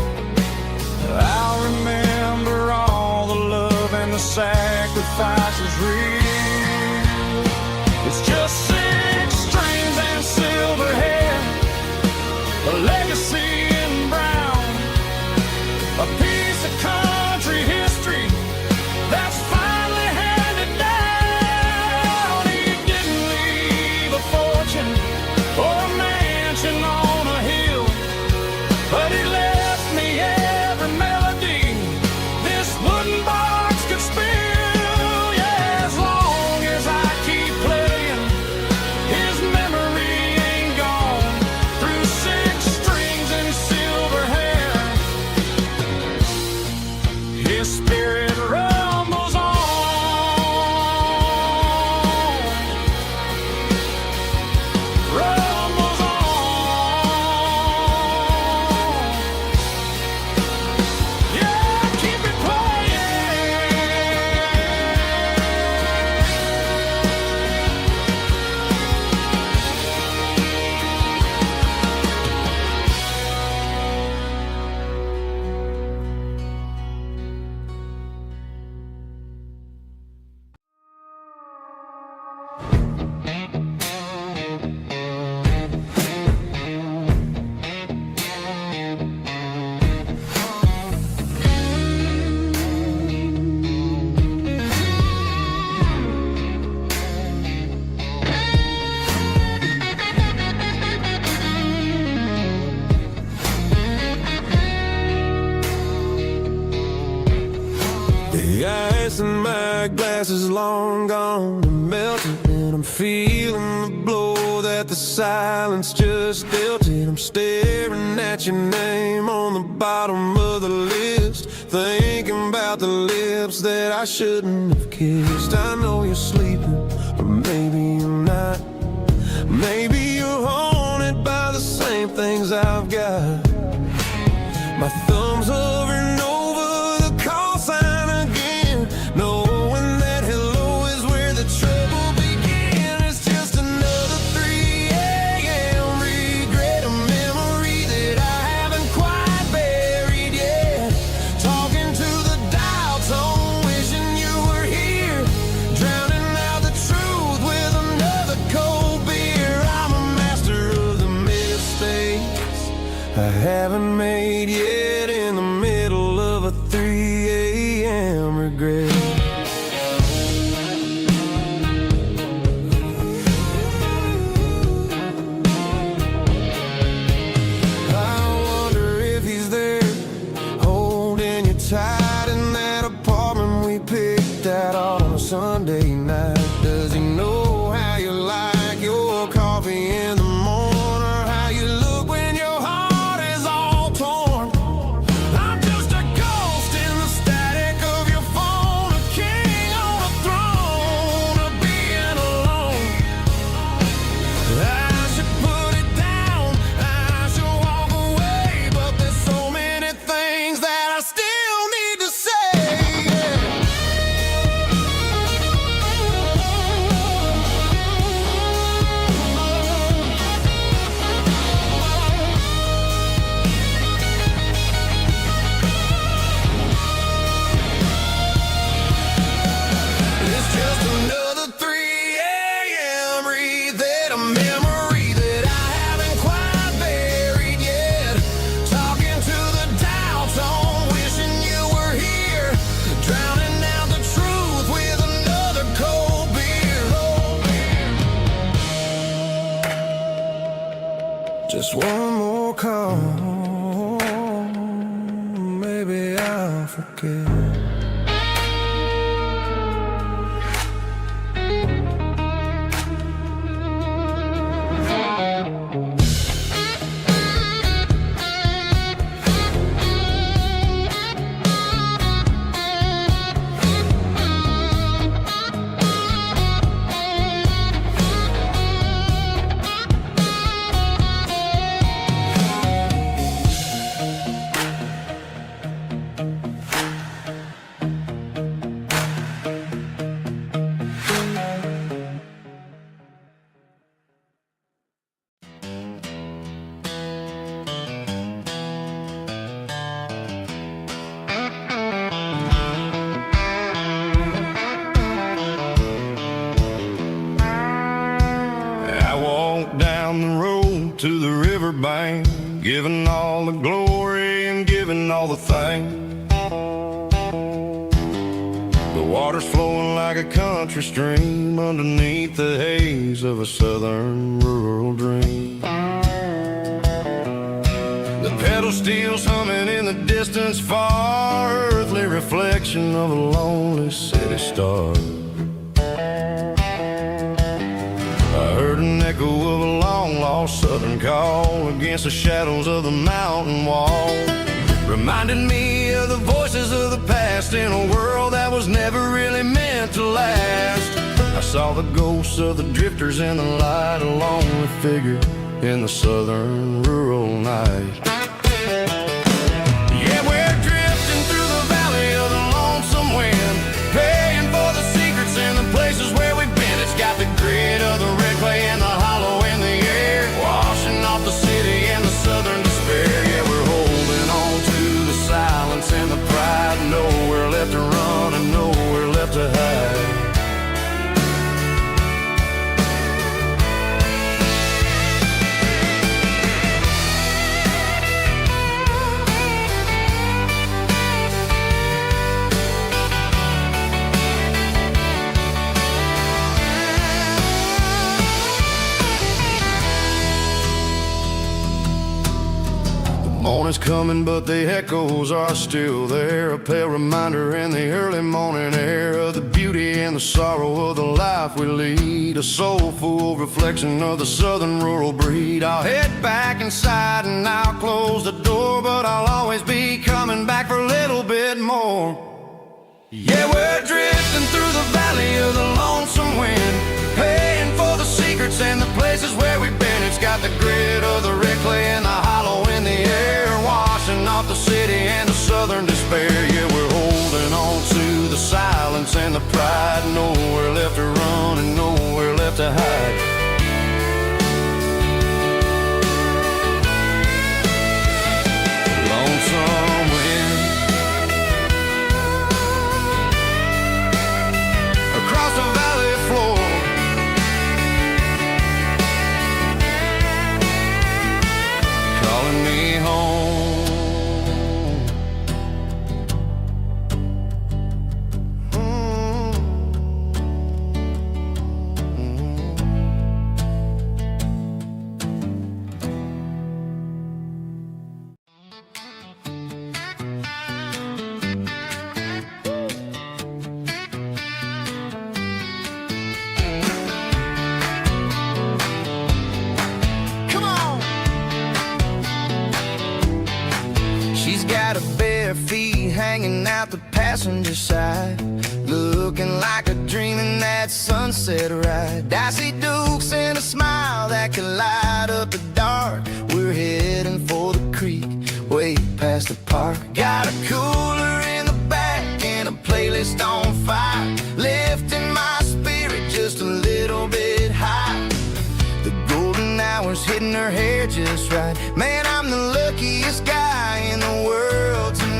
I'll remember all the love and the sacrifices real. It's just 6 strings and silver hair, a legacy in brown, a piece of country history that's finally handed down. He didn't leave a fortune or a mansion on a hill, but he left me every melody this wooden box could spill. Yeah, as long as I keep playing, his memory ain't gone. Through 6 strings and silver hair, his spirit rumbles on. Rumbles on. Yeah, keep it playing. The ice in my glass is long gone and melted, and I'm feeling the blow that the silence just dealt it. I'm staring at your name on the bottom of the list, thinking about the lips that I shouldn't have kissed. I know you're sleeping, or maybe you're not. Maybe you're haunted by the same things I've got. My thumb's hovering over the call sign again, knowing that hello is where the trouble began. It's just another 3 a.m. regret, a memory that I haven't quite buried yet. Talking to the dial tone, wishing you were here, drowning out the truth with another cold beer. I'm a master of the mistakes I haven't made yet, in the middle of a 3 a.m. regret. I coffee in the morning, or how you look when your heart is all torn. I'm just a ghost in the static of your phone, a king on a throne of being alone. I should put it down, I should walk away, but there's so many things that I still need to say. It's just another 3 a.m. read a memory that I haven't quite buried yet. Talking to the dial tone, wishing you were here. Drowning out the truth with another cold beer. Just one more call, maybe I'll forget. I walked down the road to the riverbank, giving all the glory and giving all the thanks. The water's flowing like a country stream underneath the haze of a southern rural dream. The pedal steel's humming in the distance far, earthly reflection of a lonely city star. I heard an echo of a long-lost southern call against the shadows of the mountain wall. Reminded me of the voices of the past in a world that was never really meant to last. I saw the ghosts of the drifters in the light, a lonely figure in the southern rural night. Yeah, we're drifting through the valley of the lonesome wind, paying for the secrets and the places where we've been. It's got the grit of the red clay and the hollow in the air, washing off the city and the southern despair. Yeah, we're holding on to the silence and the pride, nowhere left to run and nowhere left to hide. Morning's coming, but the echoes are still there. A pale reminder in the early morning air of the beauty and the sorrow of the life we lead. A soulful reflection of the southern rural breed. I'll head back inside and I'll close the door, but I'll always be coming back for a little bit more. Yeah, we're drifting through the valley of the lonesome wind, paying for the secrets and the places where we've been. It's got the grit of the red clay and the hollow in the air, washing off the city and the southern despair. Yeah, we're holding on to the silence and the pride, nowhere left to run and nowhere left to hide. Lonesome wind across the valley floor, calling me home. bare feet hanging out the passenger side, looking like a dream in that sunset ride. Dicey Dukes and a smile that could light up the dark. We're heading for the creek, way past the park. Got a cooler in the back and a playlist on fire, lifting my spirit just a little bit high. The golden hours hitting her hair just right. Man, I'm the luckiest guy in the world tonight.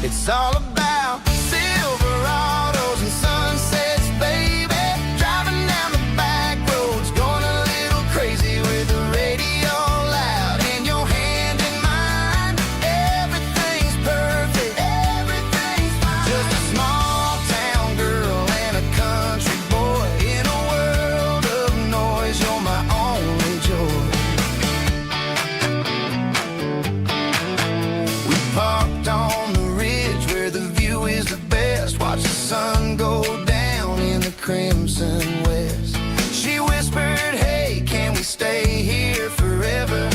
It's all about Silverados and sunsets, baby. Driving down the back roads, going a little crazy with the radio loud and your hand in mine. Everything's perfect, everything's fine. Just a small town girl and a country boy in a world of noise. You're my only joy. We parked on the ridge where the view is the best. Watch the sun go down in the crimson west. She whispered, hey, can we stay here forever?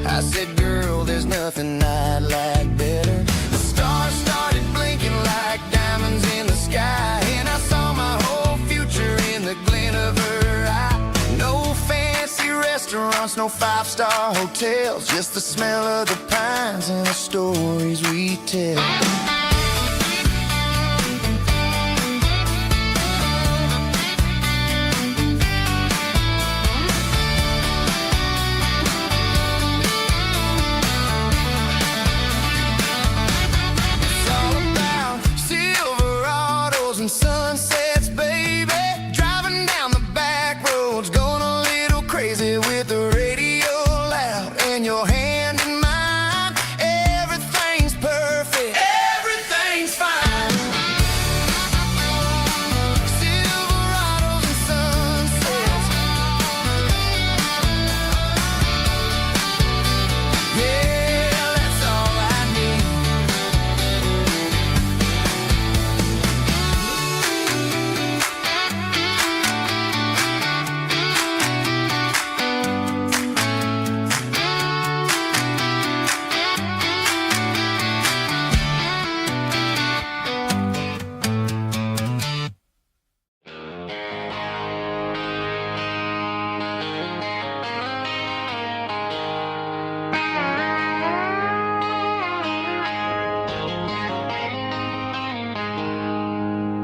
I said, girl, there's nothing I'd like better. The stars started blinking like diamonds in the sky, and I saw my whole future in the glint of her eye. No fancy restaurants, no five-star hotels, just the smell of the pines and the stories we tell. It's all about Silverados and sunsets, baby. Driving down the back roads, going a little crazy with the radio loud and your hand in mine. Everything's perfect, everything's fine. Silverados and sunsets, yeah, that's all I need.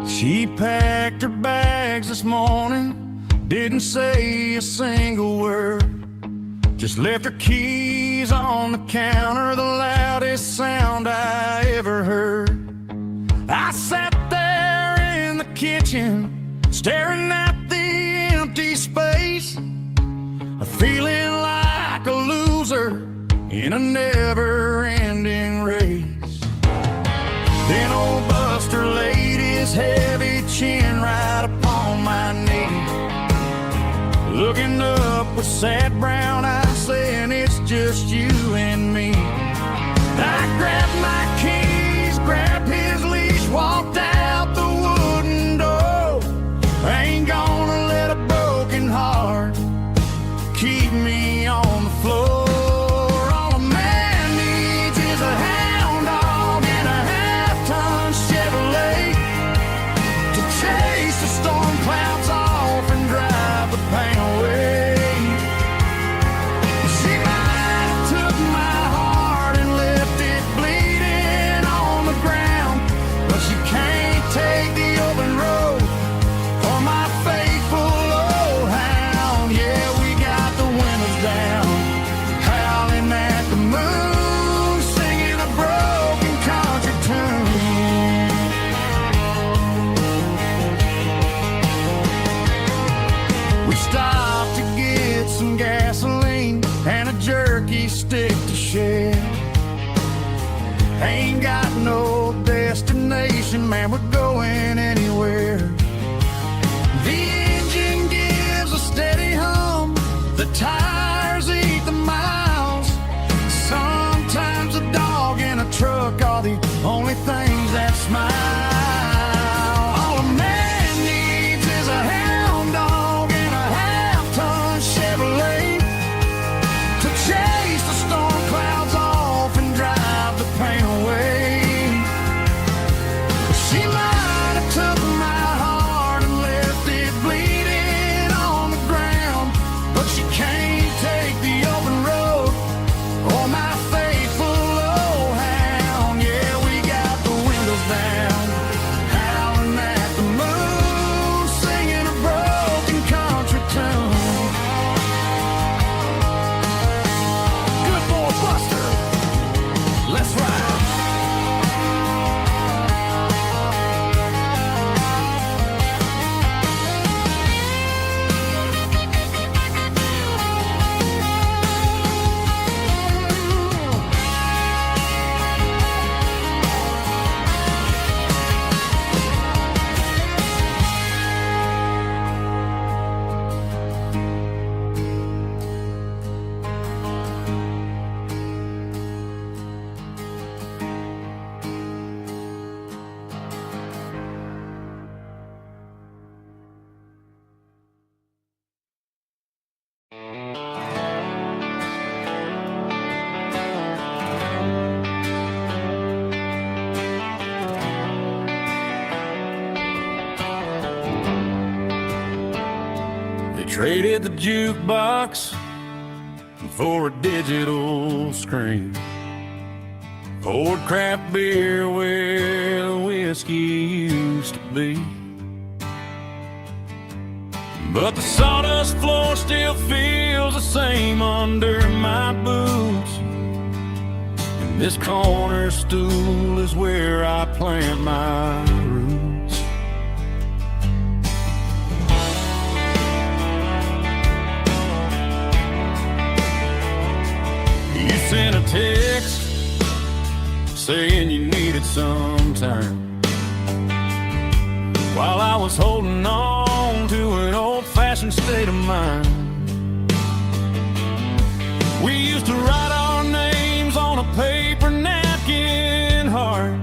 She packed her bags this morning, didn't say a single word, just left her keys on the counter, the loudest sound I ever heard. I sat there in the kitchen, staring at the empty space, feeling like a loser in a never-ending race. Then old Buster laid his heavy chin right upon my knee, looking up with sad brown eyes, saying it's just you and me. I grabbed my keys, grabbed his leash, walked out the wooden door. I ain't gonna let a broken heart keep me on the floor. All a man needs is a hound dog and a half-ton Chevrolet to chase the storm clouds off and drive the pain away. She might have took my heart and left it bleeding on the ground, but she can't take the open road or my faithful old hound. Yeah, we got the windows down, howling at the moon, singing a broken country tune. We stopped to get some gasoline and a jerky stick to share. Ain't got no destination, man, we're going anywhere. The engine gives a steady hum, the tires eat the miles. Sometimes a dog and a truck are the only things that smile. All a man needs is a hound dog and a half-ton Chevrolet to chase the storm clouds off and drive the Traded the jukebox for a digital screen. Poured craft beer where the whiskey used to be. But the sawdust floor still feels the same under my boots. And this corner stool is where I plant my roots. You sent a text saying you needed some time, while I was holding on to an old-fashioned state of mind. We used to write our names on a paper napkin heart.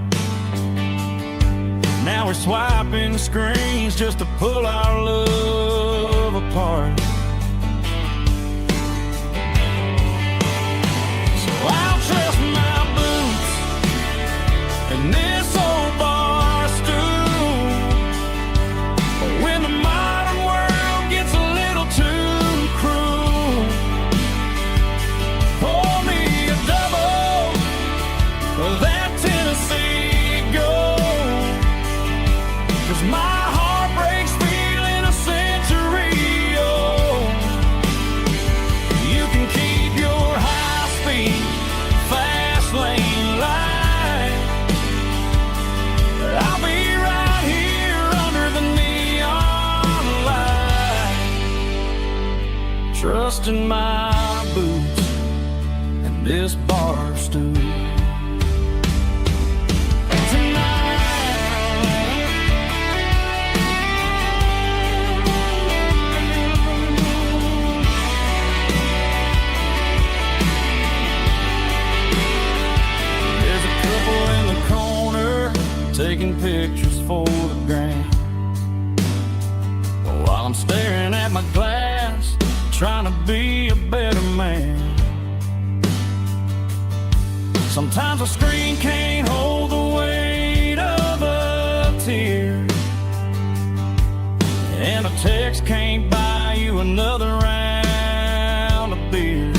Now we're swiping screens just to pull our love apart. So I'll trust my boots and this old bar stool. When the modern world gets a little too cruel, pour me a double of that Tennessee Gold. 'Cause my heart breaks feeling a century old. You can keep your high-speed, fast lane light. I'll be right here under the neon light, trusting my boots and this bar stool. There's a couple in the corner taking pictures for the gram, while I'm staring at my glass, trying to be a better man. Sometimes a screen can't hold the weight of a tear, and a text can't buy you another round of beer.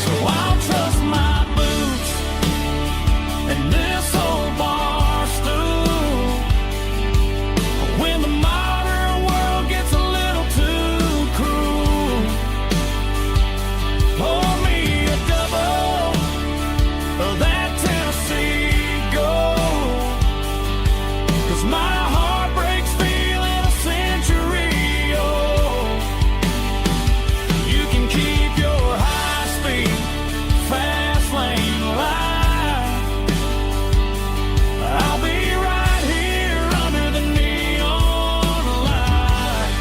So I'll trust my boots and this old bar stool. When the modern world gets a little too cruel, pour me a double of that Tennessee Gold. 'Cause my heart breaks feeling a century old. You can keep your high-speed, fast lane light. I'll be right here under the neon light,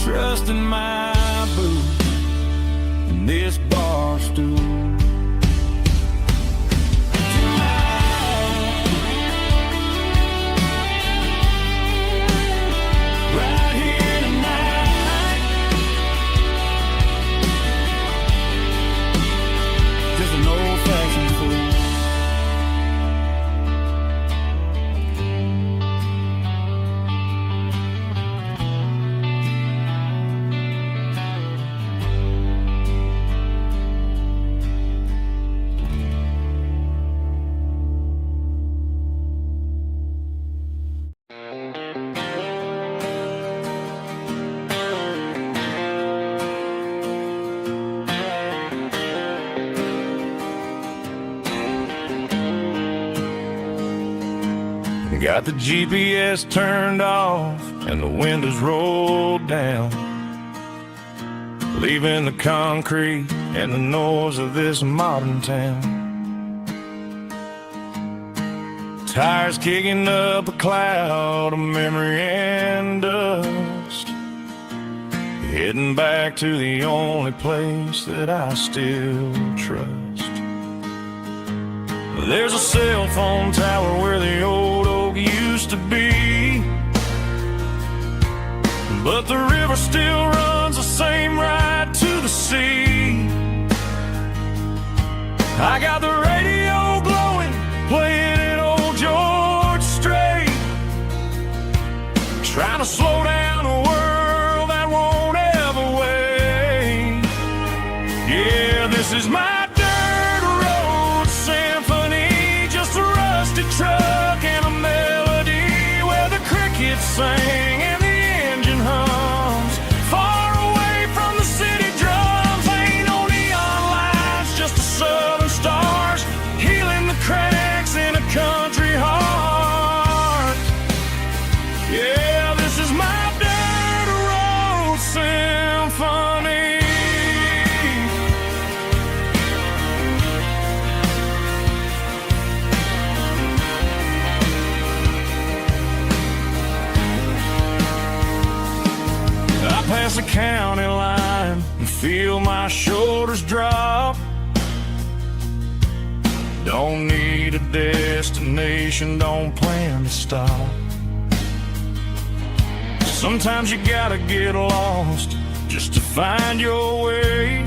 trusting my boots and this bar stool. Right here tonight, just an old-fashioned fool. Got the GPS turned off and the windows rolled down, leaving the concrete and the noise of this modern town. Tires kicking up a cloud of memory and dust, heading back to the only place that I still trust. There's a cell phone tower where the old oak used to be, but the river still runs the same right to the sea. I got the radio glowing, playing an old George Strait, trying to slow down a world that won't ever wait. Yeah, this is my dirt road symphony, just a rusty truck and a melody where the crickets sing and the engine hums. Far away from the city drums, ain't no neon lights, just the southern stars healing the cracks in a country heart. Yeah, this is my dirt road symphony. I pass the county line and feel my shoulders drop. Don't need a destination, don't plan to stop. Sometimes you gotta get lost just to find your way,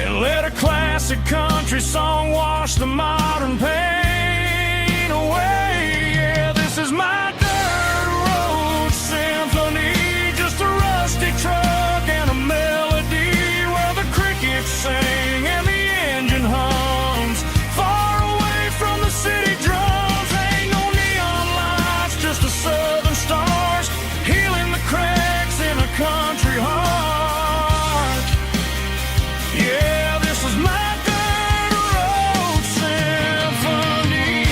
and let a classic country song wash the modern pain away. Yeah, this is my dirt road symphony, just a rusty truck and a melody where the crickets sing and the engine hums. Far away from the city drums, ain't no neon lights, just the southern stars healing the cracks in a country heart. Yeah, this is my dirt road symphony.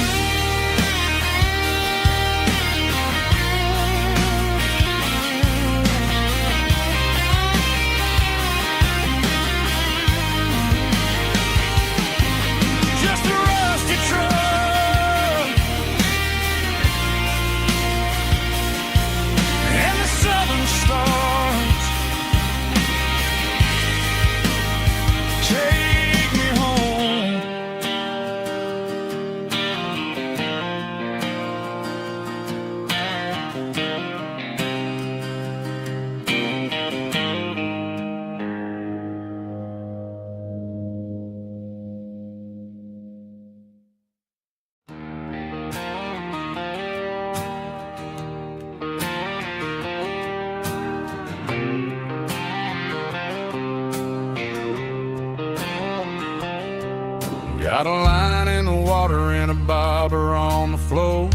Just a rusty truck and the southern stars take me home. Got a line in the water and a bobber on the floor,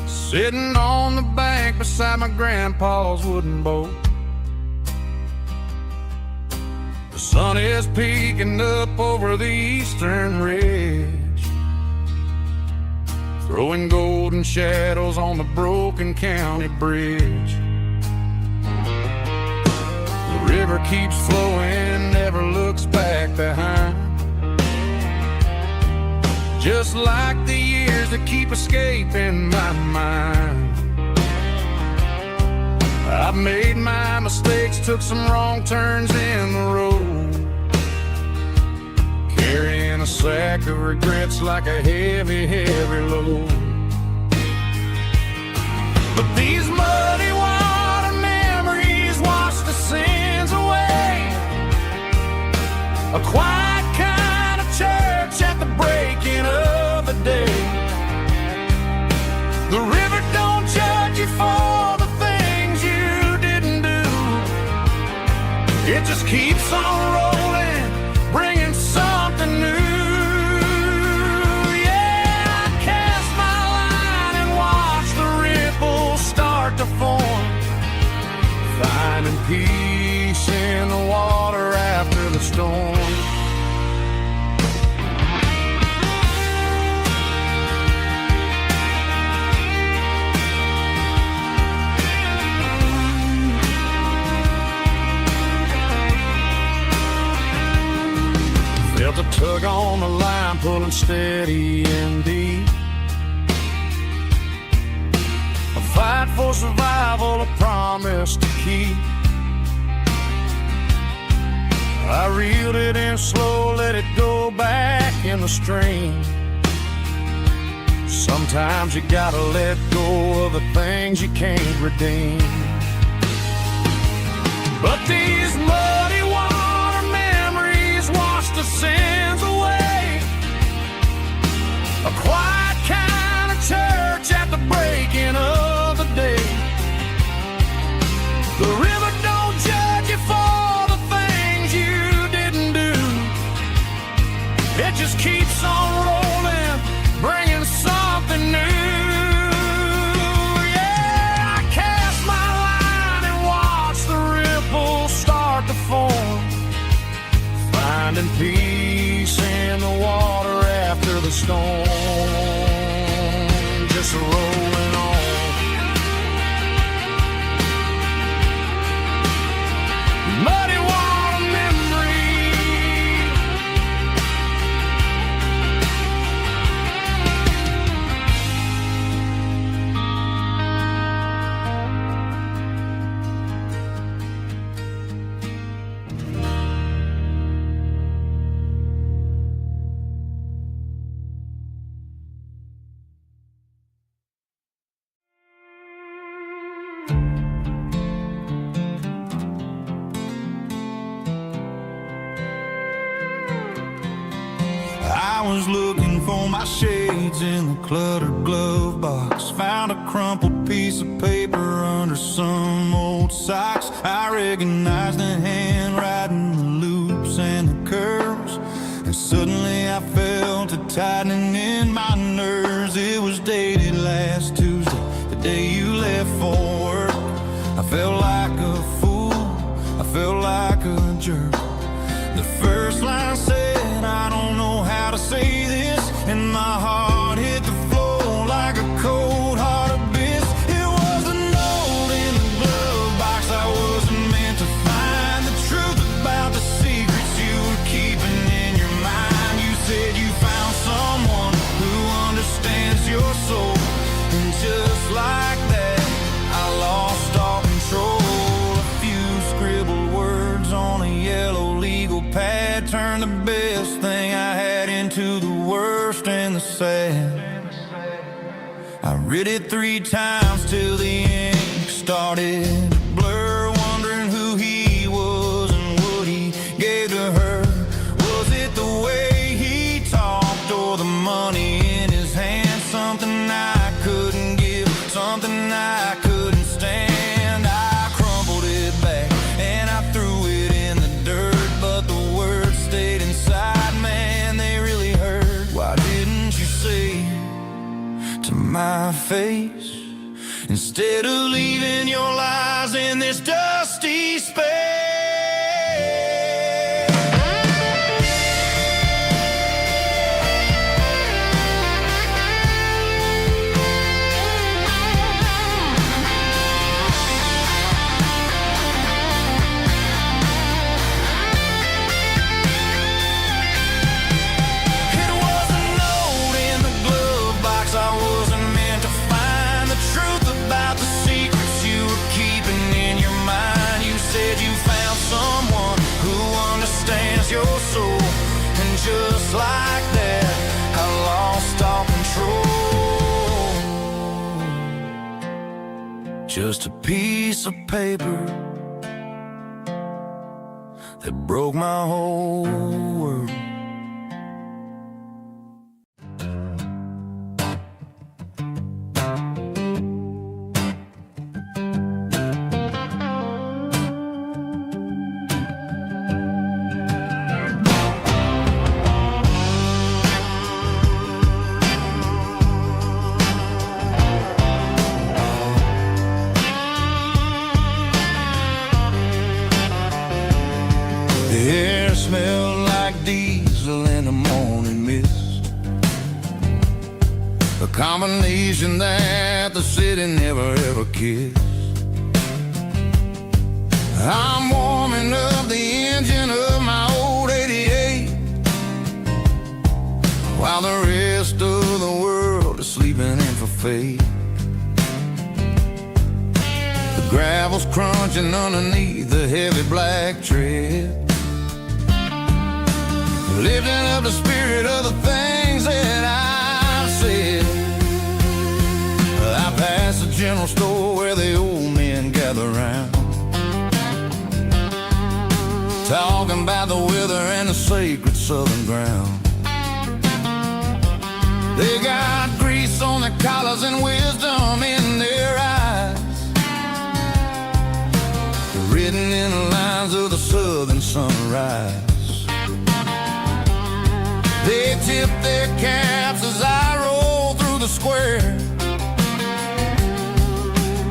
sitting on the bank beside my grandpa's wooden boat. The sun is peeking up over the eastern ridge, throwing golden shadows on the broken county bridge. The river keeps flowing, never looks back behind, just like the years that keep escaping my mind. I've made my mistakes, took some wrong turns in the road, carrying a sack of regrets like a heavy, heavy load. But these muddy water memories wash the sins away. A quiet kind of church at the breaking of the day. The river don't judge you for the things you didn't do. It just keeps on rolling, bringing something new. Yeah, I cast my line and watch the ripples start to form, finding peace in the water after the storm. Felt a tug on the line, pulling steady and deep. A fight for survival, a promise to keep. I reeled it in slow, let it go back in the stream. Sometimes you gotta let go of the things you can't redeem. But these muddy water memories wash the sins away. A quiet kind of church storm, just rolling on. Muddy water memory, I was looking for my shades in the cluttered glove box. Found a crumpled piece of paper under some old socks. I recognized the handwriting, the loops and the curves, and suddenly I felt a tightening in my nerves. It was dated last Tuesday, the day you left for work. I felt like a fool, I felt like a jerk. The first line said, I don't know how to say this, and my heart hit the floor like a cold hard abyss. It was a note in the glove box I wasn't meant to find. The truth about the secrets you were keeping in your mind. You said you found someone who understands your soul, and just like that I lost all control. A few scribbled words on a yellow legal pad turned the best thing I had into the worst and the sad. I read it 3 times till the ink started to blur, wondering who he was and what he gave to her. Was it the way he talked or the money in his hand? Something I couldn't give, something I couldn't stand. I crumpled it back and I threw it in the dirt, but the words stayed inside, man, they really hurt. Why didn't you say to my face, instead of leaving your lies in this dusty space? Your soul, and just like that I lost all control. Just a piece of paper that broke my whole world. The air smelled like diesel in the morning mist, a combination that the city never ever kissed. I'm warming up the engine of my old 88, while the rest of the world is sleeping in for fate. The gravel's crunching underneath the heavy black tread, lifting up the spirit of the things that I've said. I passed the general store where the old men gather round, talking about the weather and the sacred southern ground. They got grease on their collars and wisdom in their eyes, written in the lines of the southern sunrise. They tip their caps as I roll through the square,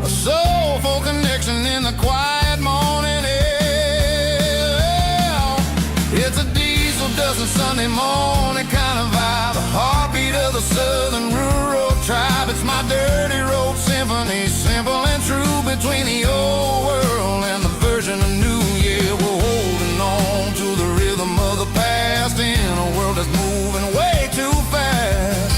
a soulful connection in the quiet morning air. It's a diesel dust and Sunday morning kind of vibe, a heartbeat tribe. It's my dirty road symphony, simple and true, between the old world and the version of new. Yeah, we're holding on to the rhythm of the past in a world that's moving way too fast.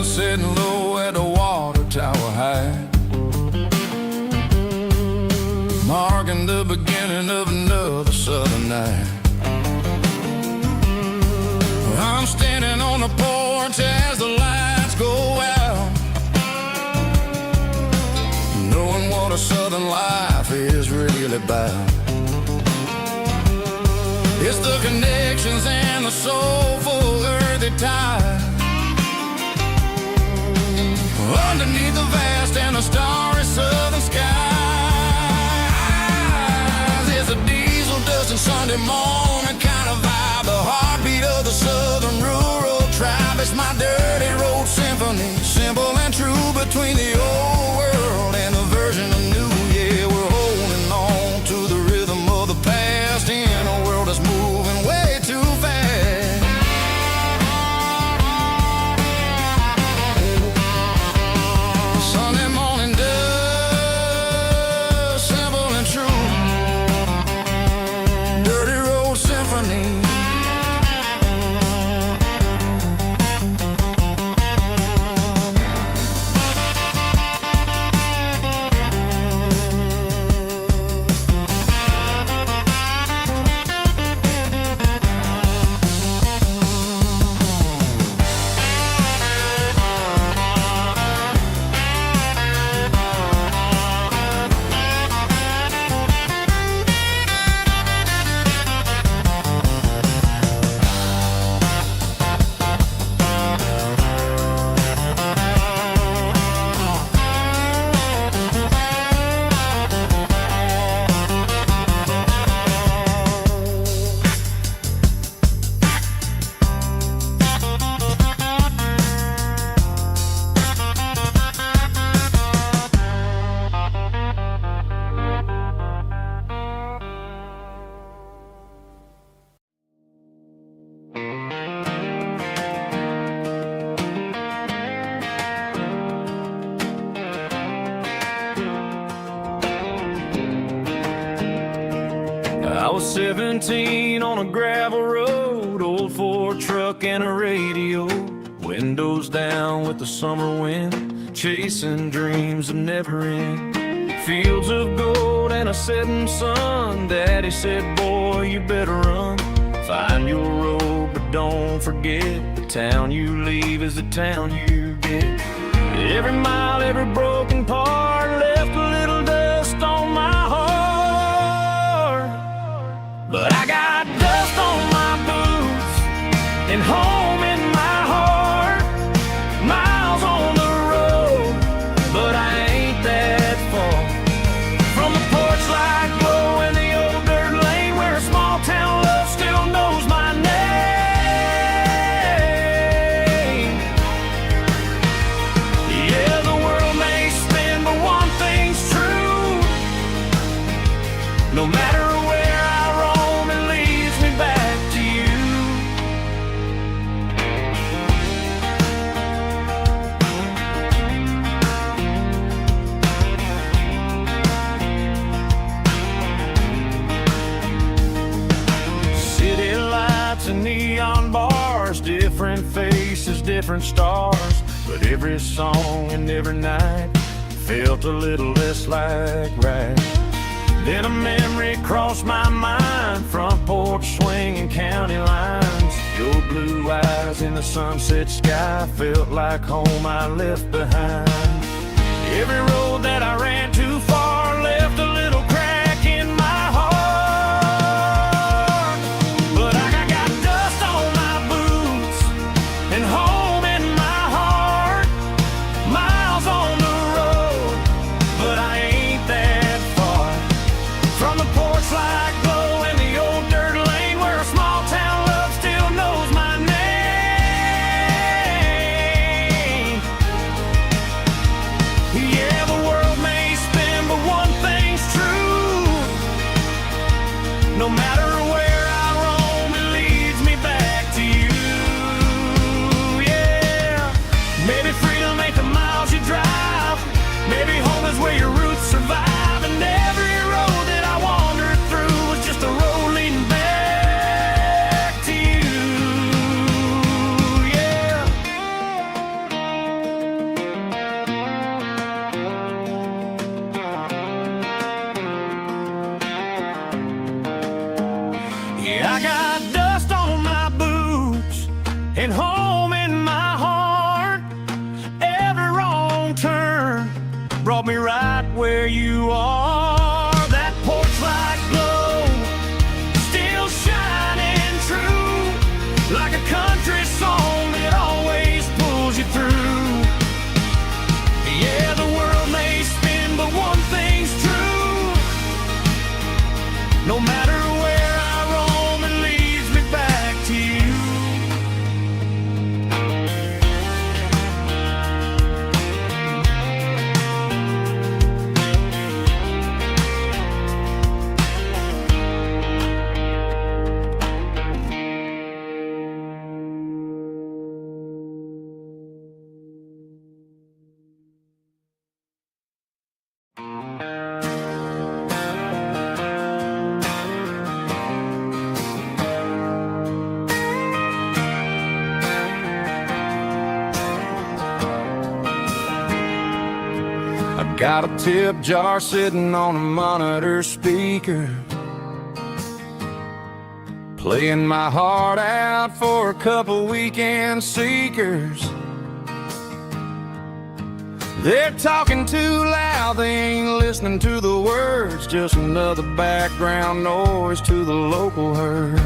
Sitting low at the water tower high, marking the beginning of another southern night. I'm standing on the porch as the lights go out, knowing what a southern life is really about. It's the connections and the soulful earthy ties, underneath the vast and the starry southern skies. It's a diesel dusting Sunday morning kind of vibe, the heartbeat of the southern rural tribe. It's my dirty road symphony, simple and true, between the old world and the version of new. Yeah, we're holding on to the rhythm of the past in a world that's moving way too fast. Sunday morning dust, simple and true, dirty road symphony. I was 17 on a gravel road, old Ford truck and a radio, windows down with the summer wind, chasing dreams that never end. Fields of gold and a setting sun. Daddy said, boy, you better run. Find your road, but don't forget, the town you leave is the town you get. Every mile, every broken part left a little dust on my heart. But I got dust on my boots and home in my heart. Miles on the road, but I ain't that far from the porch light glow in the old dirt lane where a small town love still knows my name. Yeah, the world may spin, but one thing's true. No matter where I roam, it leads me back to you. City lights and neon bars, different faces, different stars, but every song and every night felt a little less like right. Then a memory crossed my mind, front porch swinging county lines. Your blue eyes in the sunset sky felt like home I left behind. Every road that I ran too far left a little crack in my heart. But I got dust on my boots and home in my heart. Miles on the road, but I ain't that far from the porch light glow in the old dirt lane where a small town love still knows my name. where you are. That porch light glow, still shining true, like a country song that always pulls you through. Yeah, the world may spin, but one thing's true. No matter where I roam, it leads me back to you. Got a tip jar sitting on a monitor speaker, playing my heart out for a couple weekend seekers. They're talking too loud, they ain't listening to the words, just another background noise to the local herd.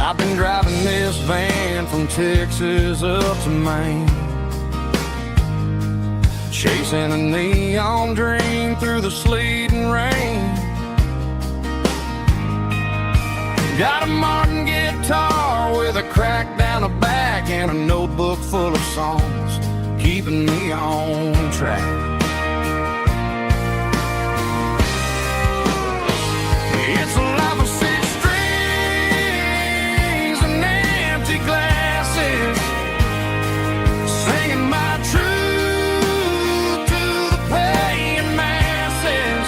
I've been driving this van from Texas up to Maine, chasing a neon dream through the sleet and rain. Got a Martin guitar with a crack down the back and a notebook full of songs, keeping me on track. It's a life of six strings and empty glasses, singing my truth to the paying masses.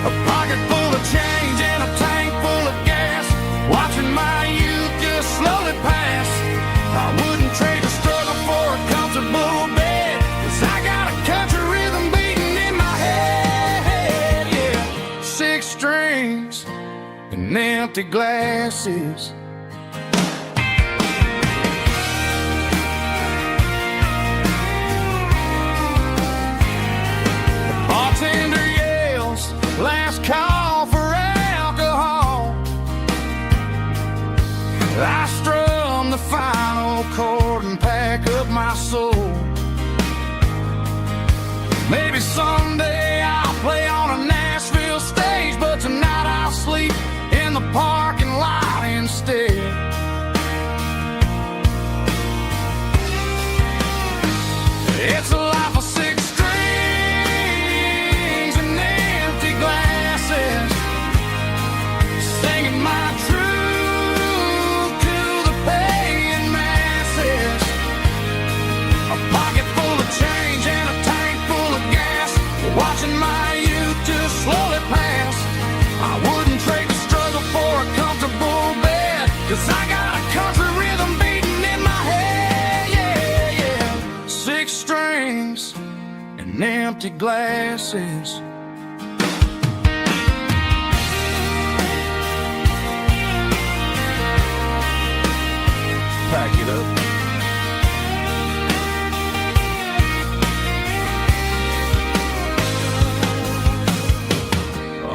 A pocket full of change and a tank full of gas, watching my youth just slowly pass. I wouldn't trade the struggle for a comfortable bed, 'cause I got a country rhythm beating in my head, yeah. Six strings and empty glasses. The bartender yells, last call for alcohol. I strum the final chord and pack up my soul. Maybe someday I'll play on a Nashville stage, but tonight I'll sleep in the parking lot instead. It's a life of six strings and empty glasses, singing my truth to the paying masses. A pocket full of change and a tank full of gas, watching my youth just slowly pass. I wouldn't trade the struggle for a comfortable bed, 'cause I got a country rhythm beating in my head, yeah, yeah. Six strings and empty glasses. Pack it up.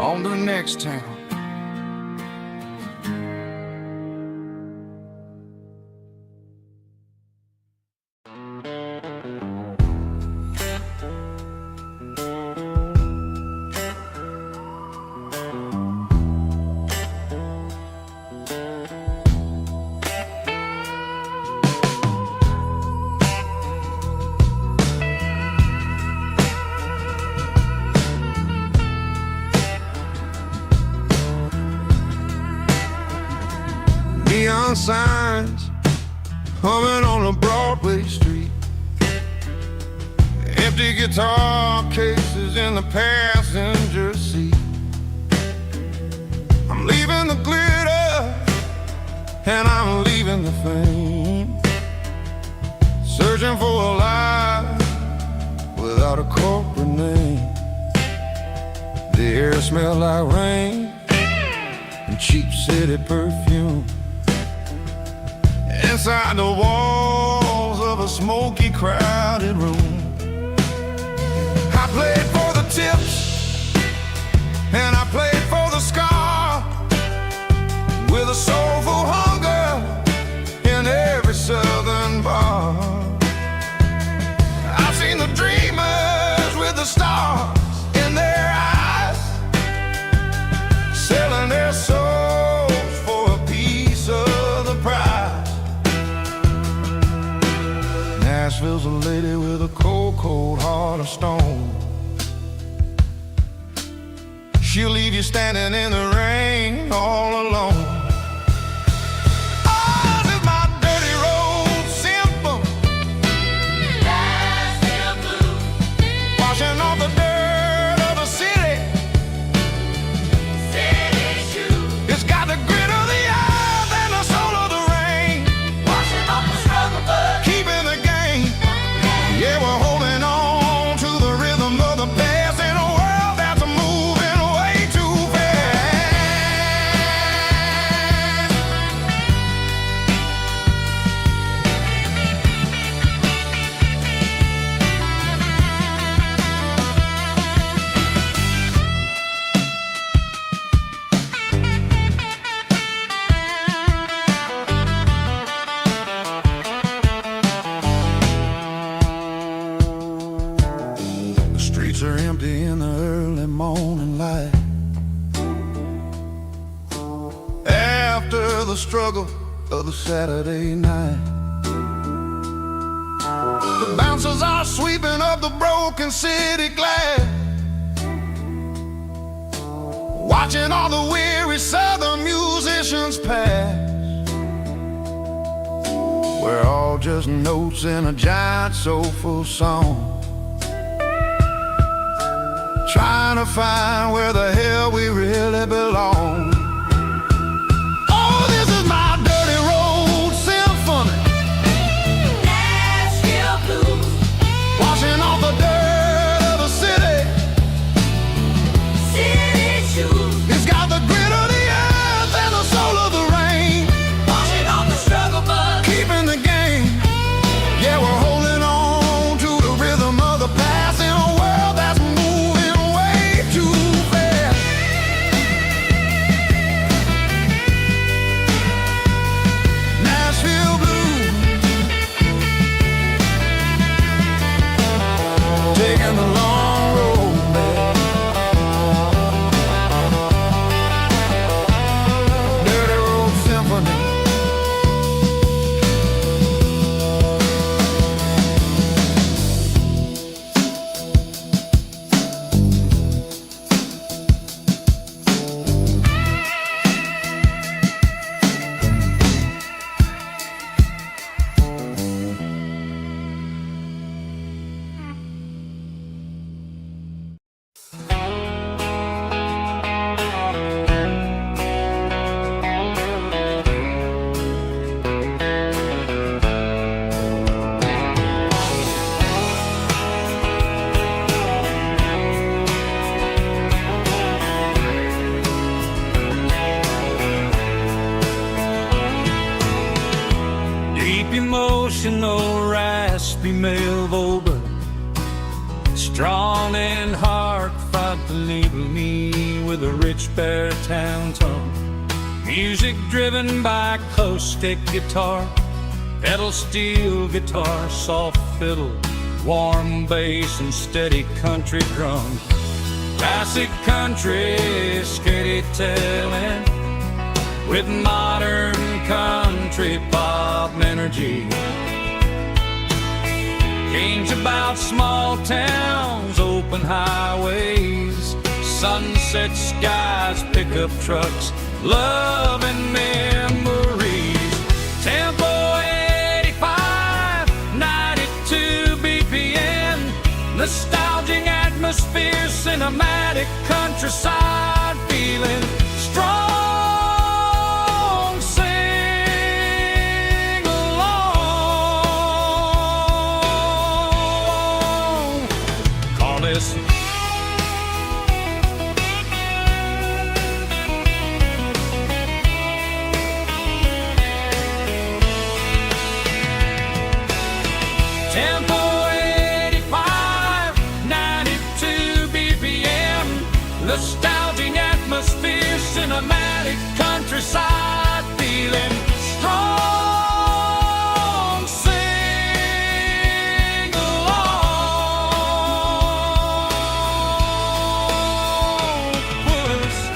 On to the next town. Neon signs humming on a Broadway street, empty guitar cases in the passenger seat. I'm leaving the glitter and I'm leaving the fame, searching for a life without a corporate name. The air smelled like rain and cheap city perfume. Inside the walls a smoky, crowded room. I played for the tips, and I played for the scar, with a soulful hunger in every southern bar. I've seen the dreamers with the stars in their eyes, selling their souls for a piece of the prize. Nashville's a lady with a cold, cold heart of stone. She'll leave you standing in the rain all alone. Oh, this is my dirty road symphony. Nashville blues. Washing off the dirt of the city. City shoes. It's got the grit of the earth and the soul of the rain. Washing off the struggle, but keeping the game. Yeah, we're holding on to the rhythm of the past in a world that's moving way too fast. The streets are empty in the early morning light, after the struggle of the Saturday night. The bouncers are sweeping up the broken city glass, watching all the weary southern musicians pass. We're all just notes in a giant soulful song, trying to find where the hell we really belong. Oh, this is my dirty road symphony. Nashville blues. Washing off the dirt of the city. City shoes. It's got the grit of the earth and the soul of the rain. Washing off the struggle, but keeping the game. Yeah, we're holding on to the rhythm of the past in a world that's moving way too fast. Nashville blues, taking the long road back. Dirty road symphony. Deep emotional, raspy male vulva, strong and hard, fight to label me with a rich baritone tone. Music driven by acoustic guitar, pedal steel guitar, soft fiddle, warm bass and steady country drum. Classic country storytelling with modern country pop energy. Games about small towns, open highways, sunset skies, pickup trucks, love and memories. Tempo 85, 92 BPM, nostalgic atmosphere, cinematic countryside feeling strong. Sing along. Call this valley countryside, feeling strong. Sing along, puss.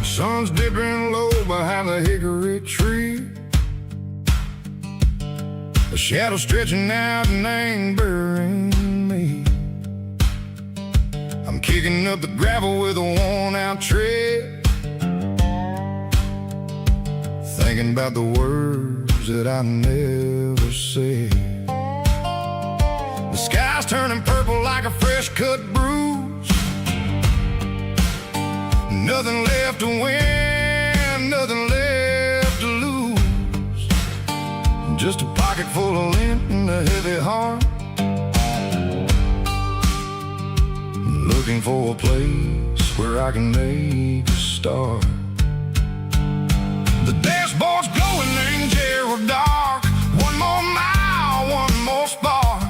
Sun's dipping low behind the hickory tree. The shadow stretching out and ain't burying me. I'm kicking up the gravel with a worn-out tread, thinking about the words that I never said. The sky's turning purple like a fresh-cut bruise. Nothing left to win, nothing left to lose. Just a pocket full of lint and a heavy heart, looking for a place where I can make a start. The dashboard's glowing, ain't Gerald dark. One more mile, one more spark.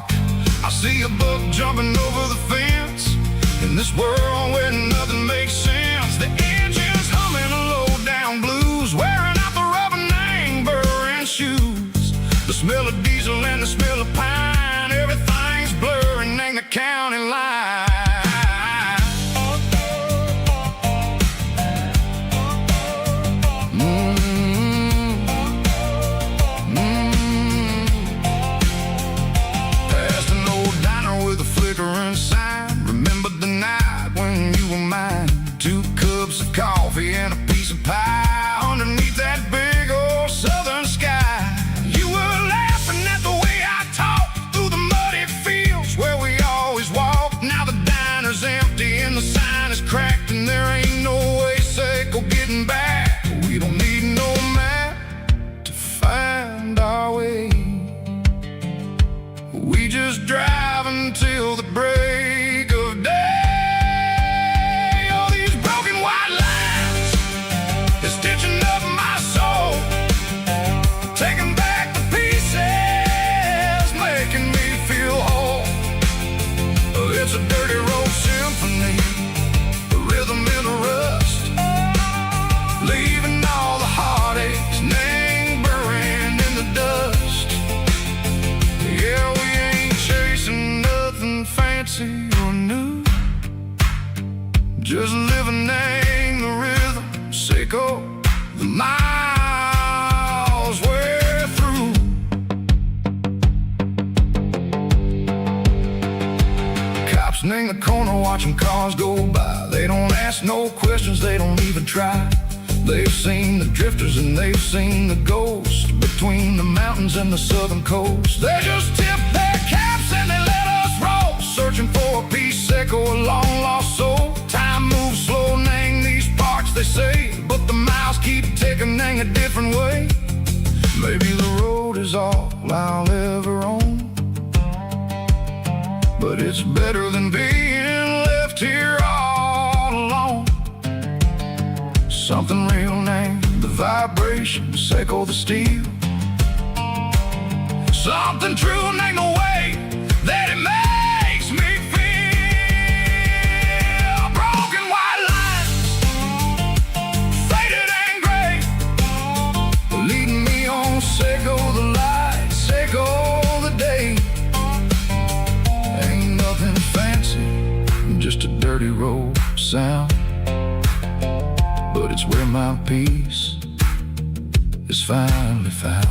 I see a buck jumping over the fence in this world where nothing makes sense. The engine's humming a low-down blues, wearing out the rubber name, burring shoes. The smell of diesel and the smell of pine, everything's blurring, ain't the county line. Past an old diner with a flickering sign. Remember the night when you were mine? 2 cups of coffee and a piece of pie underneath that big old southern sky. You were laughing at the way I talked through the muddy fields where we always walked. Now the diner's empty and the sign is cracked, and there ain't no way safe or getting back. We don't need no map to find our way. We just drive until the break of day. It's a dirty road symphony, a rhythm in a rust, leaving all the heartaches, name burning in the dust. Yeah, we ain't chasing nothing fancy or new, just living in the rhythm, sicko, the miles we're through. In the corner watching cars go by. They don't ask no questions, they don't even try. They've seen the drifters and they've seen the ghosts between the mountains and the southern coast. They just tip their caps and they let us roll, searching for a piece echo, a long lost soul. Time moves slow, nang these parts they say, but the miles keep ticking, nang a different way. Maybe the road is all I'll ever own, but it's better than being left here all alone. Something real named the vibrations echo the steel. Something true named the way that it makes me feel. Broken white lines, faded and gray, leading me on, Seco the light, Seco the day. Just a dirty road sound, but it's where my peace is finally found.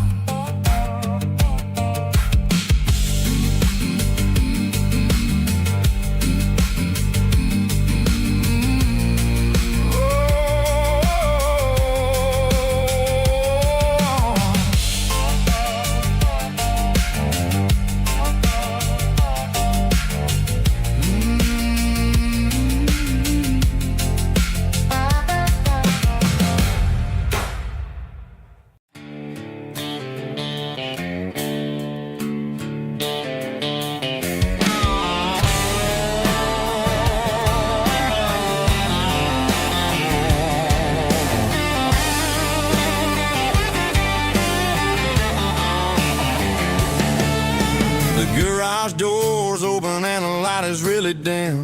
really dim,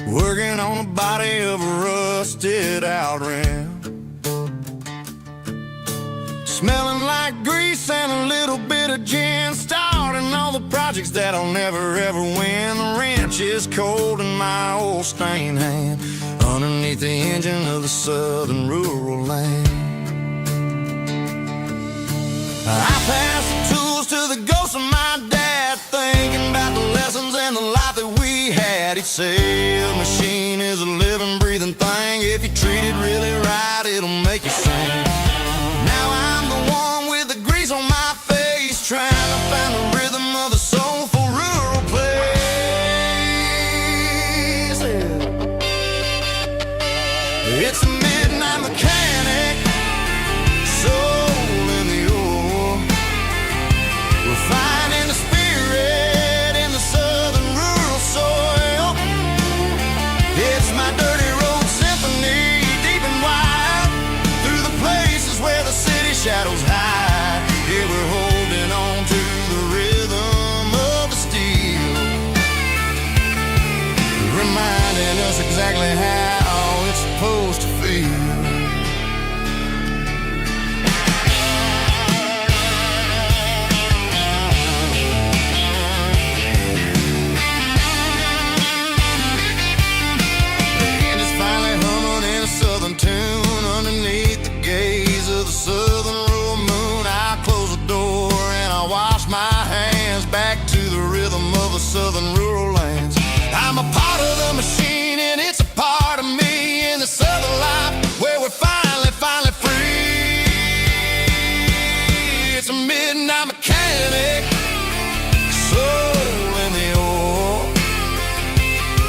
working on the body of a rusted out rim, smelling like grease and a little bit of gin, starting all the projects that I'll never ever win. The wrench is cold in my old stained hand, underneath the engine of the southern rural land. I pass the tools to the ghost of my dad, thinking about the lessons and the life that we had. He'd say a machine is a living, breathing thing. If you treat it really right, it'll make you sing. Now I'm the one with the grease on my face, trying to find the rhythm of a soulful rural place. It's a midnight mechanic, soul in the ore, refining the spirit in the southern rural soil. It's my dirty road symphony, deep and wide, through the places where the city shadows hide. Yeah, we're holding on to the rhythm of the steel, reminding us exactly how it's supposed to feel. Tune underneath the gaze of the southern rural moon. I close the door and I wash my hands, back to the rhythm of the southern rural lands. I'm a part of the machine and it's a part of me in the southern life where we're finally free. It's a midnight mechanic, soul in the ore,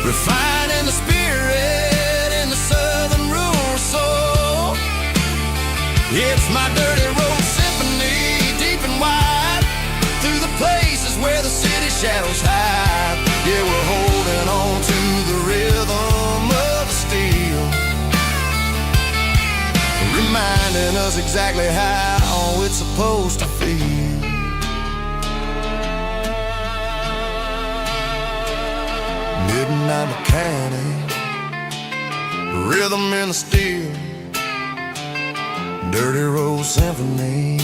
refining the spirit in the southern rural soul. It's my dirty road symphony, deep and wide, through the places where the city shadows hide. Yeah, we're holding on to the rhythm of the steel, reminding us exactly how it's supposed to feel. Midnight mechanic, rhythm in the steel, dirty road symphony.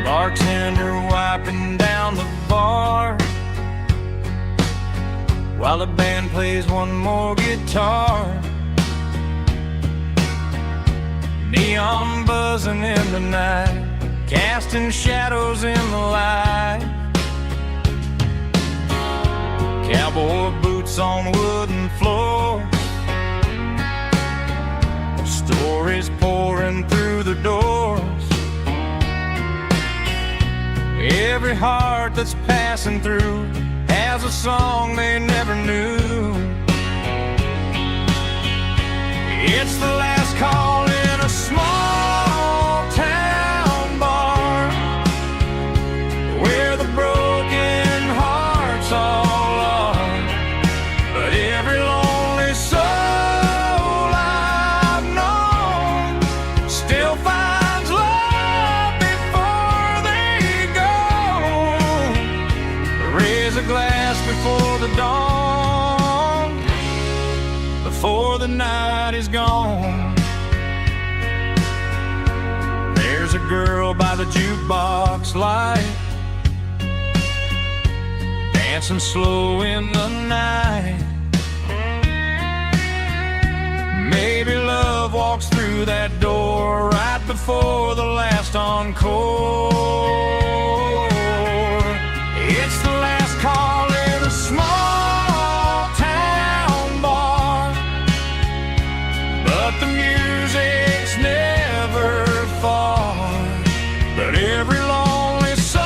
Bartender wiping down the bar while the band plays one more guitar. Neon buzzing in the night, casting shadows in the light. Cowboy boots on wooden floors, stories pouring through the doors. Every heart that's passing through has a song they never knew. It's the last call in a small town bar, where the broken hearts all are. But every lonely soul I've known still finds love before they go. Raise a glass before the dawn, before the night is gone. There's a girl by the jukebox light, dancing slow in the night. Maybe love walks through that door right before before the last encore. It's the last call in a small town bar, but the music's never far. But every lonely soul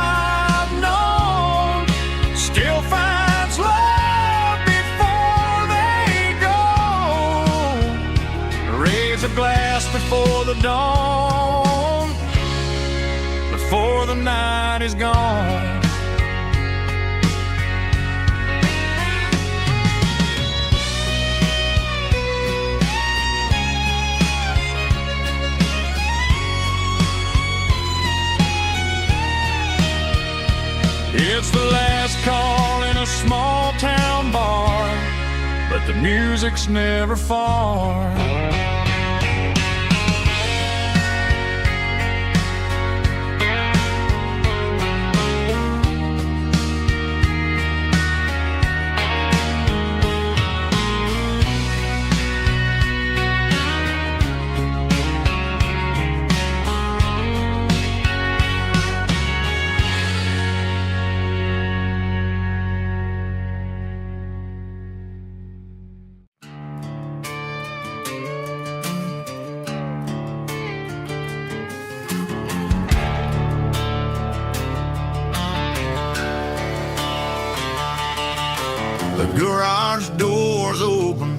I've known still finds love before they go. Raise a glass before the dawn, before the night is gone. It's the last call in a small town bar, but the music's never far. The garage door's open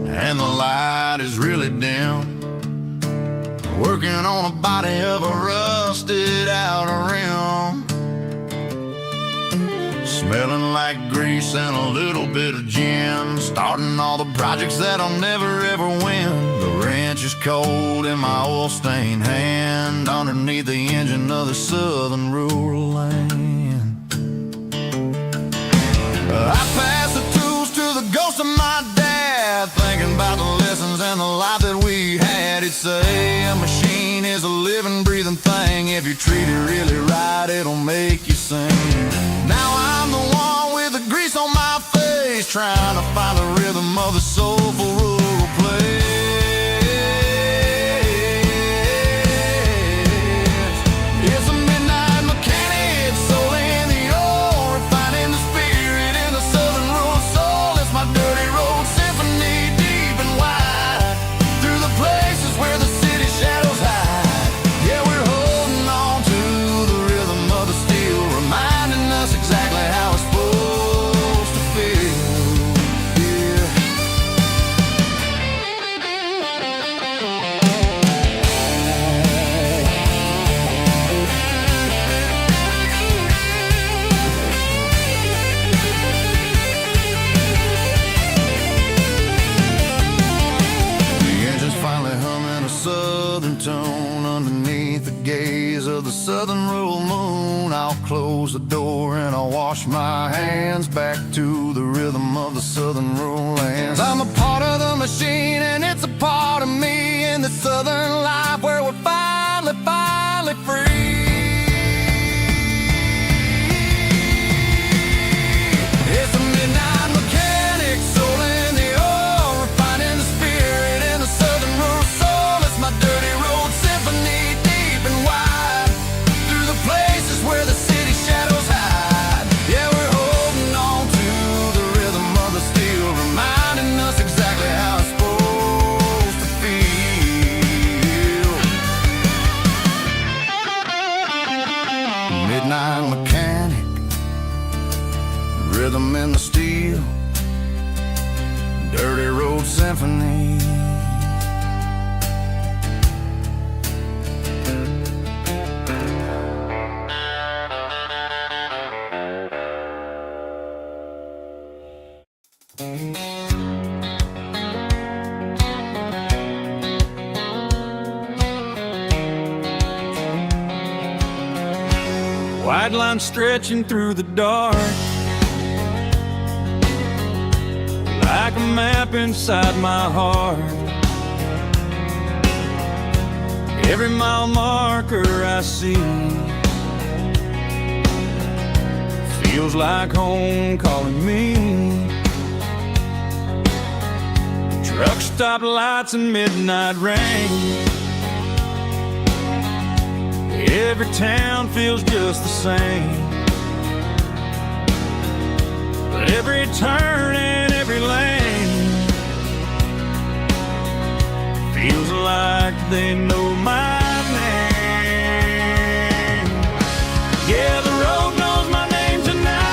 and the light is really dim. Working on a body of a rusted out rim, smelling like grease and a little bit of gin. Starting all the projects that I'll never ever win. The wrench is cold in my oil-stained hand, underneath the engine of the southern rural land. I pass the tools to the ghost of my dad, thinking about the lessons and the life that we had. He'd say a machine is a living, breathing thing. If you treat it really right, it'll make you sing. Now I'm the one with the grease on my face, trying to find the rhythm of the soulful rural place. It's a midnight mechanic, soul in the ore, refining the spirit in the southern rural soul. It's my dirty road symphony, deep and wide, through the places where the city shadows hide. Yeah, we're holding on to the rhythm of the steel, reminding us exactly how it's supposed to feel. Yeah. The engine's finally humming a southern tone underneath the gaze of the southern rural moon. I'll close the door and I'll wash my hands, back to the rhythm of the southern rural lands. I'm a part of the machine and it's a part of me, in the southern life where we're finally free. It's a midnight mechanic, soul in the ore, refining the spirit in the southern rural soul. It's my dirty road symphony, deep and wide, through the places where the city shadows hide. Yeah, we're holding on to the rhythm of the steel, reminding us exactly how it's supposed to feel. Midnight mechanic, rhythm in the steel, dirty road symphony. White line stretching through the dark, like a map inside my heart. Every mile marker I see feels like home calling me. Truck stop lights and midnight rain. Every town feels just the same, but every turn and every lane feels like they know my name. Yeah, the road knows my name tonight,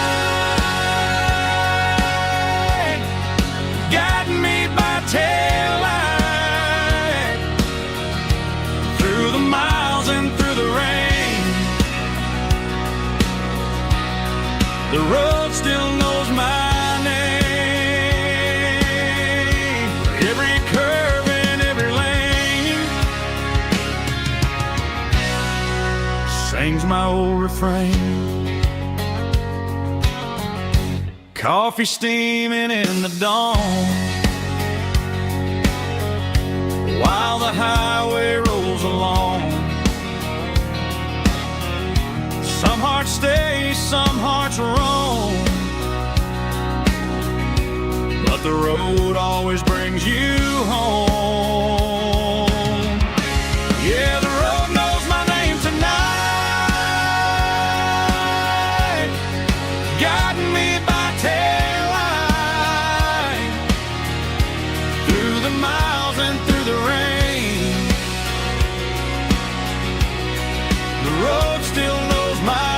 guiding me by taillight through the miles and through the rain. The road still knows my name. Every curve and every lane sings my old refrain. Coffee steaming in the dawn, while the highway rolls along. Some hearts stay, some hearts roam, but the road always brings you home. Yeah, the road knows my name tonight, guiding me by taillight through the miles and through the rain. The road still knows my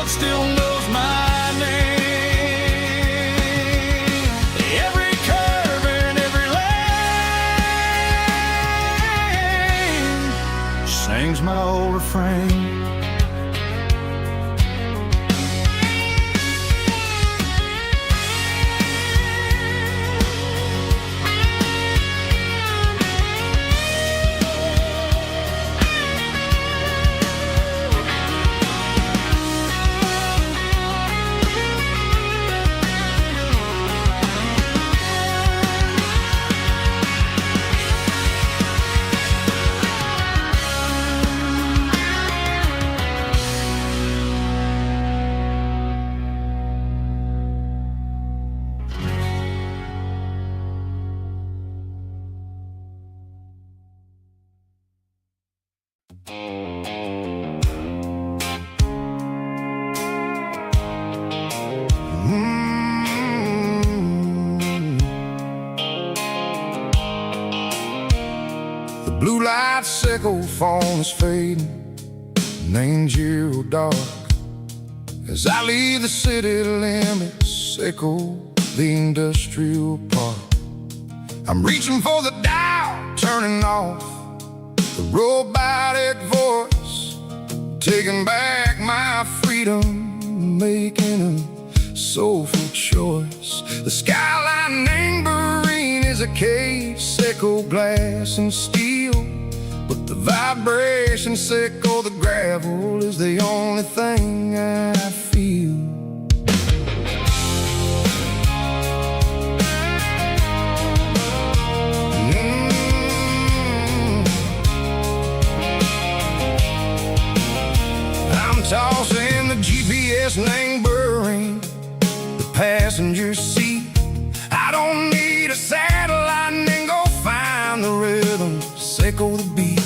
still knows my name. Every curve and every lane sings my old refrain. The blue light sickle phone is fading, name's zero dark. As I leave the city limits, sickle the industrial park. I'm reaching for the dial, turning off the robotic voice, taking back my freedom, making a soulful choice. The skyline neighboring is a cave, sickle glass and steel, but the vibration sickle, the gravel is the only thing I feel. I'm tossing the GPS neighboring the passenger seat. I don't need a satellite and go find the rhythm, sickle the beat.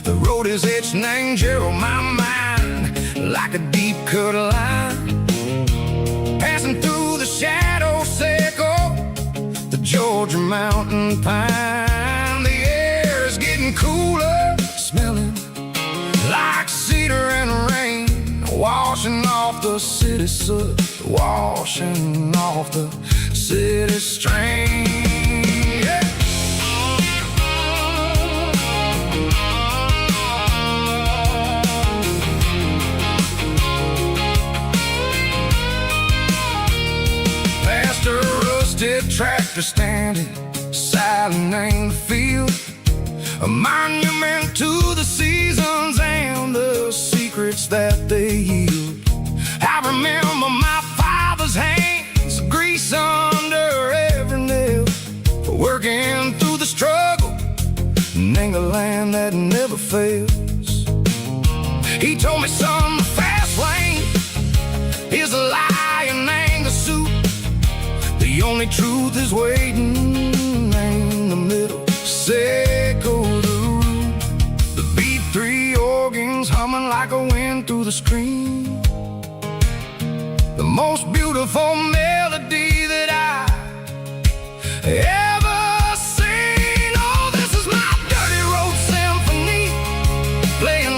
The road is etched and angel on my mind like a deep cut line, passing through the shadow sickle, the Georgia mountain pine. The air is getting cooler, smelling like cedar and rain, washing off the city soot, washing off the city strain. Yeah. Past a rusted tractor standing silent in the field, a monument to the seasons and the secrets that they yield. I remember my father's hands, grease under every nail, for working through the struggle and the land that never fails. He told me, son, the fast lane is a lie and anger suit. The only truth is waiting in the middle. Say go the root. The B3 organs humming like a wind through the screen. The most beautiful melody that I